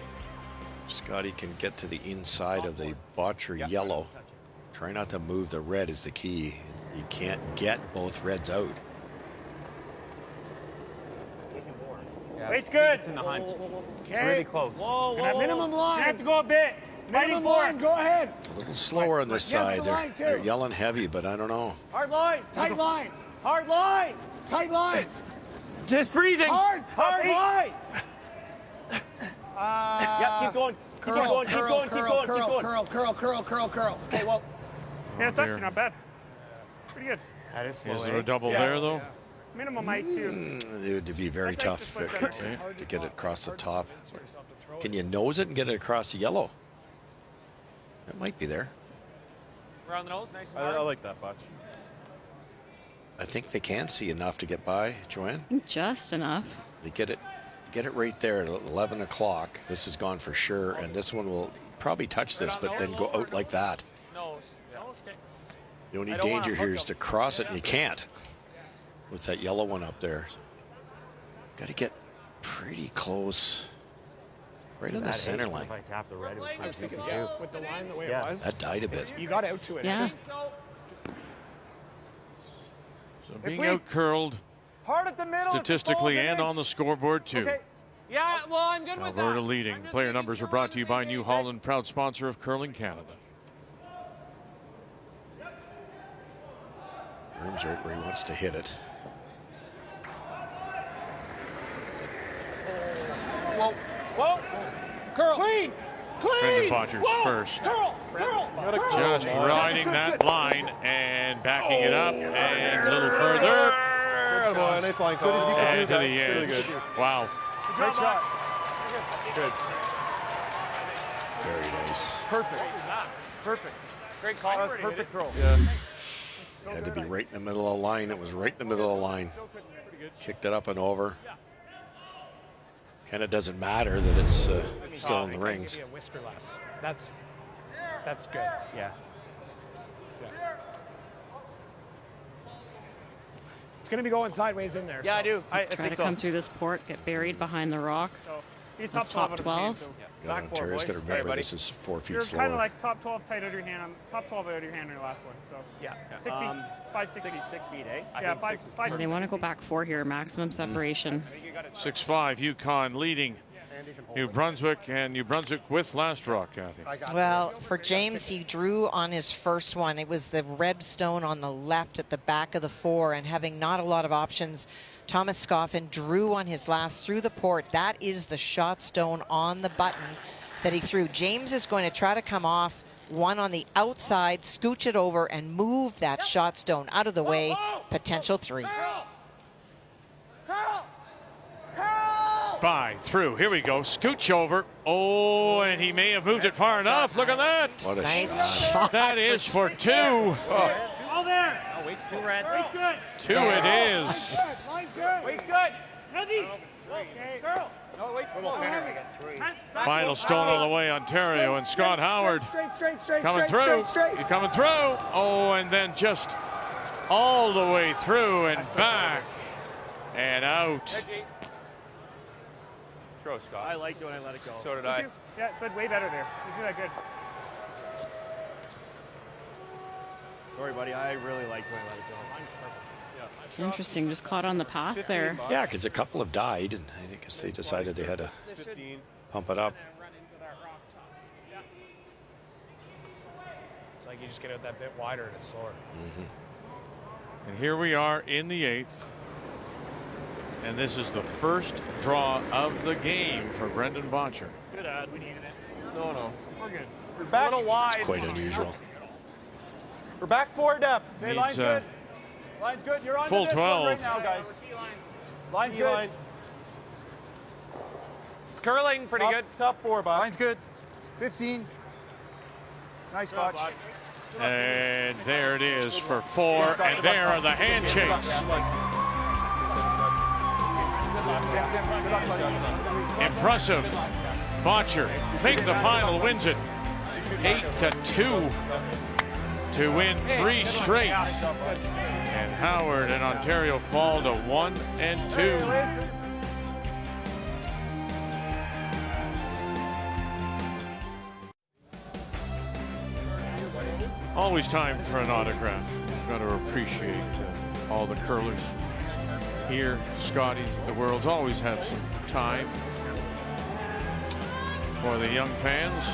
Scotty can get to the inside of the Bottcher yellow. Try not to move the red is the key. You can't get both reds out. Weight's good. It's in the hunt. It's really close. Whoa, whoa, whoa. Minimum line. You have to go a bit. Minimum line. Go ahead. A little slower on this side. the line, They're too. yelling heavy, but I don't know. Hard line. Tight line. Hard line. Tight line. Just freezing. Hard. Hard line. Yep, keep going. Keep Curl, going, keep curl, going, keep curl, going, curl, keep going. curl, curl, curl, curl, curl. Okay, well. Yeah, it's actually not bad. Pretty good. That is slow. Is there a double there, though? Minimum ice, too. It would be very tough to get it across the top. Can you nose it and get it across the yellow? That might be there. Around the nose, nice and I hard. like that, Botch. I think they can see enough to get by, Joanne. Just enough. They get it right there at 11 o'clock. This is gone for sure, and this one will probably touch this, but then go out like that. Nose. Yeah. Okay. The only I don't wanna danger here hook is to them. cross it, and you can't with that yellow one up there. Got to get pretty close, right on the center line. If I tap the red, it was I was pretty thinking, decent, too. with the line the way Yeah. it was. That died a bit. You got out to it. Yeah. So being out curled Hard at the middle. statistically and on the scoreboard, too. Okay. Yeah, well, I'm good with that. Alberta leading. Player numbers are brought to you by New Holland, proud sponsor of Curling Canada. Room's right where he wants to hit it. Whoa. Whoa. Curl. Clean. Brendan Bottcher's first. Just riding that line and backing it up and a little further. Nice line call. And to the edge. Really good. Wow. Great shot. Good. Very nice. Perfect. Perfect. Great call. That was perfect throw. Yeah. Had to be right in the middle of the line. It was right in the middle of the line. Kicked it up and over. Kind of doesn't matter that it's still in the rings. Give you a whisker less. That's good. Yeah. It's going to be going sideways in there. Yeah, so. I do. I Try think to so. come through this port, get buried behind the rock. So he's That's top 12. God, Ontario's got to remember this is 4 feet You're slower. kind of like top 12 tight out of your hand. Top 12 out of your hand in your last one. So Yeah. 6 feet, 5, 6 feet. 6 feet, eh? Yeah, 5. They want to go back 4 here, maximum separation. 6-5, Yukon leading New Brunswick, and New Brunswick with last rock, Kathy. Well, for James, he drew on his first one. It was the red stone on the left at the back of the 4, and having not a lot of options, Thomas Scoffin drew on his last through the port. That is the shot stone on the button that he threw. James is going to try to come off one on the outside, scooch it over, and move that shot stone out of the way. Potential 3. By through. Here we go. Scooch over. Oh, and he may have moved it far enough. Look at that. What a Nice shot. shot. That is for 2. Oh, All there. Oh, wait's too red. Wait's good. 2 it is. Line's good. Wait's good. Heavy. Okay. Girl. No, wait's close. Final stone of the way, Ontario, and Scott Howard Straight. coming through. He's coming through. Oh, and then just all the way through and back and out. Throw, Scott. I liked it when I let it go. So did I. Yeah, it's way better there. You do that good. Sorry, buddy. I really liked when I let it go. Interesting, just caught on the path there. Yeah, because a couple have died, and I think they decided they had to pump it up. It's like you just get out that bit wider and it's slower. And here we are in the 8th. And this is the first draw of the game for Brendan Bottcher. Good ad. We needed it. No. We're good. We're back. A little wide. It's quite unusual. We're back 4 depth. Okay, Needs, line's good. Line's good. You're on full this 12. one right now, guys. Line's good. It's curling pretty good. Top 4, Bob. Line's good. 15. Nice watch. And there it is for 4. And there are the handshakes. Impressive. Bottcher makes the final, wins it 8-2 to win 3 straight. And Howard and Ontario fall to 1-2. Always time for an autograph. Got to appreciate all the curlers here. The Scotties, the world's always have some time for the young fans.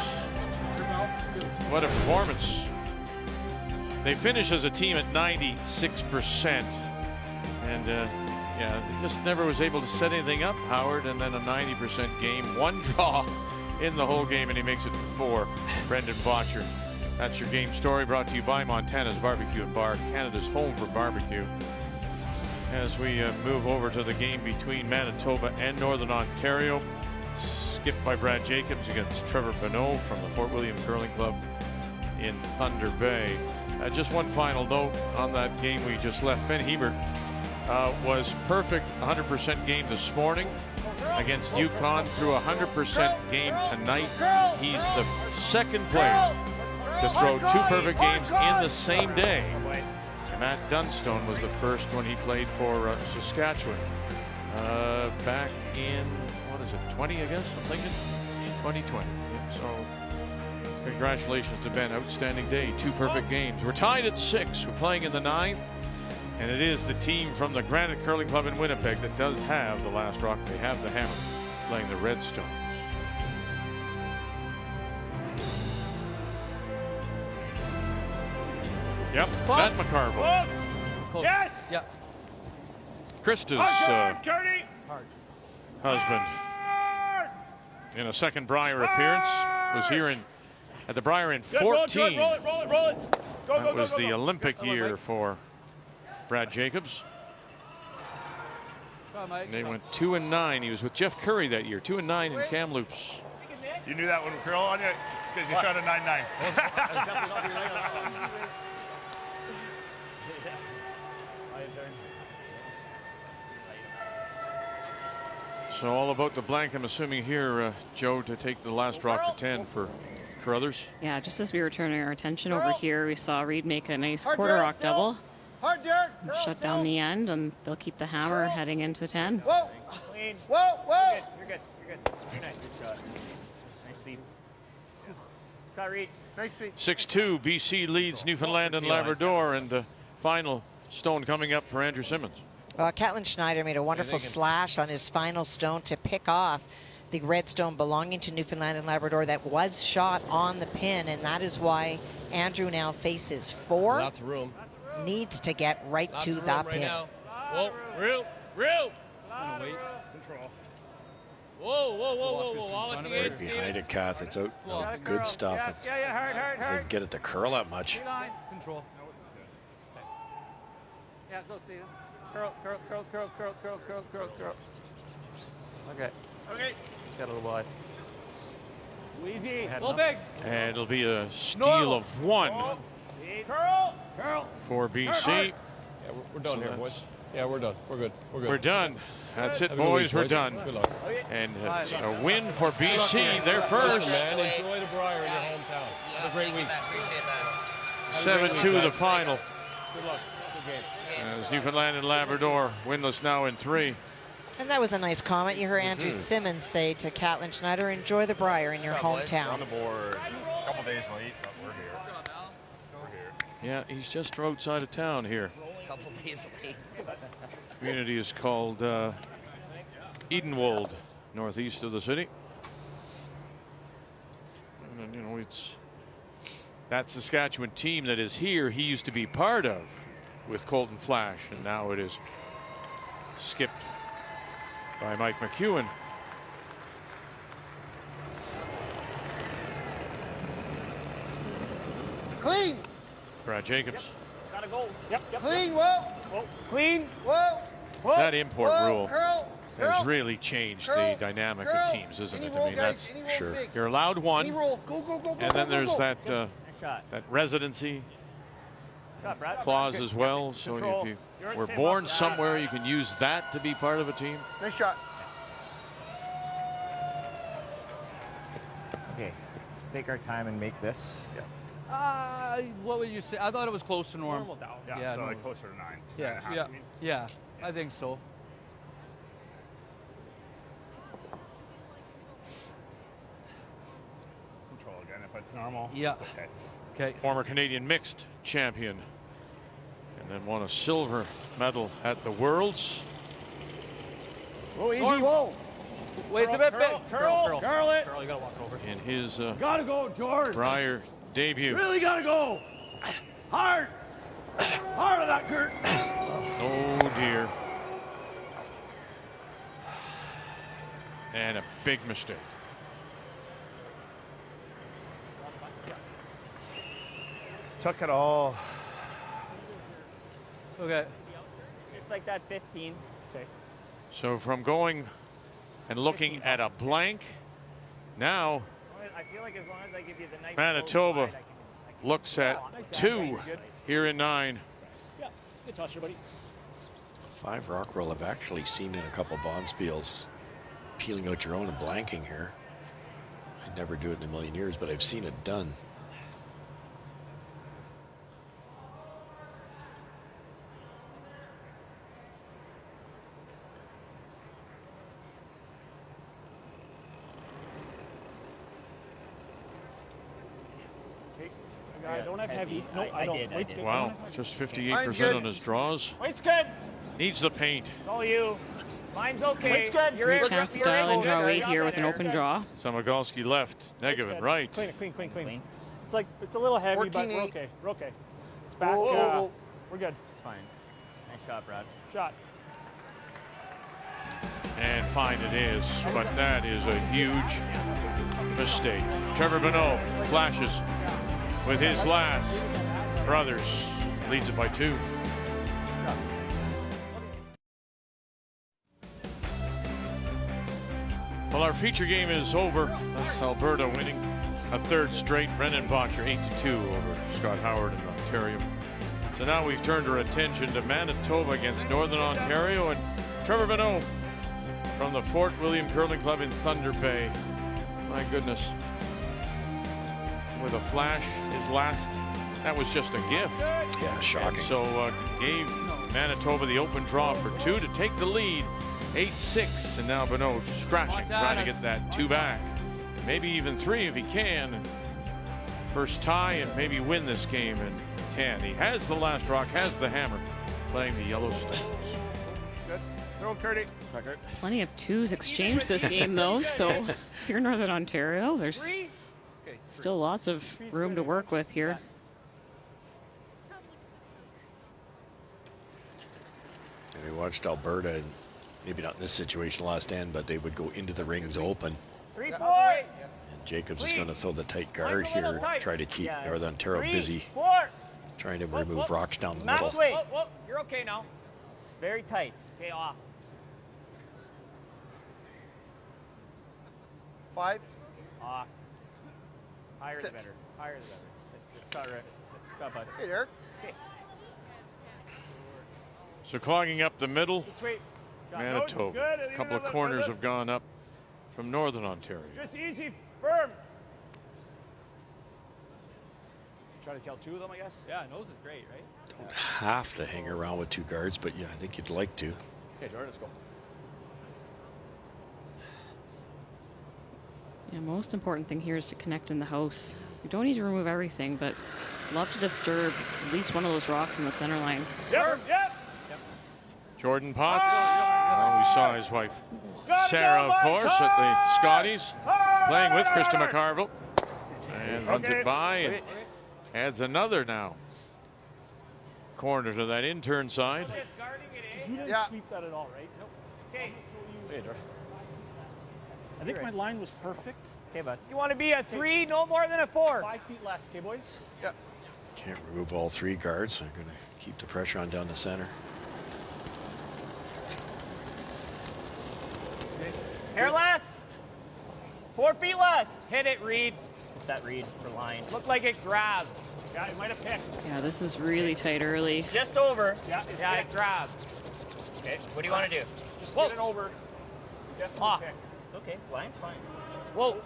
What a performance. They finish as a team at 96%. And yeah, just never was able to set anything up, Howard, and then a 90% game. 1 draw in the whole game, and he makes it 4. Brendan Bottcher. That's your game story, brought to you by Montana's Barbecue and Bar, Canada's home for barbecue. As we move over to the game between Manitoba and Northern Ontario, skipped by Brad Jacobs against Trevor Bonneau from the Fort William Curling Club in Thunder Bay. Just one final note on that game we just left. Ben Hebert was perfect 100% game this morning against Yukon, through a 100% game tonight. He's the second player to throw 2 perfect games in the same day. Matt Dunstone was the first when he played for Saskatchewan back in, 20, I guess, I'm thinking? 2020. Yeah, so congratulations to Ben. Outstanding day. 2 perfect games. We're tied at 6. We're playing in the 9th. And it is the team from the Granite Curling Club in Winnipeg that does have the last rock. They have the hammer, playing the Redstones. Yep, Matt McCarville. Yes! Yeah. Krista's husband. in a second Brier appearance. Was here at the Brier in 14. Roll it. Go, that was the Olympic year for Brad Jacobs. And they went 2-9. He was with Jeff Curry that year, 2-9 in Kamloops. You knew that one would curl on you because you shot a 9-9. So all about the blank, I'm assuming here, Joe, to take the last rock to 10 for others. Yeah, just as we were turning our attention over here, we saw Reed make a nice quarter rock double. Shut down the end, and they'll keep the hammer heading into 10. Whoa! Clean. Whoa! You're good. Very nice. Good shot. Nice sweep. Shot, Reed. Nice sweep. 6-2, BC leads Newfoundland and Labrador, and the final stone coming up for Andrew Simmons. Catlin Schneider made a wonderful slash on his final stone to pick off the red stone belonging to Newfoundland and Labrador that was shot on the pin, and that is why Andrew now faces 4. Lots of room. Needs to get right Lots to of room that right pin. now. Whoa, real. Wait. Control. Whoa. All at the Right edge, behind it, Kath. It's out. Good stuff. Yeah, hard. They get it to curl that much. Control. Yeah, go, Steven. Curl. Okay. Just got a little wide. Easy. A little big. And it'll be a steal of 1 Curl. for BC. Yeah, we're done here, boys. Yeah, we're done. We're good. We're done. That's it, Have a good boys. week, We're done. Good luck. And a win for BC. Their first. Listen, man, enjoy the Brier in your hometown. Have a great week. 7-2 the final. Good luck. Good game. As Newfoundland and Labrador winless now in 3. And that was a nice comment. You heard Andrew Simmons say to Catlin Schneider, enjoy the Brier in your hometown. On the board. A couple days late, but we're here. Yeah, he's just outside of town here. A couple days late. Community is called Edenwold, northeast of the city. And, you know, that Saskatchewan team that is here, he used to be part of with Colton Flash, and now it is skipped by Mike McEwen. Clean. Brad Jacobs. Gotta go. Yep. Clean. Whoa. Clean. Whoa. That import rule Curl. has really changed the dynamic of teams, isn't it? I mean, that's sure. You're allowed 1, and then there's that residency clause as well. So if you were born somewhere, you can use that to be part of a team. Nice shot. Okay, let's take our time and make this. What would you say? I thought it was close to normal. Yeah, so like closer to 9. Yeah, I think so. Control again if it's normal. Yeah. It's okay. Okay. Former Canadian mixed champion, and then won a silver medal at the Worlds. Whoa, easy, whoa. Wait, it's a bit big. Curl it. Curl, you gotta walk over. In his Gotta go, George. Brier debut. Really gotta go. Hard on that, Kurt. Oh dear. And a big mistake. Just took it all. Okay. Just like that 15. Okay. So from going and looking at a blank, now I feel like as long as I give you the nice Manitoba looks at 2 here in 9. Yeah, good toss here, buddy. 5 rock roll I've actually seen in a couple bonspiels. Peeling out your own and blanking here. I'd never do it in a million years, but I've seen it done. I don't have heavy. No, I don't. Weight's good. Wow, just 58% on his draws. Weight's good. Needs the paint. It's all you. Mine's okay. Weight's good. Great chance to dial and draw weight here with an open draw. Samagalski left, Negevin right. Clean. It's like, it's a little heavy, but we're okay. We're okay. It's back. We're good. It's fine. Nice shot, Brad. Shot. And fine it is, but that is a huge mistake. Trevor Bonneau flashes with his last. Brothers leads it by 2. Well, our feature game is over. That's Alberta winning a 3rd straight. Brendan Bottcher 8-2 over Scott Howard in Ontario. So now we've turned our attention to Manitoba against Northern Ontario, and Trevor Bonneau from the Fort William Curling Club in Thunder Bay. My goodness. With a flash, his last, that was just a gift. Yeah, shocking. And so gave Manitoba the open draw for 2 to take the lead. 8-6, and now Bonneau scratching, trying to get that 2 back. Maybe even 3 if he can. First tie and maybe win this game in 10. He has the last rock, has the hammer, playing the Yellowstones. Good. Throw Curdy. Plenty of 2s exchanged this game, though. So if you're Northern Ontario, there's still lots of room to work with here. And we watched Alberta, and maybe not in this situation last end, but they would go into the rings open. 3-4. And Jacobs is going to throw the tight guard here, try to keep Northern Ontario busy, trying to remove rocks down the middle. Whoa, you're okay now. Very tight. Okay, off. 5. Off. Higher the better. Higher the better. Sit. All right. Stop, bud. Hey, Derek. Okay. So clogging up the middle, Sweet. Manitoba. A couple of corners have gone up from Northern Ontario. Just easy, firm. Try to kill 2 of them, I guess. Yeah, nose is great, right? Don't have to hang around with 2 guards, but yeah, I think you'd like to. Okay, Jordan, let's go. Yeah, most important thing here is to connect in the house. You don't need to remove everything, but love to disturb at least one of those rocks in the center line. Yep. Jordan Potts. We saw his wife Sarah, of course, at the Scotties, playing with Krista McCarville, and runs it by and adds another now corner to that intern side. You didn't sweep that at all, right? Nope. Okay. I think my line was perfect. Okay, bud. You want to be a 3, no more than a 4. 5 feet less, okay, boys? Yeah. Can't remove all 3 guards, so I'm going to keep the pressure on down the center. Hair less. 4 feet less. Hit it, Reed. What's that, Reed, for line? Looked like it grabbed. Yeah, it might have picked. Yeah, this is really tight early. Just over. Yeah, it grabbed. Okay, what do you want to do? Just get it over. Definitely picked. It's okay. Line's fine. Whoa.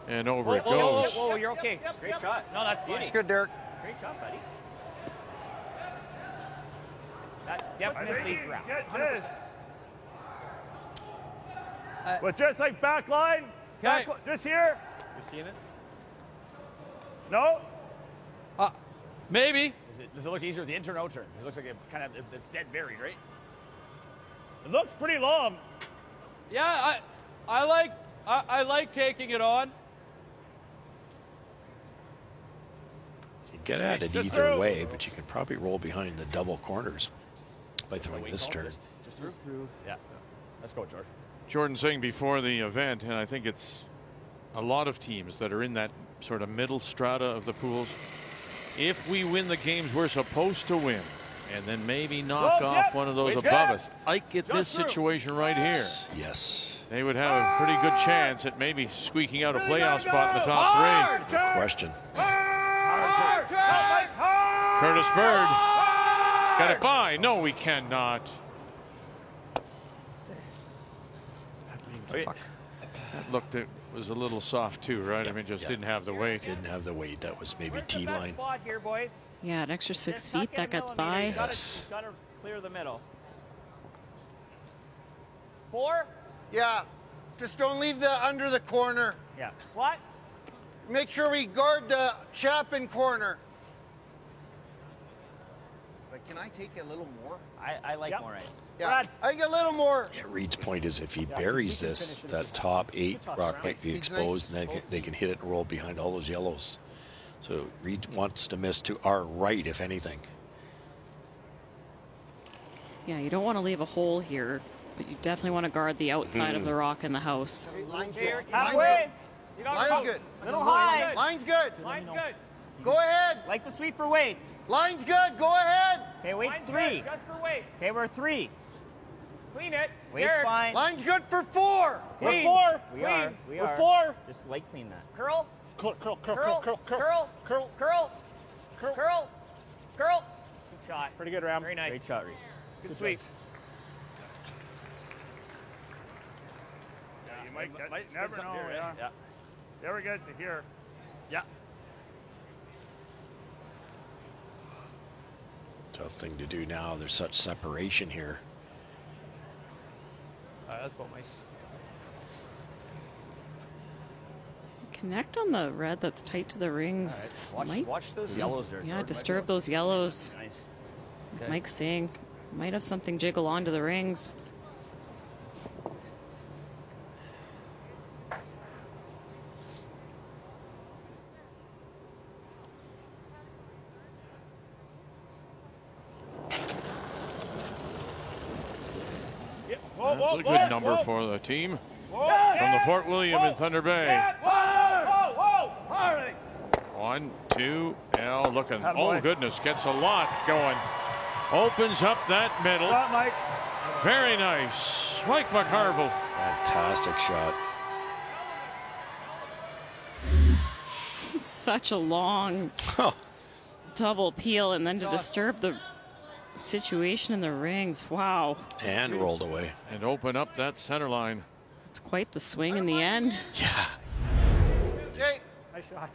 And over it goes. Whoa, you're okay. Great shot. No, that's beauty. It's good, Derek. Great shot, buddy. That definitely grabbed. Get this. But just like back line, just here. You seeing it? No? Maybe. Does it look easier with the intern out turn? It looks like it kind of it's dead buried, right? It looks pretty long. Yeah, I like taking it on. You get at it either way, but you can probably roll behind the double corners by throwing this turn. Just through. Yeah. Let's go, George. Jordan saying before the event, and I think it's a lot of teams that are in that sort of middle strata of the pools. If we win the games we're supposed to win, and then maybe knock off one of those above us, like at this situation right here, yes, they would have a pretty good chance at maybe squeaking out a playoff spot in the top 3. Good question. Curtis Bird got it by. No, we cannot. That looked, it was a little soft too, right? I mean, just didn't have the weight. Didn't have the weight. That was maybe T-line. Spot here, boys. Yeah, an extra 6 feet that gets by. Yes. Got to clear the middle. 4? Yeah. Just don't leave the under the corner. Yeah. What? Make sure we guard the Chapin corner. But can I take a little more? I like more ice. Yeah, Brad. I think a little more. Yeah, Reed's point is if he buries this, that top 8 rock might be exposed, and then they can hit it and roll behind all those yellows. So Reed wants to miss to our right, if anything. Yeah, you don't want to leave a hole here But you definitely want to guard the outside of the rock in the house. Line's good. Halfway. Line's good. Little high. Line's good. Line's good. Go ahead. Like the sweep for weights. Line's good. Go ahead. Okay, weight's Line's 3. good, just for weight. Okay, we're 3. Clean it. Weight's Derek. fine. Line's good for 4. Clean. We're 4. We are. Clean. We We're are. 4. Just light clean that. Curl. Curl, curl, curl, Curl. curl, curl, Curl. curl, Curl. curl. Curl. Curl. Good shot. Pretty good, Ram. Very nice. Great shot, Reed. Good sweep. Yeah, you might get, Might never spin know. something here, Yeah. Never get to here. Yeah. Tough thing to do now. There's such separation here. All right, let's go, Mike. Connect on the red that's tight to the rings. Watch those yellows there. Yeah, disturb those yellows. Nice. Okay. Mike's saying might have something jiggle onto the rings. That's a good number for the team from the Fort William in Thunder Bay. Harley. 1, 2, now looking. Oh, goodness, gets a lot going. Opens up that middle. Mike. Very nice. Mike McCarville. Fantastic shot. Such a long double peel, and then to disturb the situation in the rings. Wow. And rolled away. And open up that center line. It's quite the swing in the end. Yeah. Okay. Nice shot.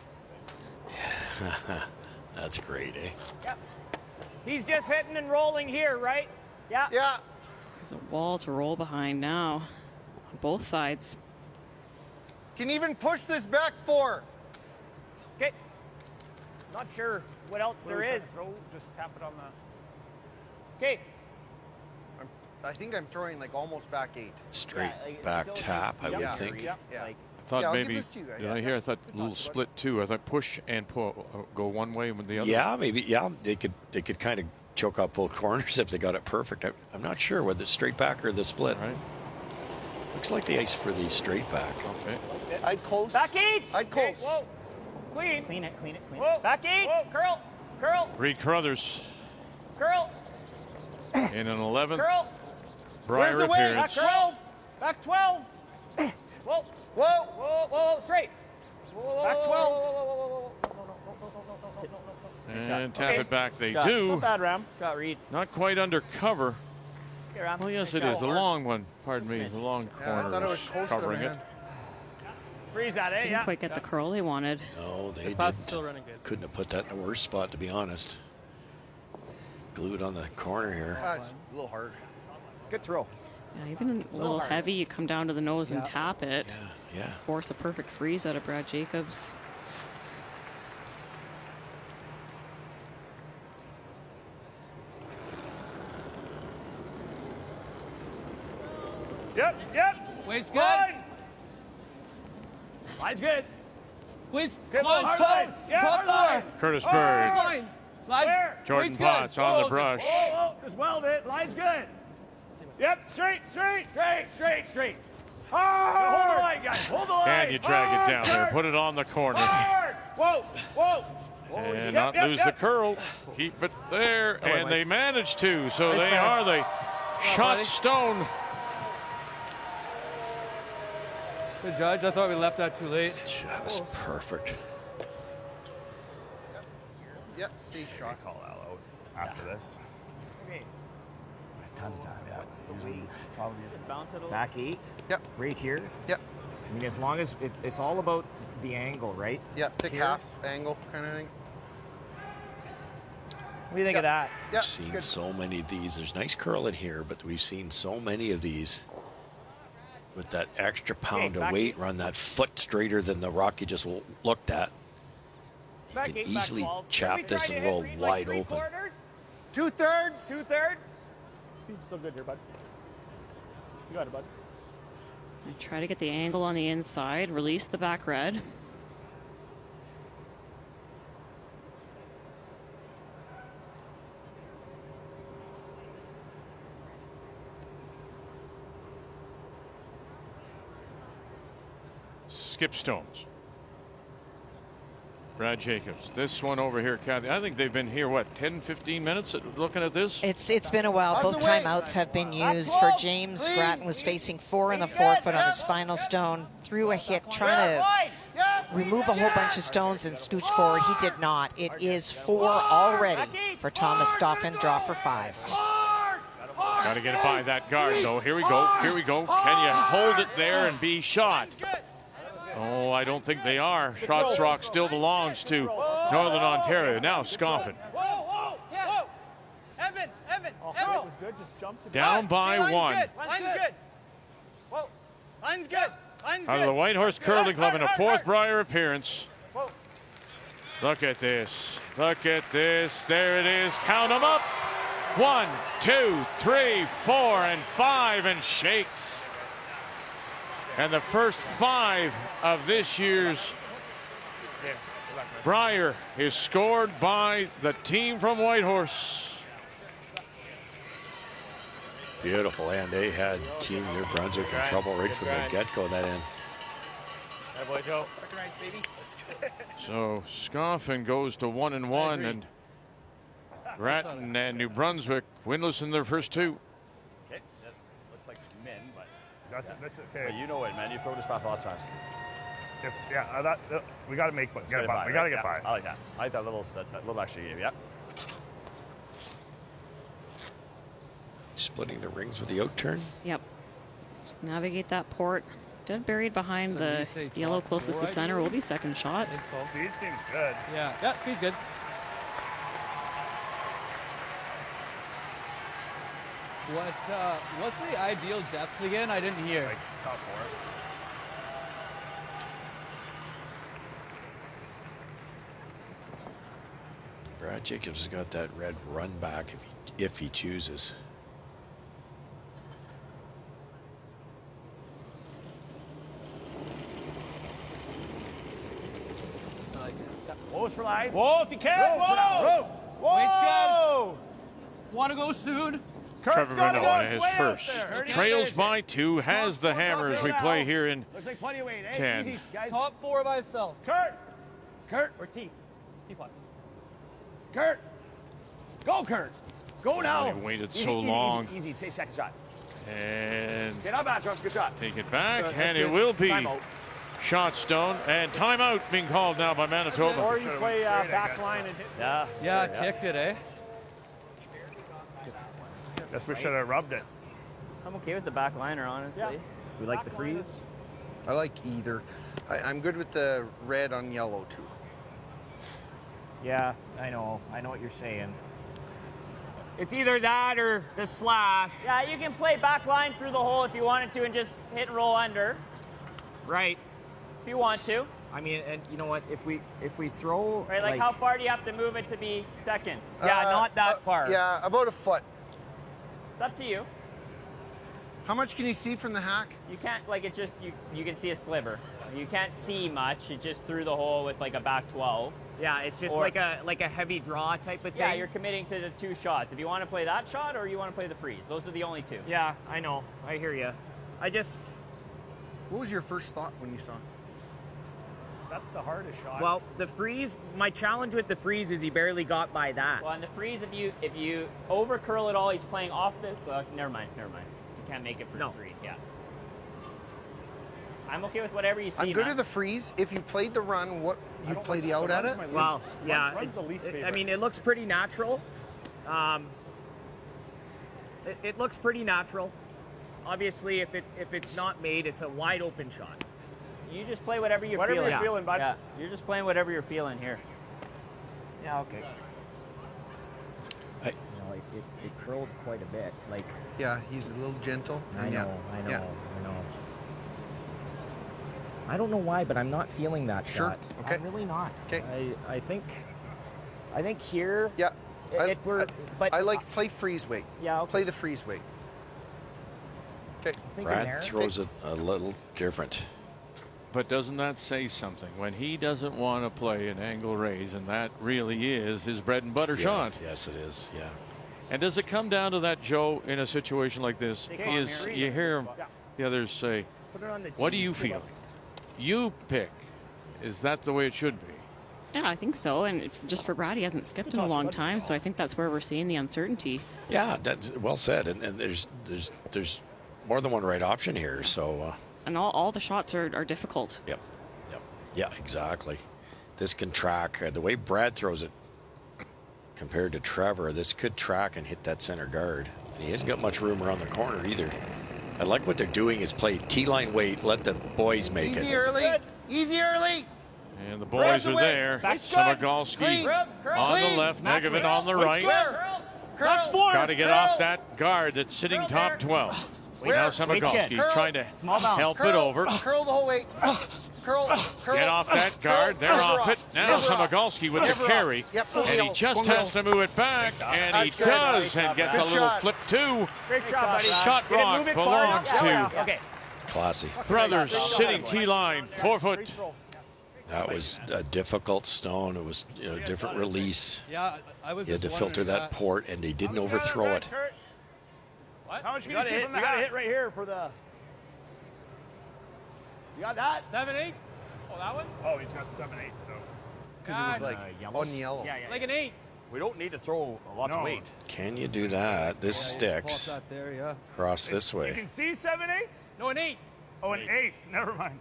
That's great, eh? Yep. He's just hitting and rolling here, right? Yeah. Yeah. There's a wall to roll behind now on both sides. Can even push this back 4. Okay. Not sure what else there is. Just tap it on the. Okay. I think I'm throwing like almost back 8. Straight back tap, I would think. Yeah. I thought I'll give maybe, this to you guys. did I hear? I thought a little split too. I thought push and pull, go one way and the other. Yeah, maybe. Yeah, they could kind of choke out both corners if they got it perfect. I'm not sure whether it's straight back or the split. Right. Looks like the ice for the straight back. Okay. I'd close. Back 8. I'd close. Whoa. Clean. Clean it, clean it, clean Whoa. it. Back 8. Whoa. Curl. Curl. Reed Carruthers Curl. in an 11th Curl. Brier Where's the weight? appearance. Back 12. Back 12. Whoa. Whoa. Whoa. Whoa. Straight. Whoa. Back 12. And tap Okay. it back. They Shot. do. Not bad, Ram. Shot, Reed. Not quite under cover. Okay, Ram. Well, yes, Nice it is. shot. The long one. Pardon me. The long Yeah, I corner thought it was is closer than covering it. that. Freeze that, eh? Didn't Yeah. quite get the curl they wanted. No, they Pass is didn't. still running good. Couldn't have put that in a worse spot, to be honest. Glued on the corner here. It's a little hard. Good throw. Yeah, even a little heavy, you come down to the nose and tap it. Yeah. Force a perfect freeze out of Brad Jacobs. Yep. Yep. Wait's good. Line. Line's good. Wait's Good close. hard Close. line. Yeah, hard line. Curtis Hard Bird. line. Line. Where? Jordan Wait's good. Potts on the Close. brush. Whoa. Just weld it. Line's good. Yep. Straight. Hard. Hold the line, guys. Hold the line. And you drag it down there. Put it on the corner. Hard. Whoa. And not lose the curl. Keep it there. And they managed to. So they are the shot stone. Good judge. I thought we left that too late. Just perfect. Yep, stay shot. Call that out after this. Tons of time, yeah. What's the weight? Probably just bounce it a little. Back 8? Yep. Right here? Yep. I mean, as long as it's all about the angle, right? Yeah, thick Here. half angle kind of thing. What do you think of that? Yeah, We've seen so many of these. There's nice curl in here, but we've seen so many of these with that extra pound of back weight, run that foot straighter than the rock you just looked at. You Back can 8, easily back 12. chap Can we try this to and hit roll Reed wide like open. 3/4? 2/3. 2/3. Speed's still good here, bud. You got it, bud. Try to get the angle on the inside, release the back red. skip stones. Brad Jacobs. This one over here, Kathy. I think they've been here, what, 10, 15 minutes looking at this? It's been a while. Both timeouts have been used. For James, Grattan was facing 4 in the forefoot on his final stone. Threw a hit, trying to remove a whole bunch of stones and scooch forward. He did not. It is 4 already for Thomas Scoffin. Draw for 5. Got to get it by that guard, though. Here we go. Here we go. Can you hold it there and be shot? Oh, I don't think they are. Shots Rock still belongs to Northern Ontario. Now Scoffin. Evan. Was good. Just jumped. Down by 1. Line's good. Line's good. Out of the Whitehorse Curling Club in a 4th Brier appearance. Look at this. Look at this. There it is. Count them up. 1, 2, 3, 4, and 5, and shakes. And the first 5 of this year's Brier is scored by the team from Whitehorse. Beautiful, and they had Team New Brunswick in trouble right from the get-go that end. Hey, boy, Joe. So Scoffin goes to 1-1, and Grattan and New Brunswick winless in their first 2. Okay, that looks like men, but That's okay. but you know it, man. You've thrown this path lots of times. We got to make one. We got to get by. I like that. I like that little extra you gave. Yeah. Splitting the rings with the out turn. Yep. Just navigate that port. Dead buried behind the yellow closest to center will be second shot. Speed seems good. Yeah, speed's good. What's the ideal depth again? I didn't hear. Like top 4. Brad Jacobs has got that red run back if he chooses. Whoa, for line. Whoa, if you can. Whoa. Whoa. Want to go soon? Trevor Renault in his first. Trails by 2, has the hammer as we play here in Looks like plenty of weight. 10. Easy, guys. Top 4 by itself. Kurt or T? T plus. Kurt. Go, Kurt. Go now. He waited so long. Easy. Say second shot. And Get out back, Josh. Good shot. take it back, That's and good. it will be Timeout. shot stone. And timeout being called now by Manitoba. Or you play back line and hit. Yeah, kicked it, eh? Guess we should have rubbed it. I'm okay with the back liner, honestly. Yeah. We like the freeze. I like either. I'm good with the red on yellow too. Yeah, I know what you're saying. It's either that or the slash. Yeah, you can play back line through the hole if you wanted to and just hit and roll under. Right. If you want to. I mean, and you know what? If we throw Right, like how far do you have to move it to be second? Yeah, not that far. Yeah, about a foot. It's up to you. How much can you see from the hack? You can't, like, it just, you can see a sliver. You can't see much. It's just through the hole with like a back 12. Yeah, it's just like a heavy draw type of thing. Yeah, you're committing to the 2 shots. If you want to play that shot or you want to play the freeze, those are the only 2. Yeah, I know. I hear you. What was your first thought when you saw it? That's the hardest shot. Well, the freeze, my challenge with the freeze is he barely got by that. Well, on the freeze, if you over curl it all, he's playing off the. Never mind. You can't make it for the freeze. Yeah. I'm okay with whatever you see. I'm good at the freeze. If you played the run, what you'd play the out at it? Well, yeah. Run's the least favorite. I mean, it looks pretty natural. It looks pretty natural. Obviously, if it's not made, it's a wide open shot. You just play whatever you're Whatever feeling. you're feeling, bud. Yeah, you're just playing whatever you're feeling here. Yeah, okay. It curled quite a bit. Like. Yeah, he's a little gentle. I know. Yeah. I don't know why, but I'm not feeling that Sure. shot. Okay. I'm really not. Okay. I think here. Yeah. I like play freeze weight. Yeah. Okay. Play the freeze weight. Okay. Brad throws it a little different. But doesn't that say something? When he doesn't want to play an angle raise, and that really is his bread and butter shot. Yes, it is. Yeah. And does it come down to that, Joe, in a situation like this? You hear the others say, what do you feel? you pick. Is that the way it should be? Yeah, I think so. And just for Brad, he hasn't skipped in a long time, so I think that's where we're seeing the uncertainty. Yeah, that's well said. And there's more than one right option here. So. And all the shots are difficult. Yep. Yeah, exactly. This can track the way Brad throws it compared to Trevor. This could track and hit that center guard. And he hasn't got much room around the corner either. I like what they're doing is play T-line weight, let the boys make it. Easy early. Easy early. And the boys are there. Samagalski on the left, Negevin on the right. Got to get off that guard that's sitting top 12. Now Samagalski trying to help it over. Curl the whole way. Curl. Get off that guard. They're off it. Now Samagalski with the carry. And he just has to move it back. And he does. And gets a little flip too. Great shot, buddy. Shot rock belongs to Classy. Brothers sitting T-line, 4 foot. That was a difficult stone. It was a different release. Yeah, I was. You had to filter that port, and they didn't overthrow it. What? How much You got to hit right here for the. You got that? 7/8. Oh, that one? Oh, he's got 7/8, so. Because it was like on yellow. Yeah. Like an 8. We don't need to throw lots of weight. Can you do that? This sticks. That there, yeah. Cross this You way. can see 7/8? No, an 8. Oh, an 8. Never mind.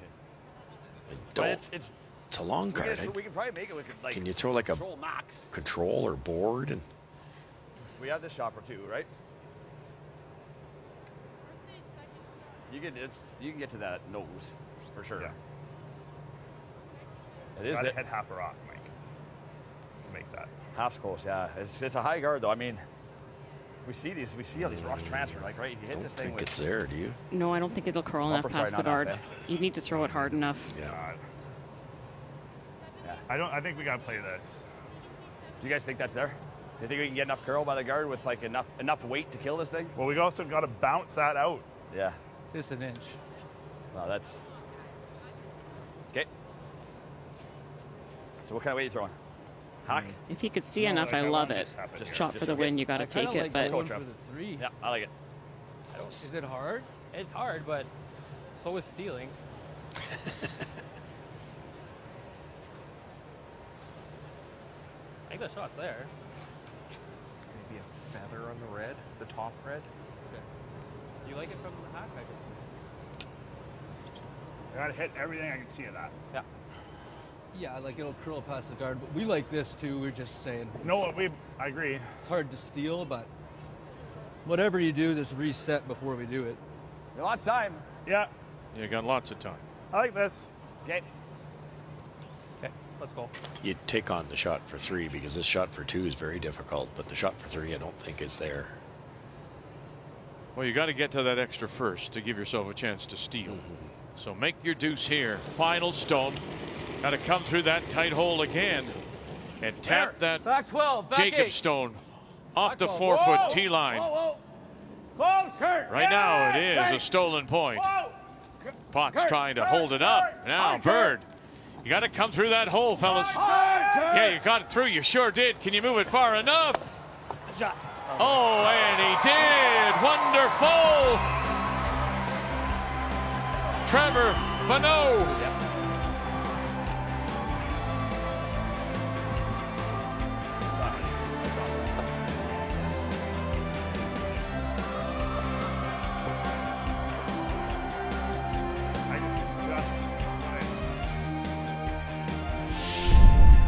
Don't. It's It's a long guard. we can probably make it with like. Can you throw like a control max? control or board? And We have this shot for 2, right? You can get to that nose for sure. Yeah. It is Gotta that hit half a rock, Mike. To make that. half's close. Yeah, it's a high guard though. I mean, we see how these rocks transfer. Like right, you hit don't this thing think with. it's there, do you? No, I don't think it'll curl enough Upper's past the probably not guard. enough, You need to throw it hard enough. Yeah. I think we gotta play this. Do you guys think that's there? Do you think we can get enough curl by the guard with like enough weight to kill this thing? Well, we also gotta bounce that out. Yeah. Just an inch. Wow, that's. Okay. So what kind of weight are you throwing? Hack? If you could see enough, I love it. Just Shot for the win, you got to take it. But going for the 3. Yeah, I like it. Is it hard? It's hard, but so is stealing. I think the shot's there. Maybe a feather on the red, the top red. Okay. You like it from the hack? I gotta hit everything I can see of that. Yeah. Yeah, like it'll curl past the guard. But we like this too. We're just saying. No, I agree. It's hard to steal, but whatever you do, just reset before we do it. Lots of time. Yeah. You got lots of time. I like this. Okay. Okay, let's go. You take on the shot for 3 because this shot for 2 is very difficult, but the shot for 3 I don't think is there. Well, you got to get to that extra first to give yourself a chance to steal. So make your deuce here. Final stone. Got to come through that tight hole again and tap that back 12, back Jacob 8. stone off Back the 12. 4 Whoa. foot T line. Whoa. Close. Kurt. Right now it is a stolen point. Potts trying to hold it up. Now Bird. You got to come through that hole, fellas. Yeah, you got it through. You sure did. Can you move it far enough? Oh, and he did. Wonderful. Trevor Bonneau.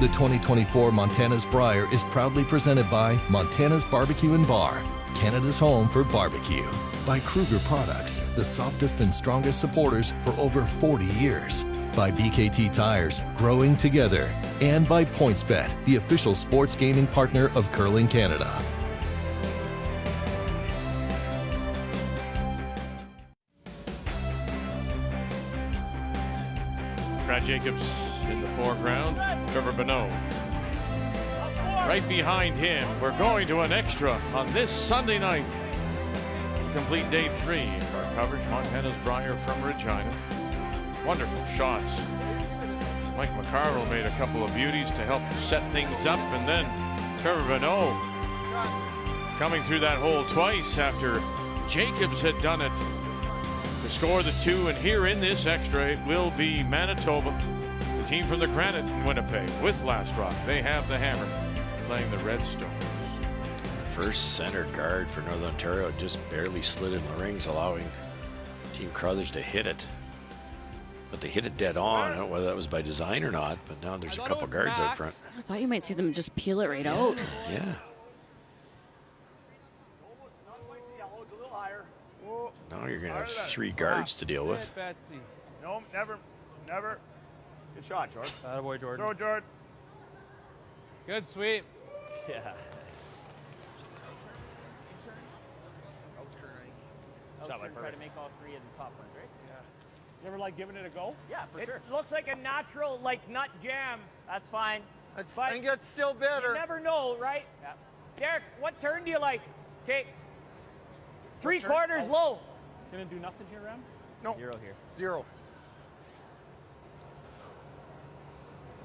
The 2024 Montana's Brier is proudly presented by Montana's Barbecue and Bar, Canada's home for barbecue. By Kruger Products, the softest and strongest supporters for over 40 years. By BKT Tires, growing together. And by PointsBet, the official sports gaming partner of Curling Canada. Brad Jacobs in the foreground. Trevor Bonneau right behind him. We're going to an extra on this Sunday night to complete day 3 of our coverage. Montana's Brier from Regina. Wonderful shots. Mike McCarville made a couple of beauties to help set things up, and then Trevor Bonneau coming through that hole twice after Jacobs had done it to to score the 2, and here in this extra it will be Manitoba, the team from the Granite in Winnipeg with Last Rock. They have the hammer playing the Redstone. First center guard for Northern Ontario just barely slid in the rings, allowing Team Crothers to hit it. But they hit it dead on. I don't know whether that was by design or not, but now there's a couple guards out front. I thought you might see them just peel it right out. Yeah. Now you're going to have 3 guards to deal with. No, never. Good shot, George. Attaboy, Jordan. Throw, George. Good sweep. Yeah. Shot by Try Brier. to make all 3 of the top ones, right? Yeah. You ever like giving it a go? Yeah, for sure. It looks like a natural, like, nut jam. That's fine. I think that's still better. You never know, right? Yeah. Derek, what turn do you like? Okay. 3 turn? quarters low. Gonna do nothing here, Ram? No. 0 here. 0.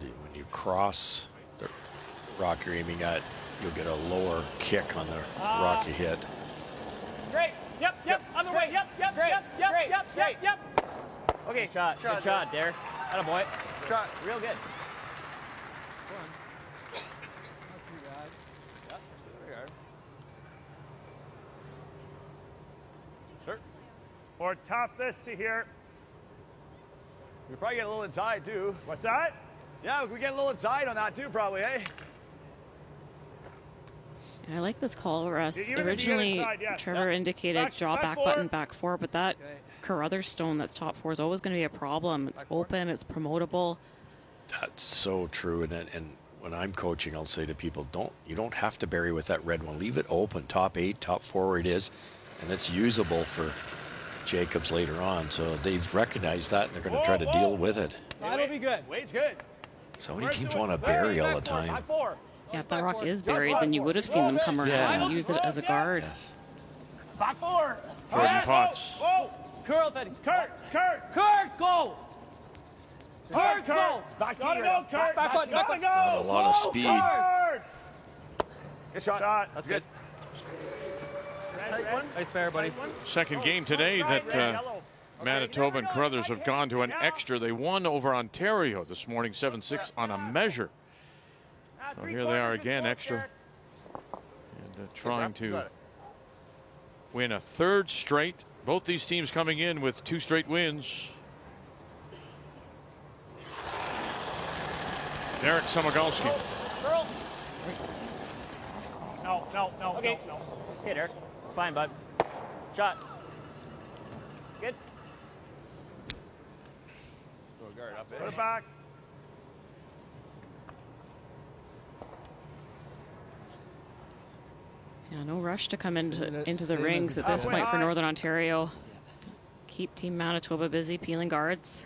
When you cross the rock you're aiming at, you'll get a lower kick on the rock you hit. Great. Yep. Other way. Yep. Okay, good shot. Good shot, Derek. Attaboy. Shot. Real good. Sure. Or top this to here. We probably get a little inside too. What's that? Yeah, we get a little inside on that too, probably, eh? I like this call, Russ. Even if you get Originally, inside, yes. Trevor indicated draw back four. button, back 4, but that Carruthers stone that's top 4 is always going to be a problem. It's open, it's promotable. That's so true. And when I'm coaching, I'll say to people, you don't have to bury with that red one. Leave it open, top 8, top 4 where it is, and it's usable for Jacobs later on. So they've recognized that, and they're going to try to deal with it. That'll be good. Wade's good. So many teams want to bury all the time. Yeah, if that rock is buried, then you would have seen them come around and use it as a guard. Yes. Back 4. Jordan Potts. Whoa. Curl, Betty. Kurt, Go. Kurt, go. Back to Gotta you. go, Kurt. Back button. Gotta go. Not a lot of speed. Hard. Good shot. That's good. Nice pair, buddy. Second game today that Manitoba and Carruthers have gone to an extra. They won over Ontario this morning 7-6 on a measure. So here they are again, extra. And trying to win a 3rd straight. Both these teams coming in with 2 straight wins. Derek Samagalski. No. Okay. No. Okay, Derek. Fine, bud. Shot. Good. Throw a guard up, Put it back. Yeah, no rush to come into the rings at this point for Northern Ontario. Keep Team Manitoba busy peeling guards.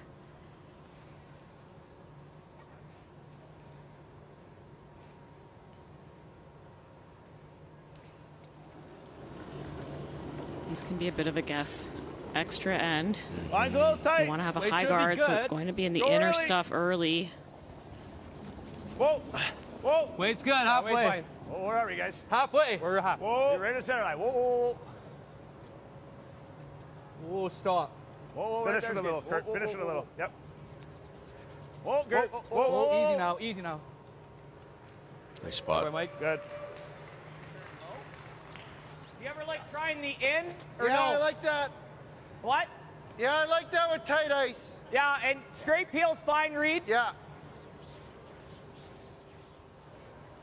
These can be a bit of a guess. Extra end. Line's a little tight. You want to have a Wait, high should be guard, so good. it's going to be in the Go inner early. stuff early. Whoa. Wade's good. Halfway. Whoa, where are we, guys? Halfway. We're half. Whoa. You're right in the center line. Whoa. Whoa, stop. Finish it a little, Kurt. Finish it a little. Yep. Whoa, good. Whoa, easy now. Nice spot. Right, Mike. Good. Do you ever like trying the in or Yeah, no? I like that. What? Yeah, I like that with tight ice. Yeah, and straight peel's fine, Reed. Yeah.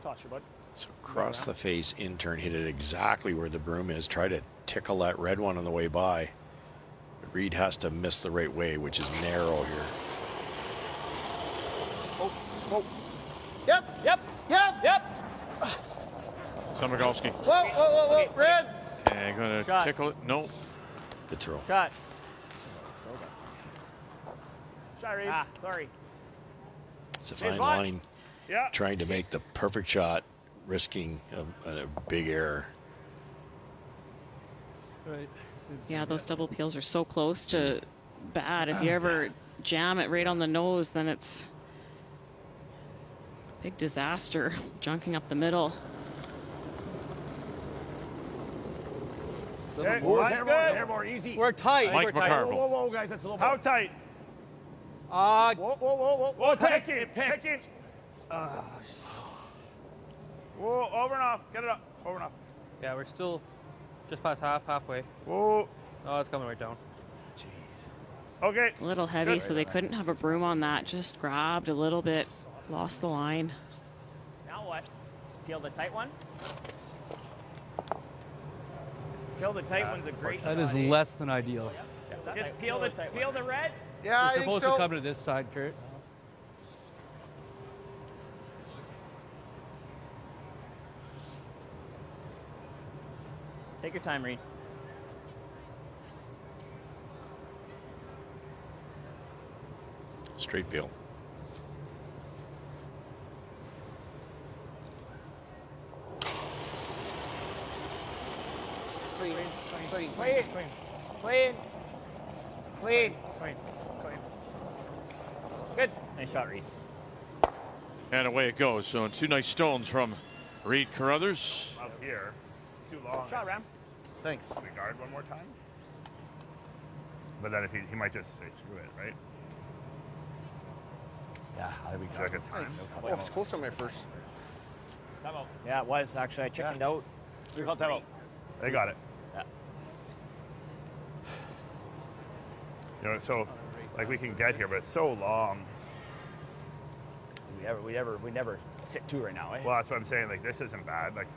Toss your bud. So cross the face, in turn, hit it exactly where the broom is. Try to tickle that red one on the way by. But Reed has to miss the right way, which is narrow here. Yep. Samagalski. Whoa. Red. And going to Shot. tickle it. No. Good throw. Shot. Sorry. Sorry. It's a fine line. Yeah. Trying to make the perfect shot, risking a big error. Right. Yeah, those double peels are so close to bad. If you ever jam it right on the nose, then it's a big disaster, junking up the middle. Okay. Hairmore, easy. We're tight. Mike We're tight. McCarville. Whoa, guys, that's a little. How tight? Whoa, pick it. Whoa, over and off. Get it up. Over and off. Yeah, we're still just past halfway. Whoa. Oh, it's coming right down. Okay. A little heavy, so they couldn't have a broom on that. Just grabbed a little bit, lost the line. Now what? Peel the tight one? Peel the tight one's a great shot. That is less than ideal. Just peel the red? Yeah, I You're think supposed so. to come to this side, Kurt. Take your time, Reed. Straight peel. Clean. Clean. Good. Nice shot, Reed. And away it goes. So 2 nice stones from Reed Carruthers. Up here. Too long. Shot, Ram. Thanks. We guard one more time. But then if he might just say screw it, right? Yeah, I think we Is that a good time? Nice. Oh, it's close on my first. Timeout. Yeah, it was actually. I chickened out. We call timeout. They got it. Yeah. You know, so like we can get here, but it's so long. We never sit two right now, eh? Well, that's what I'm saying. Like this isn't bad. Like,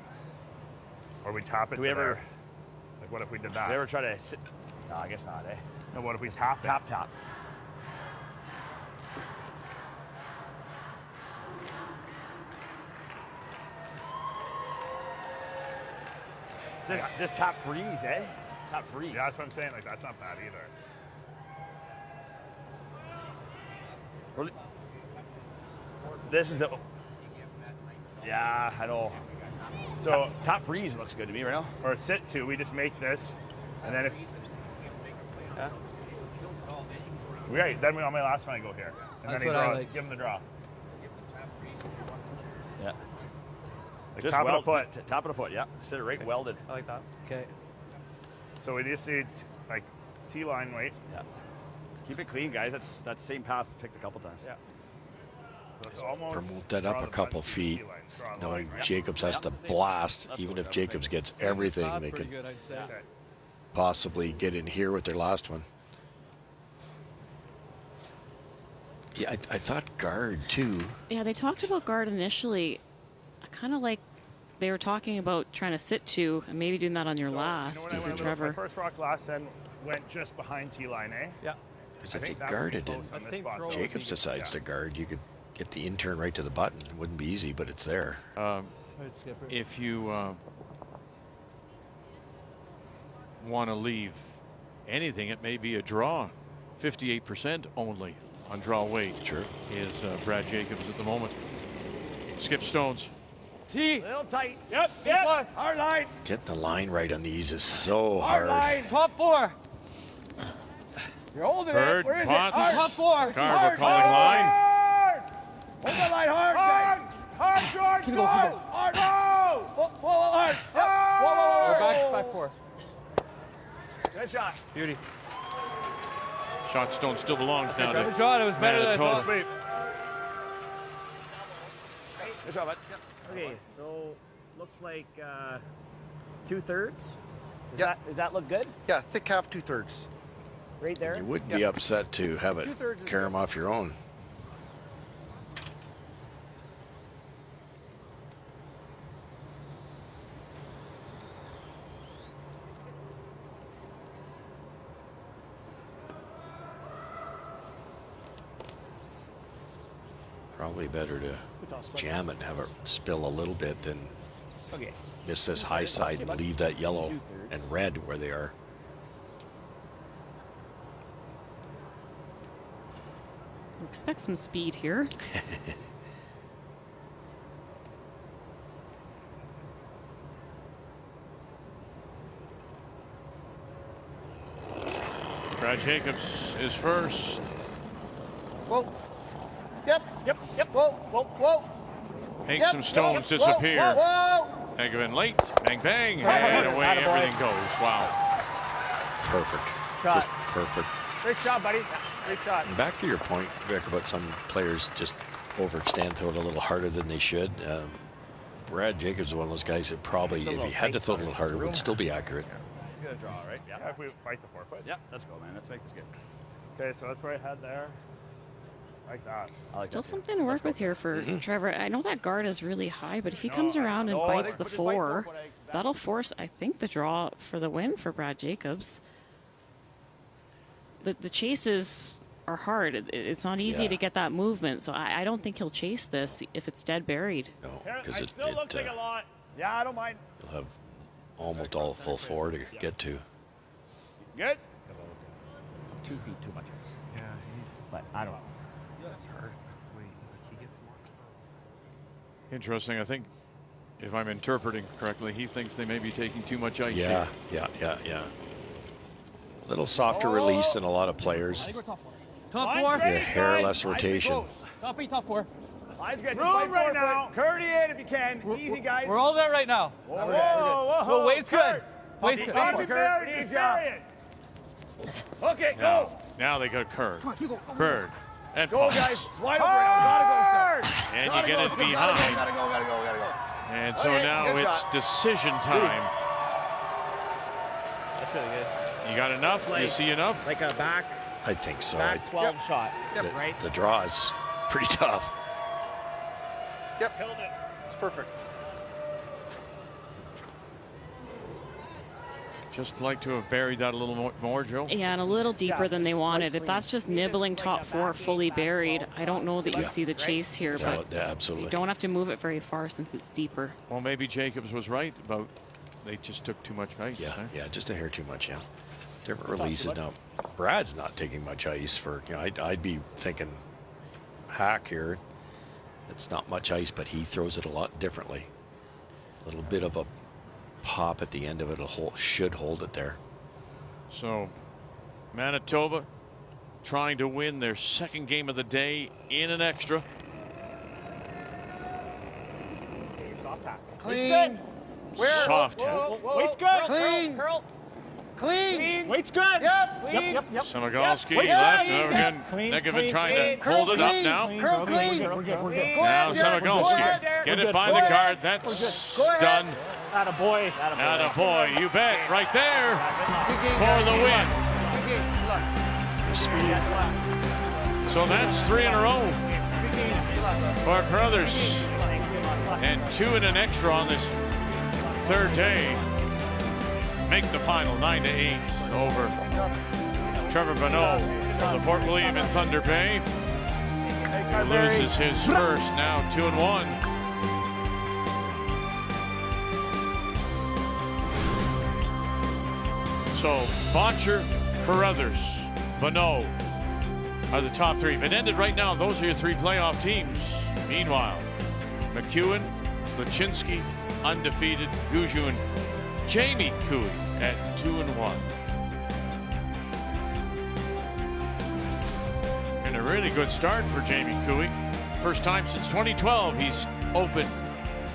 or we tap it. Do we ever? There. Like, what if we did that? Do we ever try to sit? No, I guess not, eh? No, what if we tap it? Tap. Just tap freeze, eh? Tap freeze. Yeah, that's what I'm saying. Like that's not bad either. This is a. Yeah, I know. So top freeze looks good to me right now. Or sit to. We just make this, and then if. Yeah. Right. Then on my last one I go here, and That's then he what I draws. like. Give him the draw. Yeah. Like Just top of the foot. Top of the foot. Yeah. Sit it right welded. I like that. Okay. So we just need like T-line weight. Yeah. Keep it clean, guys. That's that same path picked a couple times. Yeah. So it's almost Promote that up draw a the couple bunch, feet, T-line, draw the knowing line. Jacobs has to blast. Even if Jacobs gets everything, they Pretty could good, I'd say. Okay. possibly get in here with their last one. Yeah, I thought guard too. Yeah, they talked about guard initially. I kind of like they were talking about trying to sit two and maybe doing that on your last You know, when I for went Trevor. my first rock last end went just behind T-line, eh? Yeah. Because I if they think that guarded was and close on I this think spot, throw- though. Jacobs decides to guard, you could get the in-turn right to the button. It wouldn't be easy, but it's there. Right, Skipper. If you want to leave anything, it may be a draw. 58% only on draw weight. Sure. Is Brad Jacobs at the moment. Skip stones. T. Little tight. Yep. Plus. Hard line. Getting the line right on these is so Hard hard. line. Top four. You're holding Bird, it. Where is Potts. it? Hard. Top four. Carver calling line. Hard. Hold the line hard, guys. Hard, George. Keep it Go. going, keep it Hard. Whoa, hard. Yep. Whoa. We're back 4. Good shot. Beauty. Shot stone still belongs down Good to shot. It was better than I Manitoba. thought. Sweep. Good job, bud. Okay, so looks like 2/3. Does that look good? Yeah, thick half, 2/3. Right there? You would be upset to have it 2/3 is carry them good. off your own. Probably better to jam it and have it spill a little bit than Okay. miss this high side and leave that yellow and red where they are. Expect some speed here. Brad Jacobs is first. Whoa. Yep. Whoa. Make Yep. some stones Whoa. disappear. Whoa. Eggerman late. Bang, bang. And away everything goes. Wow. perfect. Shot. Just perfect. Great shot, buddy. Great shot. And back to your point, Vic, about some players just overextend, throw it a little harder than they should. Brad Jacobs is one of those guys that probably, if he had to throw it a little harder, would still be accurate. He's gonna draw, right? Yeah, if we fight the 4 foot. Yeah, let's go, man. Let's make this good. Okay, so that's where I had there. Like that. Still something to work with here for Trevor. I know that guard is really high, but if he comes around and bites the 4, that'll force, I think, the draw for the win for Brad Jacobs. The chases are hard. It's not easy to get that movement, so I don't think he'll chase this if it's dead buried. No, because it still looks like a lot. Yeah, I don't mind. You'll have almost all full 4 to get to. Good. 2 feet too much. Yeah, he's. But I don't know. That's hurt. Wait, he gets more. Interesting. I think, if I'm interpreting correctly, he thinks they may be taking too much ice. Yeah, here. yeah. A little softer release than a lot of players. I think we're top 4. Top 4. Yeah, hair less rotation. Top 8, top 4. Line's good. Room right now. Curdy in if you can. Easy, guys. We're all there right now. Whoa. Wade's good. Wade's good. Good job. Okay, go. Now they got Kerr. Come on, keep going. Bird. And Go, guys. It's wide open now. Gotta go still. And you get it behind. Gotta go. And so Okay, now good it's shot. decision time. That's really good. You got enough? You see enough? Like a back I think so. back 12 shot. Right? The draw is pretty tough. Yep. Killed it. It's perfect. Just like to have buried that a little more, Joe. Yeah, and a little deeper than they wanted. If that's just nibbling top 4 fully buried, I don't know that you see the chase here, but absolutely. you don't have to move it very far since it's deeper. Well, maybe Jacobs was right about they just took too much ice. Yeah, huh? yeah, just a hair too much, yeah. Different releases now. Brad's not taking much ice for, I'd be thinking hack here. It's not much ice, but he throws it a lot differently. A little bit of a pop at the end of it should hold it there. So Manitoba trying to win their second game of the day in an extra. Clean. Where? Soft tap. Wait's good. Clean. Curl. Clean. Wait's good. Yep. Clean. Yep. Samagalski Yep. left. Clean. Again, Clean. Negovin trying to Clean. hold it up Clean. now. Curl clean. We're good. Now Samagalski. Get it by the guard. That's done. Attaboy. Attaboy. You bet. Right there for the win. So that's 3 in a row for Carruthers. And 2 in an extra on this third day. Make the final 9-8 over Trevor Bonneau of the Fort William and Thunder Bay. Loses his first, now 2-1. So Bottcher, Carruthers, Bonneau are the top 3. If it ended right now, those are your 3 playoff teams. Meanwhile, McEwen, Slaczynski, undefeated, Gushue and Jamie Cooey at 2-1. And a really good start for Jamie Cooey. First time since 2012 he's opened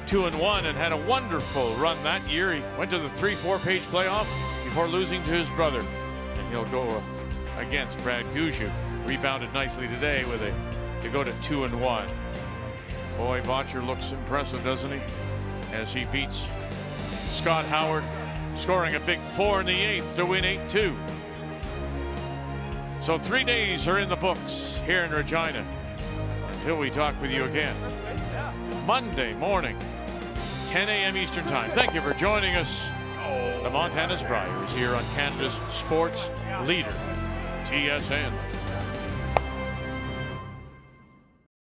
2-1 and had a wonderful run that year. He went to the 3-4 page playoff before losing to his brother. And he'll go against Brad Gushue. Rebounded nicely today to go to 2-1. Boy, Bottcher looks impressive, doesn't he? As he beats Scott Howard, scoring a big 4 in the 8th to win 8-2. So 3 days are in the books here in Regina until we talk with you again Monday morning, 10 a.m. Eastern Time. Thank you for joining us. The Montana's Brier is here on Canada's sports leader, TSN.